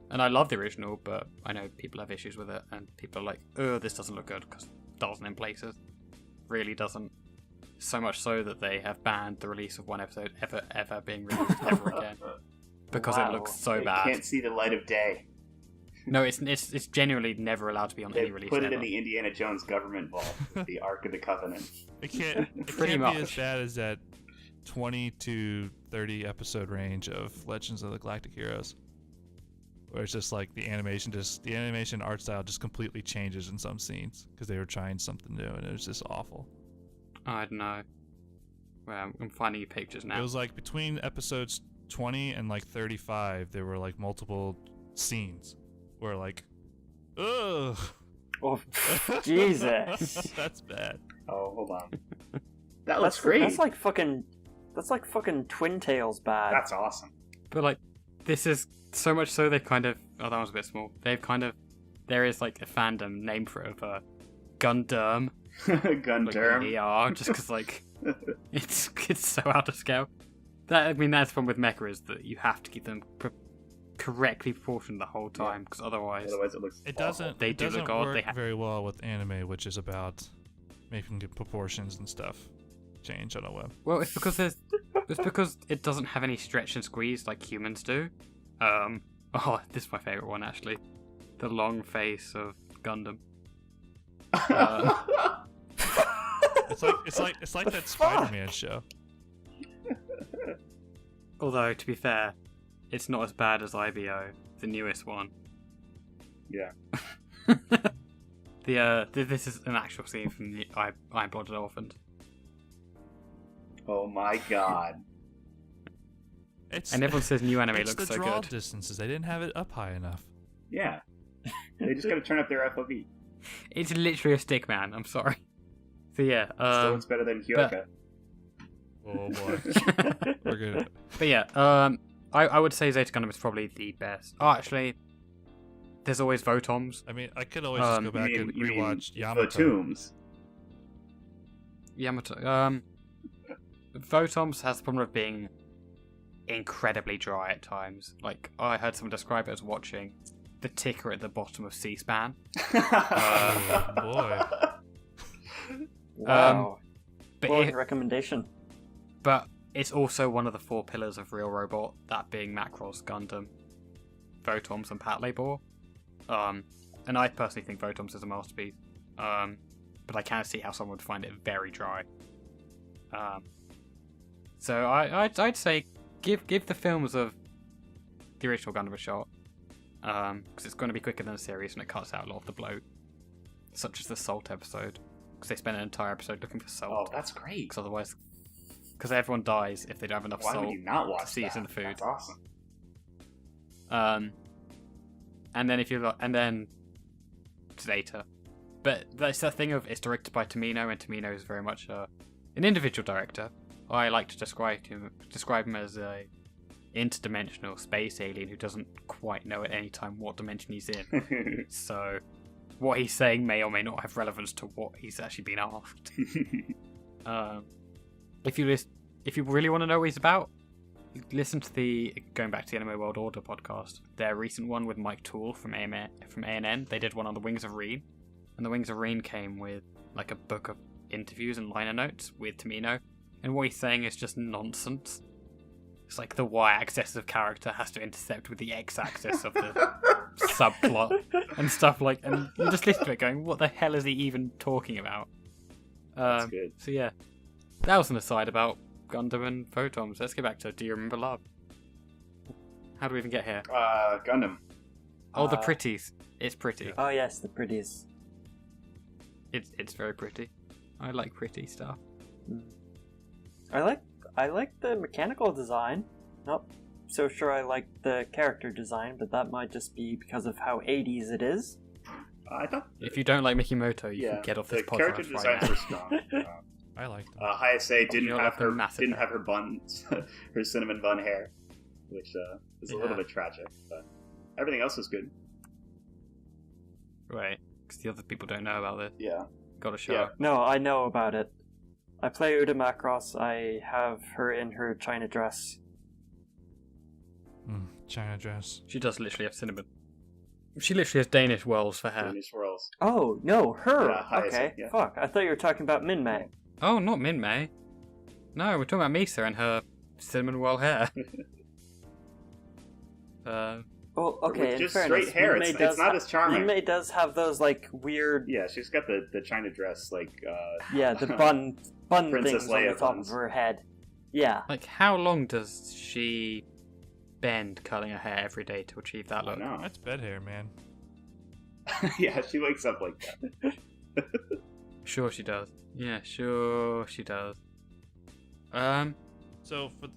A: And I love the original, but I know people have issues with it, and people are like, "Oh, this doesn't look good," because it doesn't in places. Really doesn't. So much so that they have banned the release of one episode ever being released ever again because
D: Wow.
A: it looks so
B: they
A: bad.
B: can't see the light of day.
A: No, it's genuinely never allowed to be on
B: They
A: any release.
B: put it
A: ever.
B: in the Indiana Jones government vault, the Ark of the Covenant.
C: it can't
A: Pretty
C: be as
A: much.
C: bad as that 20 to 30 episode range of Legends of the Galactic Heroes, where it's just like the animation art style just completely changes in some scenes because they were trying something new and it was just awful.
A: I don't know. Well, I'm finding you pictures now.
C: It was like between episodes 20 and like 35, there were like multiple scenes where like, ugh,
D: Oh, Jesus.
C: that's bad.
B: Oh, hold on. That looks great.
D: That's like fucking Twin Tails bad.
B: That's awesome.
A: But like, this is so much so they've kind of. Oh, that was a bit small. They've kind of. There is like a fandom name for it of Gundam. Like
B: Gundam.
A: ER, just because like it's so out of scale. That's the problem with mecha is that you have to keep them correctly proportioned the whole time because otherwise
B: Otherwise, it looks.
C: It
B: awful.
C: doesn't.
A: They
C: it
A: do
C: doesn't
A: look odd,
C: work
A: they ha-
C: very well with anime, which is about making good proportions and stuff change on a whim.
A: Well, it's because it doesn't have any stretch and squeeze like humans do. Oh, this is my favorite one actually. The long face of Gundam.
C: It's like that Spider-Man show.
A: Although to be fair, it's not as bad as IBO, the newest one.
B: Yeah.
A: This is an actual scene from the Iron Blooded Orphaned.
B: Oh my god.
C: It's
A: And everyone says new anime
C: it's
A: looks
C: the
A: so
C: draw
A: good.
C: distances. They didn't have it up high enough.
B: Yeah. They just gotta turn up their FOV.
A: It's literally a stick man. I'm sorry. So yeah,
B: Still looks better than Hyoka.
C: Oh boy, we're good.
A: but yeah, I would say Zeta Gundam is probably the best. Oh, actually, there's always Votoms.
C: I mean, I could always just go back and
B: you mean
C: rewatch
B: the
C: Yamato.
B: Tombs.
A: Yamato. Votoms has the problem of being incredibly dry at times. Like I heard someone describe it as watching the ticker at the bottom of C-SPAN.
C: Oh boy.
D: Wow.
A: But
D: Glowing
A: it,
D: recommendation.
A: but it's also one of the 4 pillars of Real Robot, that being Macross, Gundam, Votoms, and Patlabor. And I personally think Votoms is a masterpiece. But I can see how someone would find it very dry. So I'd say give the films of the original Gundam a shot, because it's going to be quicker than a series and it cuts out a lot of the bloat, such as the Salt episode, because they spend an entire episode looking for
B: Oh,
A: salt.
B: that's great.
A: Because everyone dies if they don't have enough
B: Why
A: salt
B: would you not watch
A: to see
B: that?
A: it in the food.
B: That's awesome.
A: And then Zeta. But that's the thing of it's directed by Tomino, and Tomino is very much an individual director. I like to describe him as a interdimensional space alien who doesn't quite know at any time what dimension he's in. So what he's saying may or may not have relevance to what he's actually been asked. If you really want to know what he's about, listen to the going back to the Anime World Order podcast. Their recent one with Mike Toole from ANN. They did one on the Wings of Reen, and the Wings of Reen came with like a book of interviews and liner notes with Tomino, and what he's saying is just nonsense. It's like the y-axis of character has to intercept with the x-axis of the subplot and stuff like. And you just listen to it, going, "What the hell is he even talking about?"
B: That's good.
A: So yeah, that was an aside about Gundam and photons. Let's get back to Do You Remember Love? How do we even get here?
B: Gundam.
A: Oh, the pretties. It's pretty.
D: Oh yes, the pretties.
A: It's very pretty. I like pretty stuff.
D: I like the mechanical design. Not so sure I like the character design, but that might just be because of how 80s it is.
B: I thought.
A: If you don't like Mikimoto, you can get off this
B: the character
A: podcast right
B: designs
A: now.
B: were strong.
C: I liked them.
B: Hayase didn't
A: You're
B: have
A: like the
B: her
A: massive hair.
B: buns, her cinnamon bun hair, which is a little bit tragic. But everything else is good.
A: Right, because the other people don't know about this.
B: Yeah.
A: Gotta show.
B: Yeah.
D: No, I know about it. I play Uda Macross. I have her in her China dress.
C: China dress.
A: She does literally have cinnamon. She literally has Danish whirls for hair.
B: Danish swirls.
D: Oh, no, her!
B: Yeah, Hayase,
D: Okay,
B: yeah.
D: fuck. I thought you were talking about Min-Mei.
A: Oh, not Min-Mei. No, we're talking about Misa and her cinnamon whirl hair.
D: Well, okay,
B: With
D: in
B: just
D: fairness,
B: straight hair,
D: Min-Mei
B: it's
D: does
B: not as charming.
D: Min-Mei does have those, like, weird...
B: Yeah, she's got the China dress, like...
D: Yeah, the bun
B: Princess
D: things on
B: Leia
D: the top
B: buns.
D: of her head. Yeah.
A: like, how long does she bend curling her hair every day to achieve that look?
B: No.
C: That's bed hair, man.
B: Yeah, she wakes up like that.
A: Sure she does. Yeah, sure she does.
C: So for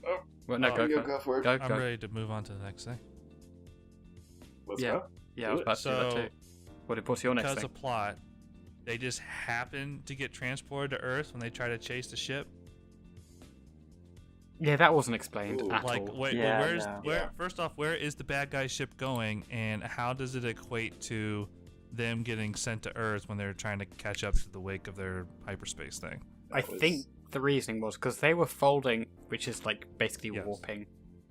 B: Oh,
A: Well, no, go
B: for it.
A: Go,
C: I'm
A: go.
C: ready to move on to the next thing.
B: Let's
A: Yeah.
B: go.
A: Yeah, I was about to do that
C: So,
A: too. What's your next
C: because
A: thing?
C: of plot, they just happen to get transported to Earth when they try to chase the ship.
A: Yeah, that wasn't explained
B: Ooh.
A: at
C: Like,
A: all.
C: wait,
D: Yeah,
C: where's
D: no.
C: where?
B: Yeah.
C: First off, where is the bad guy ship going, and how does it equate to them getting sent to Earth when they're trying to catch up to the wake of their hyperspace thing?
A: I think the reasoning was because they were folding, which is like basically
C: Yes.
A: warping.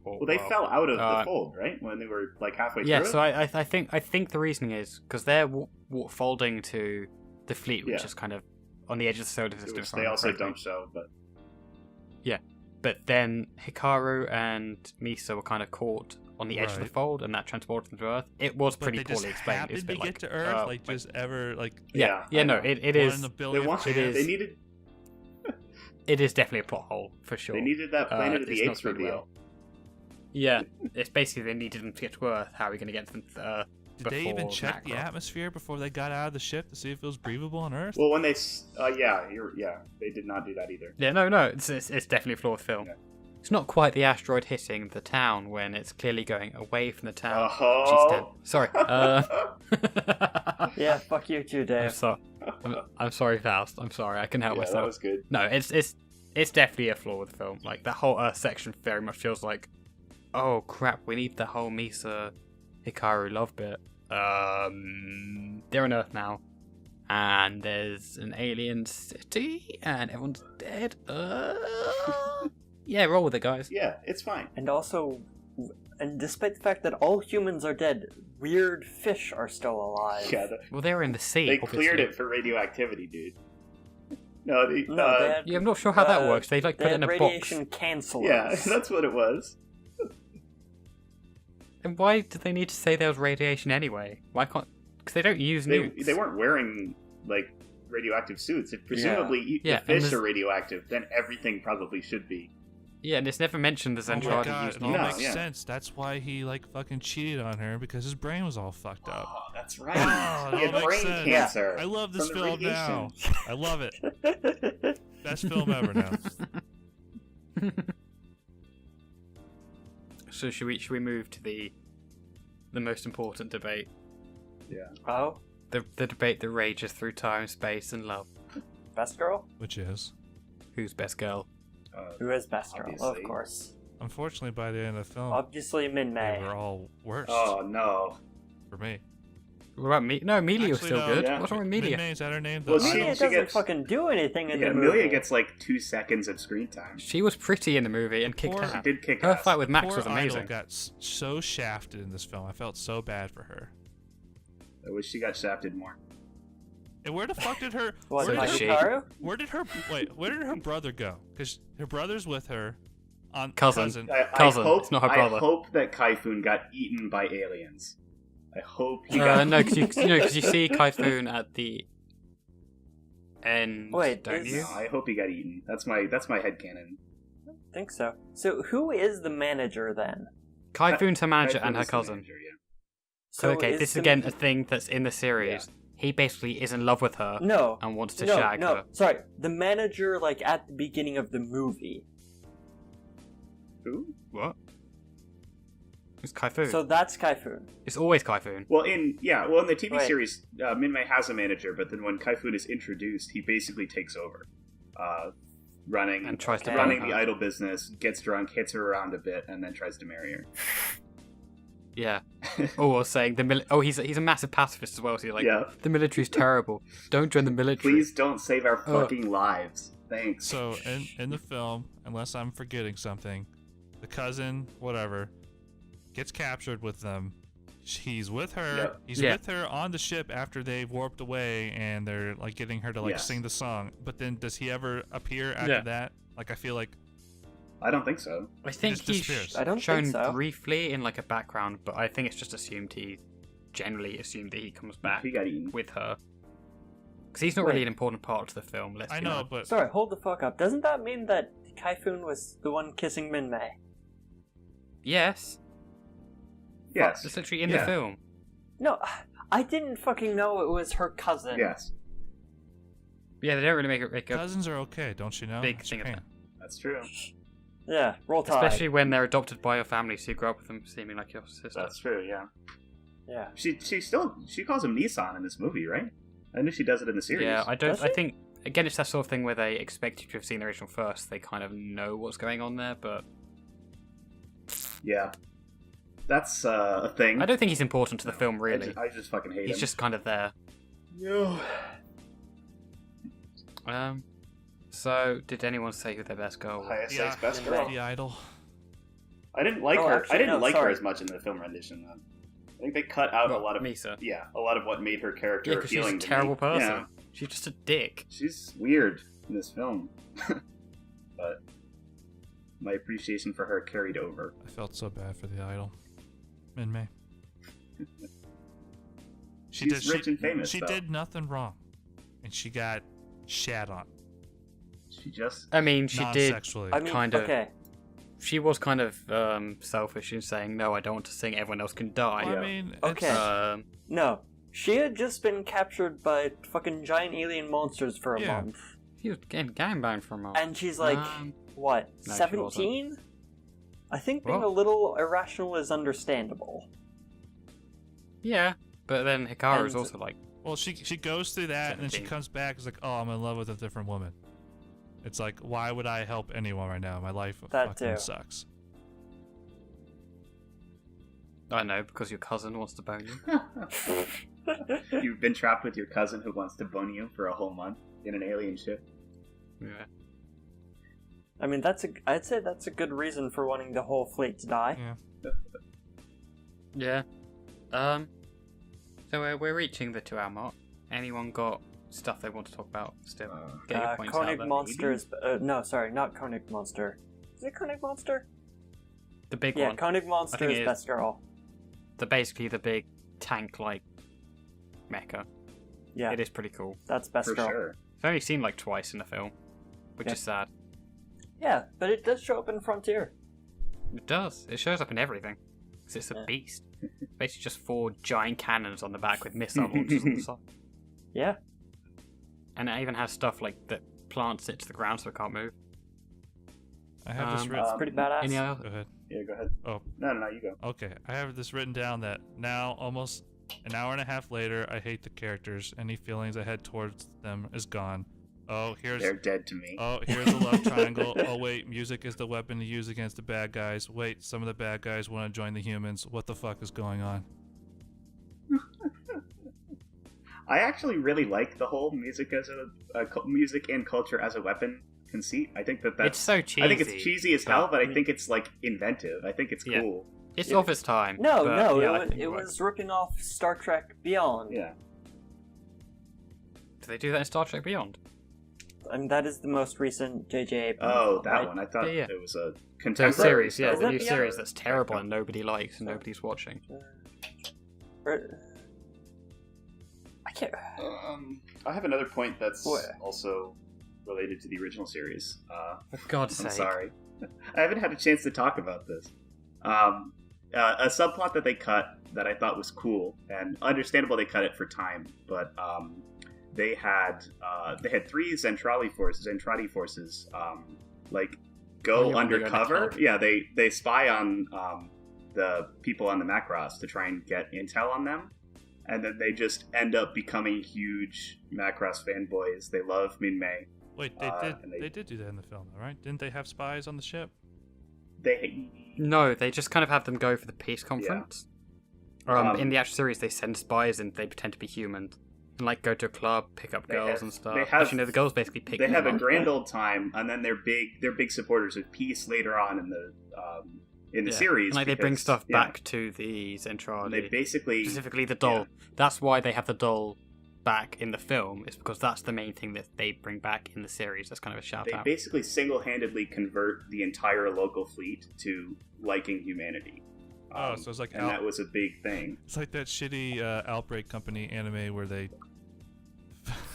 A: Or,
B: Well, they fell out of the
A: uh,
B: fold, right? When they were like halfway
A: Yeah,
B: through
A: so
B: it?
A: I think the reasoning is because they're folding to the fleet, which
B: Yeah.
A: is kind of on the edge of the solar system.
B: Which
A: if I
B: they
A: remember
B: also
A: correctly.
B: don't show, but...
A: But then Hikaru and Misa were kind of caught on the edge of the
C: Right.
A: fold, and that transported them to Earth. It was
C: But
A: pretty
C: they just
A: poorly explained.
C: happened
A: It's a
C: to
A: bit
C: get
A: like,
C: to Earth, like just ever, like
A: yeah,
B: I
A: no,
B: know.
A: it
C: one
A: is
C: in a
B: They
C: billion.
B: want
A: It is-
B: They needed
A: it is definitely a plot hole for sure.
B: they needed that Planet of
A: it's
B: the
A: not
B: Apes
A: really
B: reveal.
A: well. Yeah, it's basically they needed them to get to Earth. How are we going to get them to Earth?
C: Did they even
A: before
C: check the
A: Macross?
C: atmosphere before they got out of the ship to see if it was breathable on Earth?
B: Well, when they they did not do that either.
A: Yeah, no, it's definitely a flawed film.
B: Yeah.
A: It's not quite the asteroid hitting the town when it's clearly going away from the town.
B: Oh.
A: Sorry.
D: Yeah, fuck you too,
A: I'm
D: Dave.
A: sorry. I'm sorry, Faust. I'm sorry. I can help
B: Yeah, that
A: myself.
B: was good.
A: No, it's definitely a flaw with the film. Like that whole Earth section very much feels like, oh crap, we need the whole Misa Hikaru love bit. They're on Earth now, and there's an alien city, and everyone's dead. Yeah, roll with it, guys.
B: Yeah, it's fine.
D: And also, and despite the fact that all humans are dead, weird fish are still alive.
B: Yeah,
A: Well, they were in the sea.
B: they
A: obviously.
B: cleared it for radioactivity, dude. No, they,
D: No, they had,
A: Yeah, I'm not sure how that works. They like
D: they
A: put it
D: had
A: in a
D: radiation
A: box.
D: cancelers.
B: yeah, that's what it was.
A: And why did they need to say there was radiation anyway? Why can't? Because they don't use nukes.
B: They weren't wearing like radioactive suits. If presumably
A: Yeah,
B: the
A: and
B: fish
A: there's-
B: are radioactive, then everything probably should be.
A: Yeah, and it's never mentioned the
C: Oh my
A: Zentradi
C: god,
A: used
C: it all
B: No,
A: nukes.
C: makes
B: yeah.
C: sense. That's why he like fucking cheated on her because his brain was all fucked up.
B: Oh, that's right.
C: Oh,
B: he
C: it
B: had
C: all makes
B: brain
C: sense.
B: cancer.
C: I love this
B: from the
C: film now.
B: radiation.
C: I love it. Best film ever now.
A: So should we move to the most important debate?
D: Oh,
A: The debate that rages through time, space, and love.
D: best girl?
C: Which is,
A: Who's best girl?
D: Who is best girl?
B: Obviously.
D: Of course.
C: unfortunately, by the end of the film,
D: Obviously,
C: they
D: Min-Mei.
C: were all worse
B: Oh no.
C: for me.
A: What about me? No, Amelia was
C: Actually,
A: still
C: no.
A: good.
B: Yeah.
A: What's wrong with Amelia?
C: Min-Mei, is that her name?
B: Well,
C: The
B: she-
C: idol?
D: Amelia
B: she
D: doesn't
B: gets-
D: fucking do anything in
B: Yeah,
D: the movie.
B: Amelia gets like 2 seconds of screen time.
A: She was pretty in the movie and kicked
C: Poor-
A: ass.
B: She did kick
A: Her
B: ass.
A: fight with Max
C: Poor
A: was amazing.
C: Idol got so shafted in this film. I felt so bad for her.
B: I wish she got shafted more.
C: And where the fuck did her?
D: What,
A: So
C: where,
A: does
C: did
A: she.
C: her where did her brother go? Because her brother's with her.
A: Cousin.
B: I
A: Cousin,
B: hope,
A: it's not her brother.
B: I hope that Kaifun got eaten by aliens. I hope he got.
A: No, because you see Kaifun at the end,
D: Wait,
A: don't you?
B: No, I hope he got eaten. That's my headcanon.
D: I think so. So who is the manager then?
A: Kaifun's her manager
B: Kaifun
A: and her
B: is the
A: cousin.
B: manager, yeah.
A: So okay,
D: is
A: this is
D: the-
A: again a thing that's in the series.
B: Yeah.
A: He basically is in love with her
D: No.
A: and wants to
D: no,
A: shag
D: no,
A: her.
D: sorry. The manager, like, at the beginning of the movie.
B: Who?
A: What? It's Kaifun.
D: So that's Kaifun.
A: It's always Kaifun.
B: Well, in the TV
D: Wait.
B: series, Minmay has a manager, but then when Kaifun is introduced, he basically takes over, running
A: And tries to
B: running
A: bang
B: the
A: her.
B: idol business, gets drunk, hits her around a bit, and then tries to marry her.
A: Yeah. Oh, I was saying he's a massive pacifist as well. So you're like,
B: Yeah.
A: the military's terrible. Don't join the military.
B: Please don't save our
A: Oh.
B: fucking lives. Thanks.
C: So in the film, unless I'm forgetting something, the cousin, whatever, gets captured with them. He's with her.
B: Yep.
C: He's
A: Yeah.
C: with her on the ship after they've warped away, and they're like getting her to like
B: Yes.
C: sing the song. But then, does he ever appear after
A: Yeah.
C: that? Like, I feel like
B: I don't think so.
A: I think
C: just
A: he's
C: disappears.
D: I don't
A: shown
D: think so.
A: briefly in like a background, but I think it's just generally assumed that he comes back
B: He got eaten.
A: with her. Because he's not
D: Wait.
A: really an important part to the film. Let's
C: I
A: be
C: know,
A: honest.
C: but
D: Sorry, hold the fuck up. Doesn't that mean that Kaifun was the one kissing Minmay?
A: Yes,
B: Yes.
A: it's literally in
B: Yeah.
A: the film.
D: No, I didn't fucking know it was her cousin.
B: Yes.
A: Yeah, they don't really make a
C: cousins are okay, don't you know?
A: big
C: It's
A: thing of
C: Japan.
A: that.
B: That's true.
D: Yeah, roll tide.
A: Especially when they're adopted by your family, so you grow up with them seeming like your sister.
B: That's true. Yeah.
D: Yeah.
B: She calls him Nissan in this movie, right? I knew she does it in the series.
A: Yeah, I
D: Does
A: don't. I
D: she?
A: think again, it's that sort of thing where they expect you to have seen the original first. They kind of know what's going on there, but
B: Yeah. That's a thing.
A: I don't think he's important to the film really.
B: I just fucking hate
A: He's
B: him.
A: just kind of there.
B: No.
A: So, did anyone say who their best girl was?
B: ISA's best
D: Minmay.
B: girl.
C: The idol.
B: I didn't like
D: Oh,
B: her.
D: actually,
B: I didn't
D: no,
B: like her
D: sorry.
B: as much in the film rendition. Though. I think they cut out
A: What,
B: a lot of
A: Misa?
B: Yeah, a lot of what made her character
A: Yeah, because she's a
B: appealing to
A: terrible
B: me.
A: person.
B: Yeah,
A: She's just a dick.
B: she's weird in this film, but my appreciation for her carried over.
C: I felt so bad for the idol. Minmay.
B: She's rich and famous,
C: She
B: though.
C: did nothing wrong, and she got shat on
B: She just
A: I mean, she did.
C: non-sexually.
D: I mean,
A: Kind of.
D: okay.
A: She was kind of selfish in saying, "No, I don't want to sing. Everyone else can die."
C: Well,
B: Yeah.
C: I mean,
D: Okay.
C: it's-
D: No, she had just been captured by fucking giant alien monsters for a
C: Yeah.
D: month.
A: He was getting gangbanged for a moment.
D: And she's like, what,
A: No, she
D: 17? I think being
A: What?
D: a little irrational is understandable.
A: Yeah, but then Hikaru's
D: And-
A: also like,
C: Well, she goes through that, and then she
A: 17.
C: comes back. It's like, oh, I'm in love with a different woman. It's like, why would I help anyone right now? My life
D: That
C: fucking
D: too.
C: sucks.
A: I know, because your cousin wants to bone you.
B: You've been trapped with your cousin who wants to bone you for a whole month in an alien ship.
A: Yeah.
D: I mean, I'd say that's a good reason for wanting the whole fleet to die.
C: Yeah.
A: Yeah. So we're reaching the 2-hour mark. Anyone got stuff they want to talk about still? Get your points out
D: Koenig
A: there.
D: Monster is... no, sorry, not Koenig Monster. Is it Koenig Monster?
A: The big
D: Yeah,
A: one.
D: Koenig Monster
A: think
D: is
A: it is.
D: best girl.
A: Basically the big tank-like mecha.
D: Yeah,
A: It is pretty cool.
D: that's best
B: For
D: girl.
B: sure.
A: It's only seen like twice in the film, which
D: Yeah.
A: is sad.
D: Yeah, but it does show up in Frontier.
A: It does. It shows up in everything. 'Cause it's a
D: Yeah.
A: beast. Basically just 4 giant cannons on the back with missile launchers on the side.
D: Yeah.
A: And it even has stuff like that plants it to the ground so it can't move.
C: I have this
A: Um,
C: written.
D: It's pretty badass.
A: Any other?
C: Go ahead.
B: Yeah, go ahead.
C: Oh,
B: No, you go.
C: okay. I have this written down that now, almost an hour and a half later, I hate the characters. Any feelings I had towards them is gone. Oh, here's
B: They're dead to me.
C: a love triangle. Oh wait, music is the weapon to use against the bad guys. Wait, some of the bad guys want to join the humans. What the fuck is going on?
B: I actually really like the whole music as music and culture as a weapon conceit. I think that's
A: It's so cheesy.
B: I think it's cheesy as hell, but I
A: but-
B: think it's like inventive. I think it's
A: Yeah.
B: cool.
A: It's of its time.
D: No,
A: but, yeah, I
D: it
A: think
D: was,
A: works.
D: ripping off Star Trek Beyond.
B: Yeah.
A: they do that in Star Trek Beyond?
D: I mean, that is the most recent J.J. Abrams.
B: Oh, that
D: right?
B: one. I thought
A: Yeah.
B: it was a
A: The
B: contemporary.
A: series, yeah,
D: Is
A: the
D: that
A: new
D: Beyond?
A: series that's terrible and nobody likes and nobody's watching.
D: I can't.
B: I have another point that's
D: What?
B: also related to the original series.
A: For God's
B: I'm
A: sake.
B: sorry. I haven't had a chance to talk about this. A subplot that they cut that I thought was cool, and understandable they cut it for time, but they had 3 Zentradi forces, like go
A: Oh, yeah,
B: undercover.
A: yeah,
B: They spy on the people on the Macross to try and get intel on them, and then they just end up becoming huge Macross fanboys. They love Min-Mei.
C: Wait, they did do that in the film, though, right? Didn't they have spies on the ship?
A: No, they just kind of have them go for the peace conference. In the actual series, they send spies and they pretend to be humans. And, like, go to a club, pick up girls and stuff. Actually, no, the girls basically pick
B: They
A: them
B: have a
A: up.
B: grand old time, and then they're big supporters of peace later on in the series.
A: And, like, they bring
B: because-
A: stuff
B: yeah.
A: back to the Zentradi.
B: They basically
A: Specifically the doll.
B: Yeah.
A: That's why they have the doll back in the film, is because that's the main thing that they bring back in the series. That's kind of a shout
B: They
A: out.
B: basically single-handedly convert the entire local fleet to liking humanity.
C: So it's like
B: and that was a big thing.
C: It's like that shitty Outbreak Company anime where they.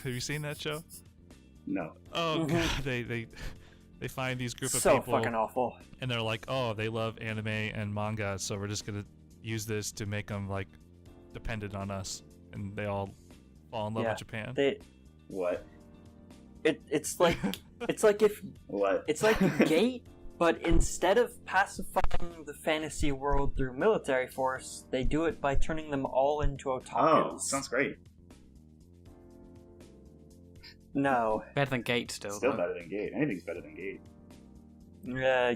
C: Have you seen that show?
B: No,
C: Oh god, they find these group of
D: So
C: people
D: fucking awful.
C: and they're like, oh, they love anime and manga, so we're just gonna use this to make them like dependent on us, and they all fall in love with Japan.
B: what?
D: It's like if
B: What?
D: it's like Gate, but instead of pacifying the fantasy world through military force, they do it by turning them all into otakus.
B: Oh, sounds great.
D: No,
A: Better than Gate still.
B: Still
A: though.
B: better than Gate. Anything's better than Gate.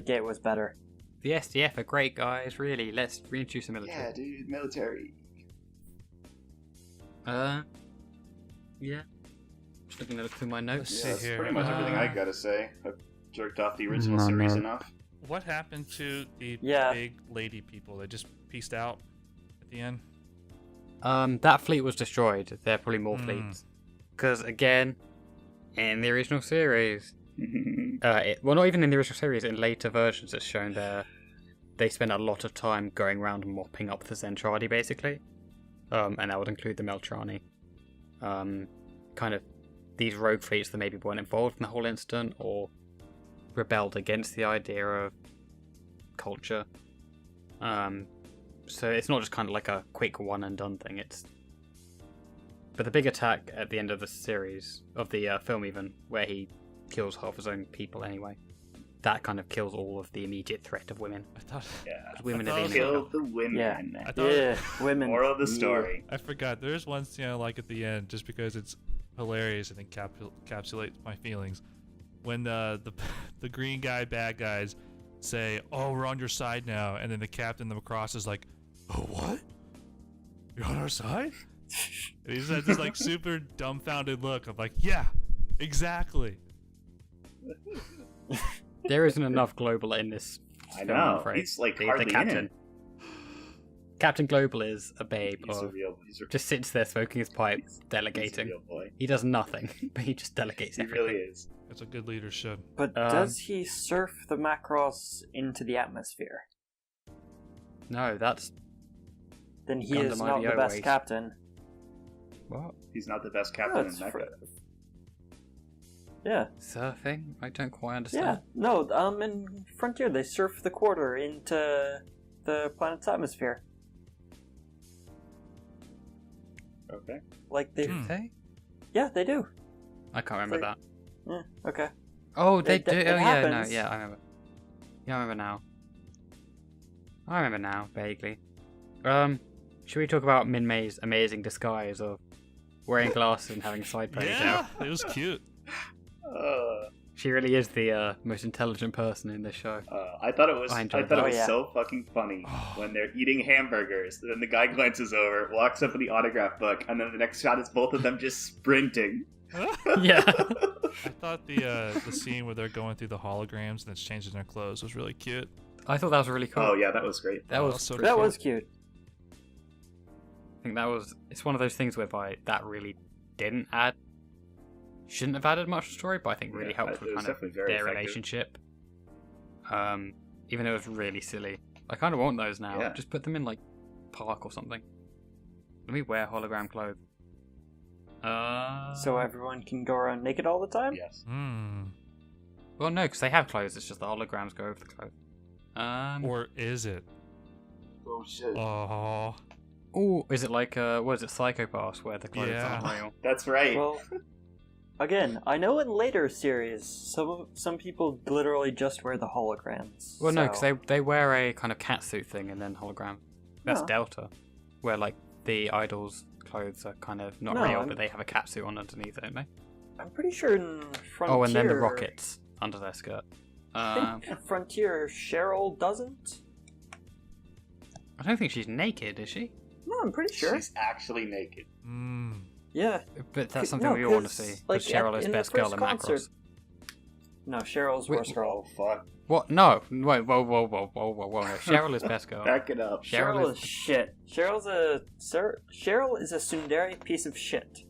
D: Gate was better.
A: The SDF are great, guys. Really, let's reintroduce the military.
B: Yeah, dude, military.
A: Yeah. Just looking through my notes.
C: Let's
B: Yeah,
C: see
B: that's
C: here.
B: pretty much everything I gotta say. I've jerked off the original series enough.
C: What happened to the
D: Yeah.
C: big lady people? They just pieced out at the end.
A: That fleet was destroyed. There are probably more fleets. Because again, in the original series, well, not even in the original series, in later versions, it's shown there. They spend a lot of time going around and mopping up the Zentradi, basically, and that would include the Meltrani. Kind of these rogue fleets that maybe weren't involved in the whole incident or rebelled against the idea of culture. So it's not just kind of like a quick one and done thing. But the big attack at the end of the series, of the film even, where he kills half his own people anyway, that kind of kills all of the immediate threat of women.
C: I thought.
B: Yeah.
A: 'Cause women
C: I
A: are the
C: thought-
A: enemy.
B: Kill the women.
D: Yeah.
C: I thought.
D: Yeah, women.
B: Moral of the story.
C: I forgot. There's one scene I like at the end, just because it's hilarious and encapsulates my feelings. When the green guy bad guys say, "Oh, we're on your side now," and then the captain of Macross is like, "Oh, what? You're on our side?" And he's had this like super dumbfounded look of like, "Yeah, exactly."
A: There isn't enough Global in this
B: I
A: film, I'm
B: know.
A: afraid.
B: He's like
A: The
B: hardly in
A: captain.
B: it.
A: Captain Global is a babe.
B: He's a
A: Of,
B: real.
A: just sits there smoking his pipe,
B: He's a
A: delegating.
B: real boy.
A: He does nothing, but he just delegates
B: He
A: everything.
B: really is.
C: That's what good leaders should.
D: But does he surf the Macross into the atmosphere?
A: No, that's
D: Then he
A: Gundam
D: is not the
A: IDO
D: best
A: ways.
D: captain.
A: what?
B: He's not the best captain in
D: it's
B: Mecha.
D: Yeah,
A: Surfing? I don't quite
D: yeah.
A: understand.
D: No, in Frontier they surf the quarter into the planet's atmosphere.
B: Okay.
D: Like they,
A: They?
D: yeah, they do.
A: I can't remember
D: Like-
A: that.
D: Yeah, okay.
A: Oh, they
D: It-
A: do.
D: it
A: Oh, yeah, no,
D: happens.
A: yeah, I remember. Yeah, I remember now. I remember now, vaguely. Should we talk about Min-Mei's amazing disguise of wearing glasses and having a side ponytail?
C: Yeah, it was cute.
A: She really is the most intelligent person in this show.
B: I thought it was.
A: I
B: I,
A: enjoyed
B: thought
A: that.
B: it was
D: Oh, yeah.
B: so fucking funny when they're eating hamburgers. And then the guy glances over, walks up with the autograph book, and then the next shot is both of them just sprinting.
A: Yeah.
C: I thought the scene where they're going through the holograms and it's changing their clothes was really cute.
A: I thought that was really cool.
B: Oh yeah, that was great.
A: That was
C: so
A: pretty
D: That
A: cool.
D: was cute.
A: I think that was. It's one of those things whereby that really didn't add shouldn't have added much to the story, but I think really helped
B: it
A: with
B: was
A: kind of
B: definitely very
A: their
B: effective.
A: relationship. Even though it was really silly. I kind of want those now.
B: Yeah.
A: Just put them in like park or something. Let me wear hologram clothes.
D: So everyone can go around naked all the time?
B: Yes.
A: Well, no, because they have clothes. It's just the holograms go over the clothes.
C: Or is it?
B: Oh shit.
C: Oh.
A: Oh, is it like what is it, Psychopaths, where the clothes
C: Yeah.
A: aren't real?
B: That's right.
D: Well, again, I know in later series, some people literally just wear the holograms.
A: Well, no,
D: so-
A: because they wear a kind of catsuit thing and then hologram. That's
D: No.
A: Delta, where like the idols' clothes are kind of not
D: No,
A: real,
D: I'm-
A: but they have a catsuit on underneath, don't they?
D: I'm pretty sure in Frontier...
A: Oh, and then the rockets under their skirt.
D: I think Frontier, Cheryl doesn't?
A: I don't think she's naked, is she?
D: No, I'm pretty sure.
B: She's actually naked.
D: Yeah.
A: But that's
D: C-
A: something
D: no,
A: we all want to
D: 'cause,
A: see.
D: like,
A: Because Cheryl
D: at-
A: is
D: in the
A: best girl
D: first
A: in
D: concert-
A: Macross.
D: No, Cheryl's
A: Wait,
D: worst girl.
B: Oh fuck.
A: What? No. Wait, whoa. No. Cheryl is best girl.
B: Back it up.
A: Cheryl
D: Cheryl is shit. Cheryl is a tsundere piece of shit.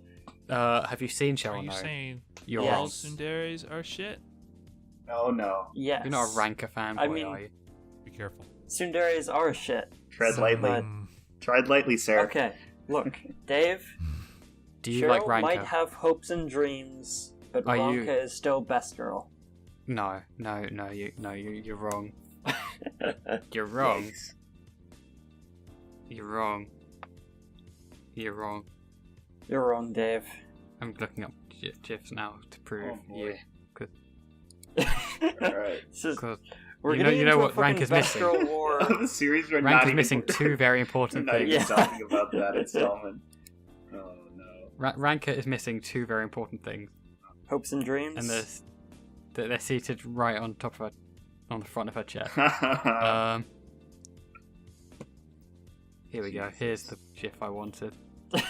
A: Have you seen
C: Are
A: Cheryl?
C: you
A: No.
C: saying
A: You're
D: Yes.
C: all
A: wrong.
C: tsunderes are shit?
B: Oh no.
D: Yes.
A: You're not a Ranker fanboy,
D: I mean-
A: are you?
C: Be careful.
D: Tsunderes are shit.
B: Tread
D: So-
B: lightly.
D: but-
B: Tread lightly, sir.
D: Okay, look, Dave.
A: Do you
D: Cheryl
A: like Ranker?
D: might have hopes and dreams, but
A: Are
D: Ranka
A: you-
D: is still best girl.
A: No, you're wrong. You're wrong.
B: Yikes.
A: You're wrong. You're wrong.
D: You're wrong, Dave.
A: I'm looking up GIFs now to prove
B: Oh,
A: you.
B: boy. Alright.
D: This is-
A: Because
D: We're
A: you know-
D: getting
A: you know
D: into
A: what
D: a fucking
A: rank is
D: best
A: missing?
D: girl war.
B: The series we're
A: Rank
B: not
A: is
B: even-
A: missing two very
B: We're
A: important
B: not even
A: things.
D: Yeah.
B: talking about that installment. Oh no.
A: Ranker is missing two very important things,
D: Hopes and dreams.
A: and they're seated right on top of her, on the front of her chair. Here we go. Here's the GIF I wanted.
D: Don't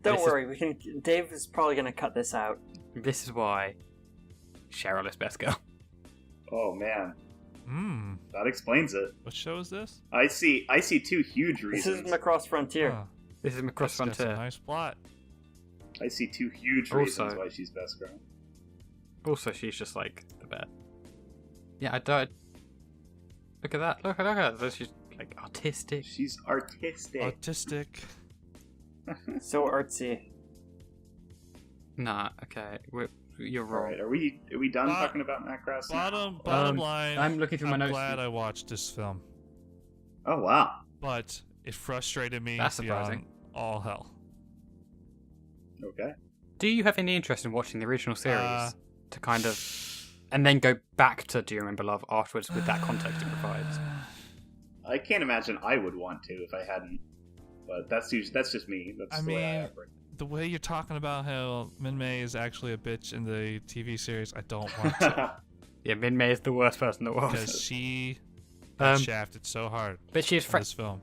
A: this is-
D: worry, we can. Dave is probably gonna cut this out.
A: This is why Cheryl is best girl.
B: Oh man.
C: Hmm.
B: That explains it.
C: What show is this?
B: I see two huge
D: This is
B: reasons.
D: Macross Frontier.
C: Huh.
A: This is Macross
C: That's got some
A: Frontier.
C: nice plot.
B: I see two huge
A: Also-
B: reasons why she's best girl.
A: Also, she's just like the best. Yeah, I don't. Look at that. Look at that. She's like artistic.
B: She's artistic.
C: Autistic.
D: So artsy.
A: Nah, okay. You're wrong.
B: Alright, are we done
C: Bot-
B: talking about Macross?
C: Bottom line.
A: I'm looking through my
C: I'm
A: notes.
C: glad I watched this film,
B: Oh wow.
C: but it frustrated me
A: That's
C: beyond
A: surprising.
C: all hell.
B: Okay.
A: Do you have any interest in watching the original series
C: Uh,
A: to kind of, and then go back to Do You Remember Love afterwards with that context it provides?
B: I can't imagine I would want to if I hadn't. But that's just me. That's
C: I
B: the way I
C: mean-
B: operate.
C: The way you're talking about how Min Mei is actually a bitch in the TV series, I don't want to.
A: Yeah, Min Mei is the worst person in the world.
C: Because she got
A: Um,
C: shafted so hard
A: but she's
C: in this film.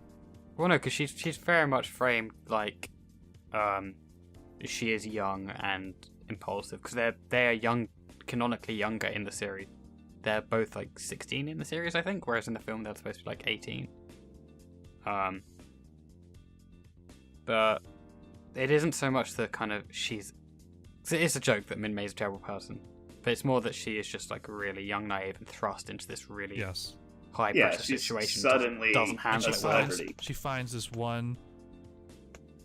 A: well, no, because she's very much framed like, she is young and impulsive because they're young, canonically younger in the series. They're both like 16 in the series, I think, whereas in the film they're supposed to be like 18. But it isn't so much the kind of she's. 'Cause it is a joke that Min Mei's a terrible person, but it's more that she is just like really young, naive, and thrust into this really
C: Yes.
A: high
B: Yeah,
A: pressure
B: she's
A: situation.
B: suddenly
A: doesn't handle
B: a
A: it well.
B: celebrity.
C: She finds this one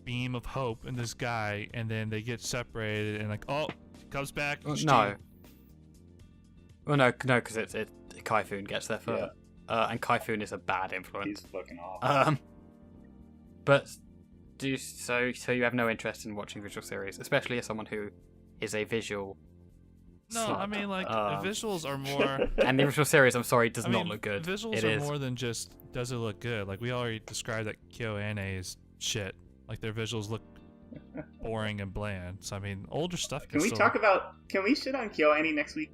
C: beam of hope in this guy, and then they get separated, and like, oh, he comes back.
A: Well,
C: she's
A: no.
C: cheating.
A: Well, no, because it Kaifun gets there first, and Kaifun is a bad influence.
B: He's fucking awful.
A: But so you have no interest in watching visual series, especially as someone who is a visual.
C: No,
A: slut.
C: I mean, like, the visuals are more.
A: And the original series, I'm sorry, does
C: I
A: not
C: mean,
A: look good.
C: Visuals
A: It
C: are
A: is.
C: more than just does it look good. Like we already described that KyoAni is shit. Like their visuals look boring and bland. So I mean, older stuff.
B: Can we
C: still
B: talk about? Can we shit on KyoAni next week?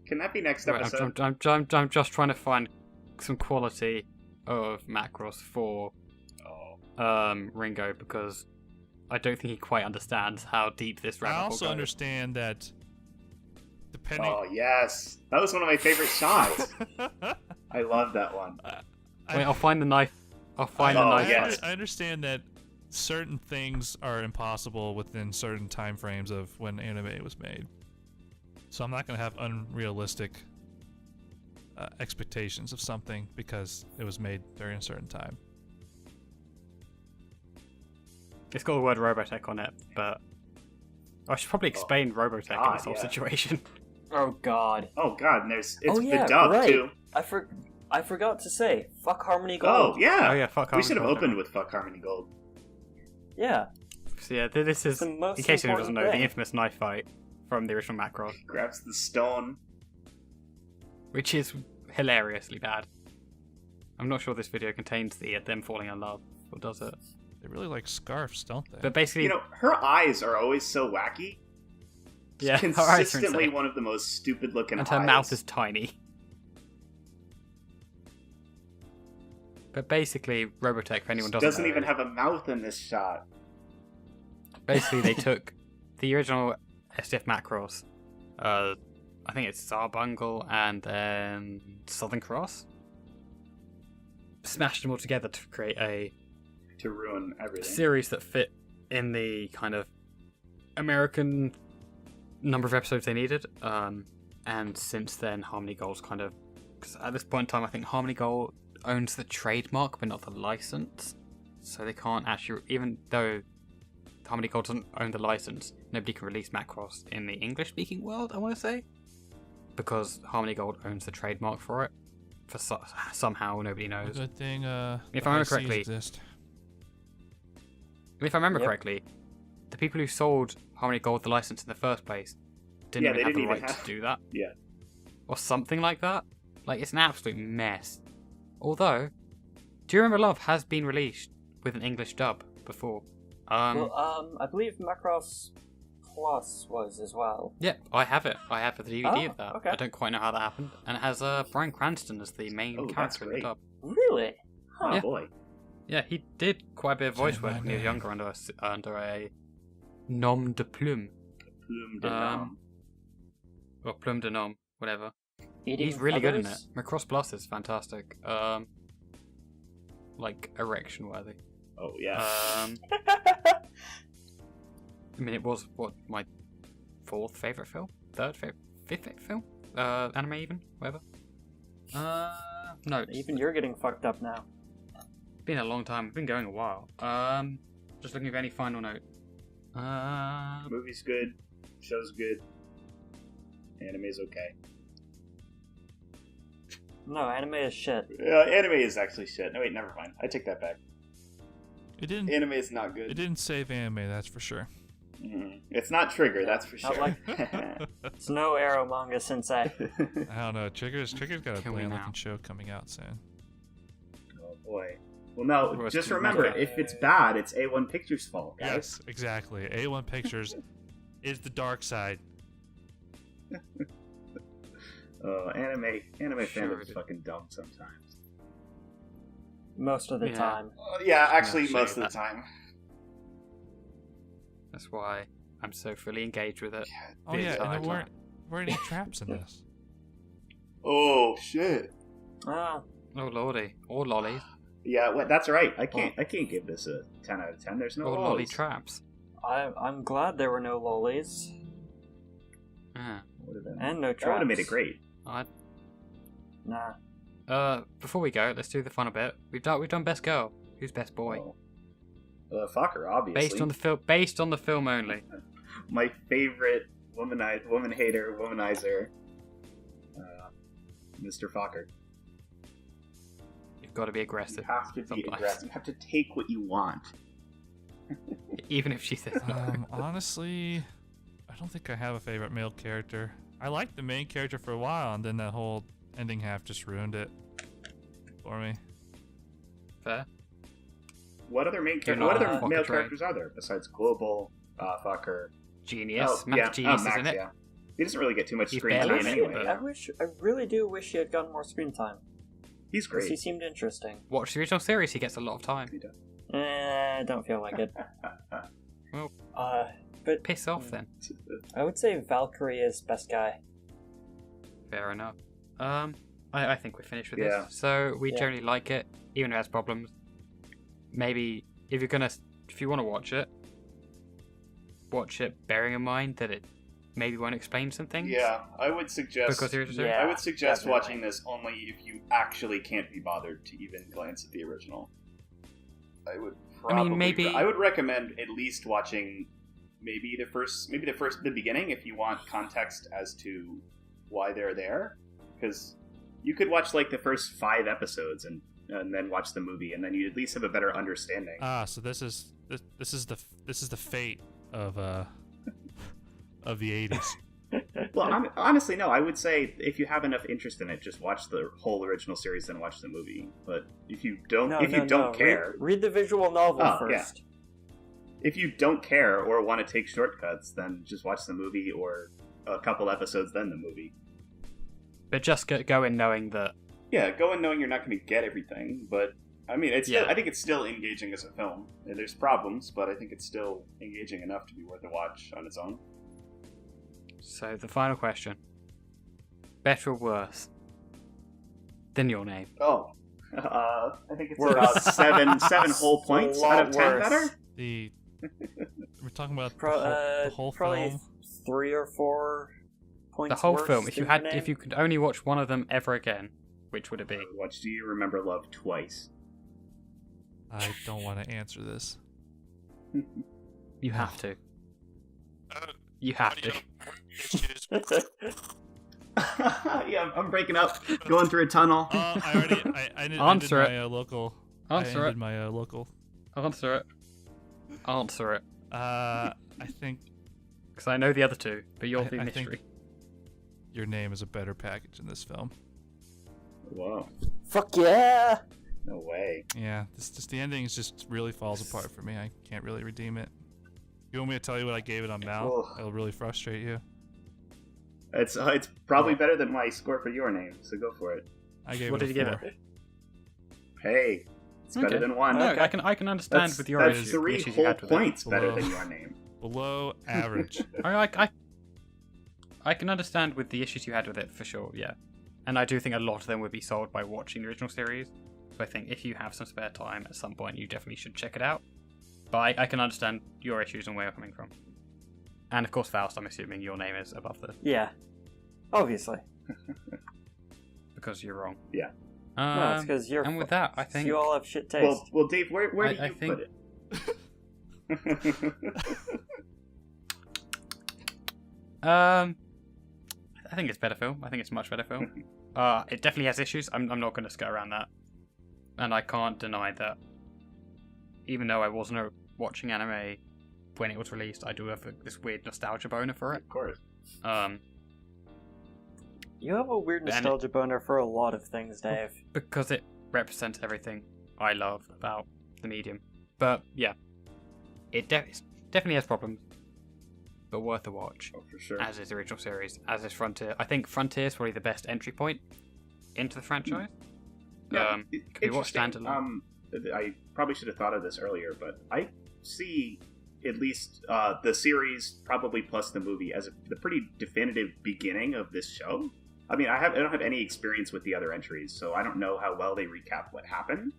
B: Can that be next
A: Right,
B: episode?
A: I'm just trying to find some quality of Macross for Ringo because I don't think he quite understands how deep this rabbit
C: I
A: hole
C: also
A: goes.
C: understand that depending.
B: Oh yes, that was one of my favorite shots. I love that one.
A: Wait, I'll find the knife. I'll find the
B: Oh,
A: knife.
B: yes.
C: I understand that certain things are impossible within certain time frames of when anime was made. So I'm not gonna have unrealistic expectations of something because it was made during a certain time.
A: It's got the word Robotech on it, but I should probably explain Robotech in
B: God,
A: this whole
B: yeah.
A: situation.
D: Oh God.
B: Oh God, and it's
D: yeah,
B: the dub
D: right.
B: too.
D: I forgot to say, fuck Harmony Gold.
B: Oh yeah.
A: Oh yeah, fuck
B: We should have
A: Harmony Gold.
B: opened with Fuck Harmony Gold.
D: Yeah.
A: So yeah, this is,
D: The most
A: in case anyone doesn't
D: important
A: know, the
D: thing.
A: infamous knife fight from the original Macross,
B: Grabs the stone.
A: which is hilariously bad. I'm not sure this video contains the them falling in love, or does it?
C: They really like scarves, don't they?
A: But basically,
B: You know, her eyes are always so wacky.
A: yeah, her eyes are
B: Consistently
A: insane.
B: one of the most stupid looking
A: And
B: eyes.
A: her mouth is tiny. But basically, Robotech, for anyone
B: She
A: doesn't
B: doesn't
A: know,
B: even have a mouth in this shot.
A: basically they took the original SDF Macross, I think it's Zarbungle and then Southern Cross, smashed them all together to create a
B: To ruin everything.
A: series that fit in the kind of American number of episodes they needed. And since then, Harmony Gold's kind of, because at this point in time, I think Harmony Gold owns the trademark but not the license, so they can't actually, even though Harmony Gold doesn't own the license, nobody can release Macross in the English-speaking world, I want to say, because Harmony Gold owns the trademark for it. For somehow nobody knows.
C: Good thing.
A: If I remember
C: ICs
A: correctly,
C: exist.
A: if I remember
D: Yep.
A: correctly, the people who sold Harmony Gold the license in the first place didn't
B: Yeah,
A: even
B: they
A: have
B: didn't
A: the
B: even
A: right
B: have-
A: to do that,
B: Yeah.
A: or something like that. Like, it's an absolute mess. Although, Do You Remember Love has been released with an English dub before.
D: I believe Macross Plus was as well.
A: Yeah, I have it. I have the DVD
D: Oh,
A: of that.
D: okay.
A: I don't quite know how that happened, and it has Bryan Cranston as the main
B: Oh, that's
A: character in the
B: great.
A: dub.
D: Really?
B: Oh
A: Yeah.
B: boy.
A: Yeah, he did quite a bit of voice
C: Say
A: work
C: my
A: when he was
C: name.
A: younger under a nom de plume,
B: Plume de
A: Um,
B: nom.
A: or plume de nom, whatever.
D: Eating
A: He's really good in it.
D: feathers?
A: Macross Plus is fantastic. Like erection worthy.
B: Oh yeah.
A: I mean, it was my fourth favorite film, fifth favorite film, anime even, whatever. No, it's
D: Even you're getting fucked up now.
A: been a long time. It's been going a while. Just looking for any final note.
B: Movie's good. Show's good. Anime's okay.
D: No, anime is shit.
B: Anime is actually shit. No wait, never mind. I take that back.
C: It didn't.
B: Anime is not
C: It
B: good.
C: didn't save anime, that's for sure.
B: It's not Trigger, that's for
D: Not
B: sure.
D: like- It's no arrow manga sensei.
C: I don't know. Trigger's got a
A: Kill me
C: bland
A: now.
C: looking show coming out soon.
B: Oh boy. Well, no,
A: Well, it's
B: just
A: too
B: remember,
A: much.
B: if it's bad, it's A1 Pictures' fault, guys.
C: Yes, exactly. A1 Pictures is the dark side.
B: Anime
A: Sure
B: fandom's
A: it is.
B: fucking dumb sometimes.
D: Most of the
A: Yeah.
D: time.
B: Yeah, actually,
A: Yeah,
B: most
A: sure,
B: of the time.
A: That's why I'm so fully engaged with it.
C: Oh
A: The
C: yeah,
A: entire
C: and there
A: time.
C: weren't any traps in this.
B: Oh shit.
D: Oh,
A: Oh lordy, or lollies,
B: Yeah, that's right. I can't give this a 10 out of 10. There's no
A: or lolly
B: lollies.
A: traps.
D: I'm glad there were no lollies
A: Yeah.
B: Would have been.
D: and no
B: That would
D: traps.
B: have made it great.
D: Nah.
A: Before we go, let's do the final bit. We've done best girl. Who's best boy?
B: Oh. Fucker, obviously.
A: Based on the film only.
B: My favorite woman hater, womanizer, Mr. Fokker.
A: You've got to be
B: You
A: aggressive,
B: have to be
A: sometimes.
B: aggressive. You have to take what you want.
A: even if she says no.
C: Honestly, I don't think I have a favorite male character. I liked the main character for a while, and then that whole ending half just ruined it for me.
A: Fair.
B: What other main
A: You're
B: characters? What
A: not
B: other
A: Fokker
B: male
A: Trey.
B: characters are there besides Global, Fucker?
A: Genius.
B: yeah.
A: Max Genius
B: Max,
A: is in it.
B: yeah. He doesn't really get too much
A: He's
B: screen
A: barely
B: time
A: in it,
B: anyway.
A: but-
D: I really do wish he had gotten more screen time.
B: He's
D: 'Cause
B: great.
D: he seemed interesting.
A: Watch the original series. He gets a lot of time.
B: He does.
D: I don't feel like it.
A: Well,
D: But
A: piss off then.
D: I would say Valkyrie is best guy.
A: Fair enough. I think we're finished with
B: Yeah.
A: this. So we
D: Yeah.
A: generally like it, even if it has problems. Maybe if you're gonna if you want to watch it bearing in mind that it maybe won't explain some things.
B: Yeah, I would suggest.
A: Because here's
D: Yeah.
B: I would suggest
D: definitely.
B: watching this only if you actually can't be bothered to even glance at the original. I would probably.
A: maybe-
B: I would recommend at least watching maybe the beginning if you want context as to why they're there, because you could watch like the first 5 episodes and then watch the movie, and then you at least have a better understanding.
C: So this is the fate of of the 80s.
B: Well, honestly, no. I would say if you have enough interest in it, just watch the whole original series, then watch the movie. But if you don't, care,
D: read the visual novel
B: Yeah.
D: first.
B: if you don't care or want to take shortcuts, then just watch the movie or a couple episodes, then the movie.
A: But just go in knowing that.
B: Yeah, go in knowing you're not going to get everything, but I mean,
A: Yeah.
B: I think it's still engaging as a film. There's problems, but I think it's still engaging enough to be worth a watch on its own.
A: So the final question: better or worse than Your Name?
B: Oh, I think it's
D: Worse.
B: about seven whole points
D: A lot
B: out of 10
D: worse.
B: better.
C: We're talking about the whole
D: probably
C: film.
D: 3 or 4 points.
A: The whole
D: worse
A: film. If
D: than
A: you had,
D: Your Name.
A: if you could only watch one of them ever again, which would it be?
B: Watch Do You Remember Love twice.
C: I don't want to answer this.
A: You have to. You have to.
B: Yeah, I'm breaking up, going through a tunnel.
C: I already. I did
A: Answer it.
C: my local.
A: Answer
C: I
A: it.
C: did my local.
A: Answer it. Answer it.
C: I think
A: Because I know the other two, but you're the
C: I think-
A: mystery.
C: Your Name is a better package in this film.
B: Whoa,
D: Fuck yeah!
B: no way.
C: Yeah, the ending just really falls apart for me. I can't really redeem it. You want me to tell you what I gave it on Mal?
B: Ugh.
C: It'll really frustrate you.
B: It's probably better than my score for Your Name, so go for it.
C: I gave
A: What
C: it
A: did
C: a
A: you give
C: 4.
A: it?
B: Hey, it's better
A: Okay.
B: than 1.
A: No,
D: Okay.
A: I can understand
B: That's,
A: with your
B: that's
A: issues,
B: 3
A: the issues you
B: whole
A: had with it.
B: points better
C: Below.
B: than Your Name.
C: Below average.
A: I can understand with the issues you had with it for sure, yeah. And I do think a lot of them would be solved by watching the original series. So I think if you have some spare time at some point, you definitely should check it out. But I can understand your issues and where you're coming from. And of course, Faust, I'm assuming Your Name is above the
D: Yeah. Obviously.
A: because you're wrong.
B: Yeah.
D: No, it's because you're.
A: and with that, I think
D: you all have shit taste.
B: Well, Dave, where do
A: I
B: you
A: think-
B: put it?
A: I think it's a better film. I think it's a much better film. It definitely has issues. I'm not going to skirt around that. And I can't deny that. Even though I wasn't watching anime when it was released, I do have this weird nostalgia boner for it.
B: Of course.
D: You have a weird
A: And it-
D: nostalgia boner for a lot of things, Dave.
A: Because it represents everything I love about the medium. But yeah, it definitely has problems, but worth a watch.
B: Oh, for sure.
A: As is the original series, as is Frontier. I think Frontier is probably the best entry point into the franchise. Could be watched
B: interesting.
A: standalone.
B: I probably should have thought of this earlier, but I see at least the series, probably plus the movie, as the pretty definitive beginning of this show. I mean, I don't have any experience with the other entries, so I don't know how well they recap what happened.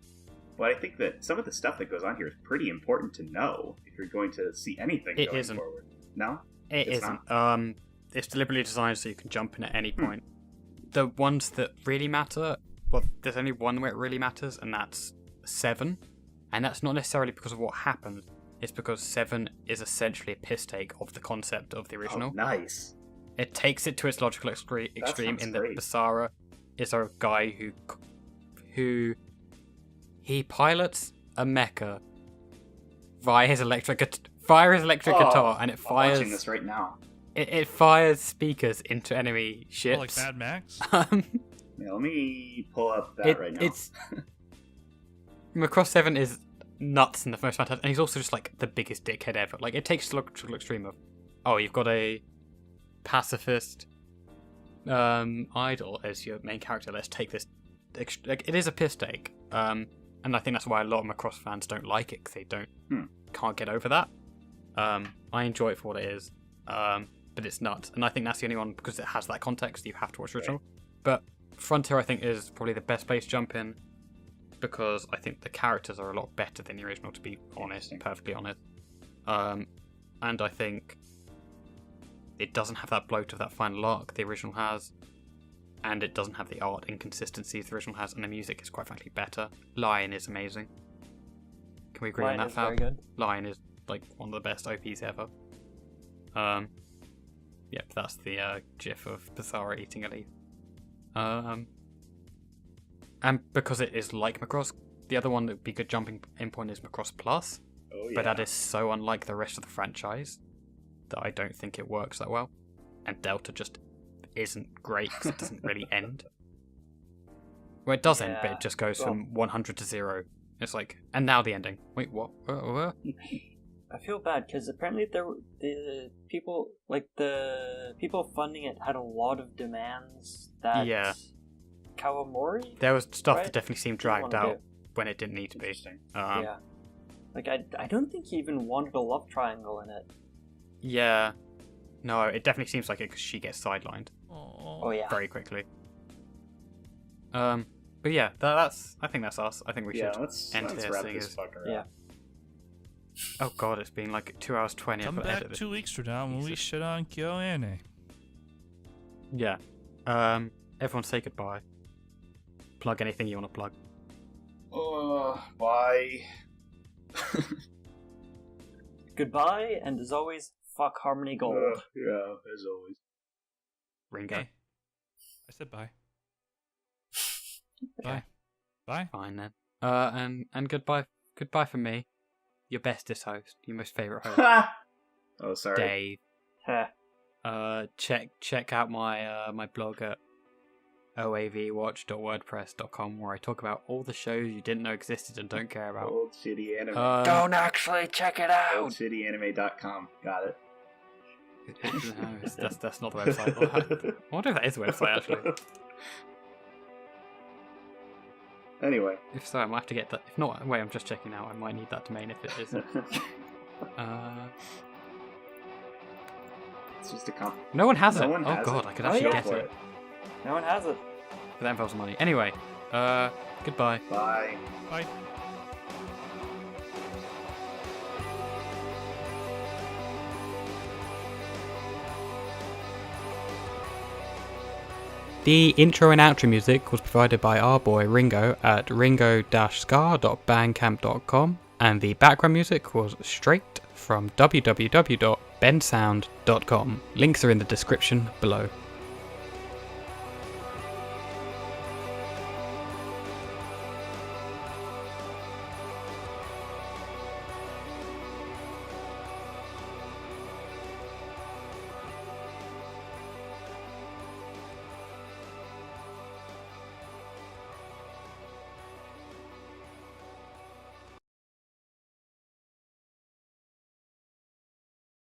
B: But I think that some of the stuff that goes on here is pretty important to know if you're going to see anything
A: It
B: going
A: isn't.
B: forward. No?
A: It
B: It's
A: isn't. It's deliberately designed so you can jump in at any point. The ones that really matter, well, there's only one where it really matters, and that's 7. And that's not necessarily because of what happened. It's because 7 is essentially a piss take of the concept of the original.
B: Oh, nice.
A: It takes it to its logical extreme
B: sounds
A: in that
B: great.
A: Basara is a guy who he pilots a mecha via his electric guitar, and it
B: I'm watching this
A: fires
B: right now.
A: it fires speakers into enemy
C: Oh,
A: ships.
C: like Mad Max?
B: Yeah, let me pull up that right now.
A: It's Macross 7 is nuts in the first fantastic, and he's also just like the biggest dickhead ever. Like, it takes the logical extreme of, oh, you've got a pacifist idol as your main character. Let's take this. Like, it is a piss take, and I think that's why a lot of Macross fans don't like it, because they can't get over that. I enjoy it for what it is, but it's nuts, and I think that's the only one, because it has that context. You have to watch the original, but Frontier I think is probably the best place to jump in. because I think the characters are a lot better than the original, to be honest, perfectly honest. And I think it doesn't have that bloat of that final arc the original has, and it doesn't have the art inconsistencies the original has, and the music is quite frankly better. Lion is amazing. Can we agree
D: Lion
A: on that,
D: is very
A: Fab?
D: good.
A: Lion is like one of the best OPs ever. Yep, that's the gif of Basara eating a leaf. And because it is like Macross, the other one that would be good jumping in point is Macross Plus,
B: Oh, yeah.
A: but that is so unlike the rest of the franchise that I don't think it works that well. And Delta just isn't great because it doesn't really end. Well, it does end, but it just goes from 100 to 0. It's like, and now the ending. Wait, what?
D: I feel bad because apparently the people funding it had a lot of demands that
A: Yeah.
D: Kawamori.
A: There was stuff
D: Right.
A: that definitely seemed
D: Didn't
A: dragged
D: wanna
A: out when it didn't need to be.
B: Interesting.
D: Yeah, like I don't think he even wanted a love triangle in it.
A: Yeah. No, it definitely seems like it because she gets sidelined
D: Oh yeah.
A: very quickly. But yeah, that's. I think that's us. I think we
B: Yeah,
A: should
B: let's
A: end here.
B: wrap
A: seeing
B: this
A: as-
B: fucker
D: Yeah.
B: up.
A: Oh god, it's been like 2 hours 20.
C: Come
A: I've got to
C: back
A: edit
C: 2 weeks from now when we
A: Jesus.
C: shit on KyoAni.
A: Yeah. Everyone say goodbye. Plug anything you want to plug.
B: Bye.
D: Goodbye, and as always, fuck Harmony Gold.
B: Yeah, as always.
A: Ringo.
C: Okay. I said bye. Bye. Bye.
A: Fine then. And goodbye from me, your bestest host, your most favourite host,
B: Oh, sorry.
A: Dave.
D: Heh.
A: Check out my blog at oavwatch.wordpress.com where I talk about all the shows you didn't know existed and don't care about.
B: Old shitty anime.
D: Don't actually check it out.
B: OldshittyAnime.com. Got it.
A: No, that's not the website. I wonder if that is a website actually.
B: Anyway.
A: If so, I might have to get that. If not, wait, I'm just checking now. I might need that domain if it is.
B: It's just a comp.
A: No one has
B: No
A: it.
B: one
A: Oh
B: has
A: god,
B: it.
A: I could
D: Oh,
A: actually
D: yeah.
A: get
B: Go for
A: it.
D: No one has it.
A: But that involves money. Anyway, goodbye.
B: Bye.
C: Bye.
A: The intro and outro music was provided by our boy Ringo at ringo-scar.bandcamp.com, and the background music was straight from www.bensound.com. Links are in the description below.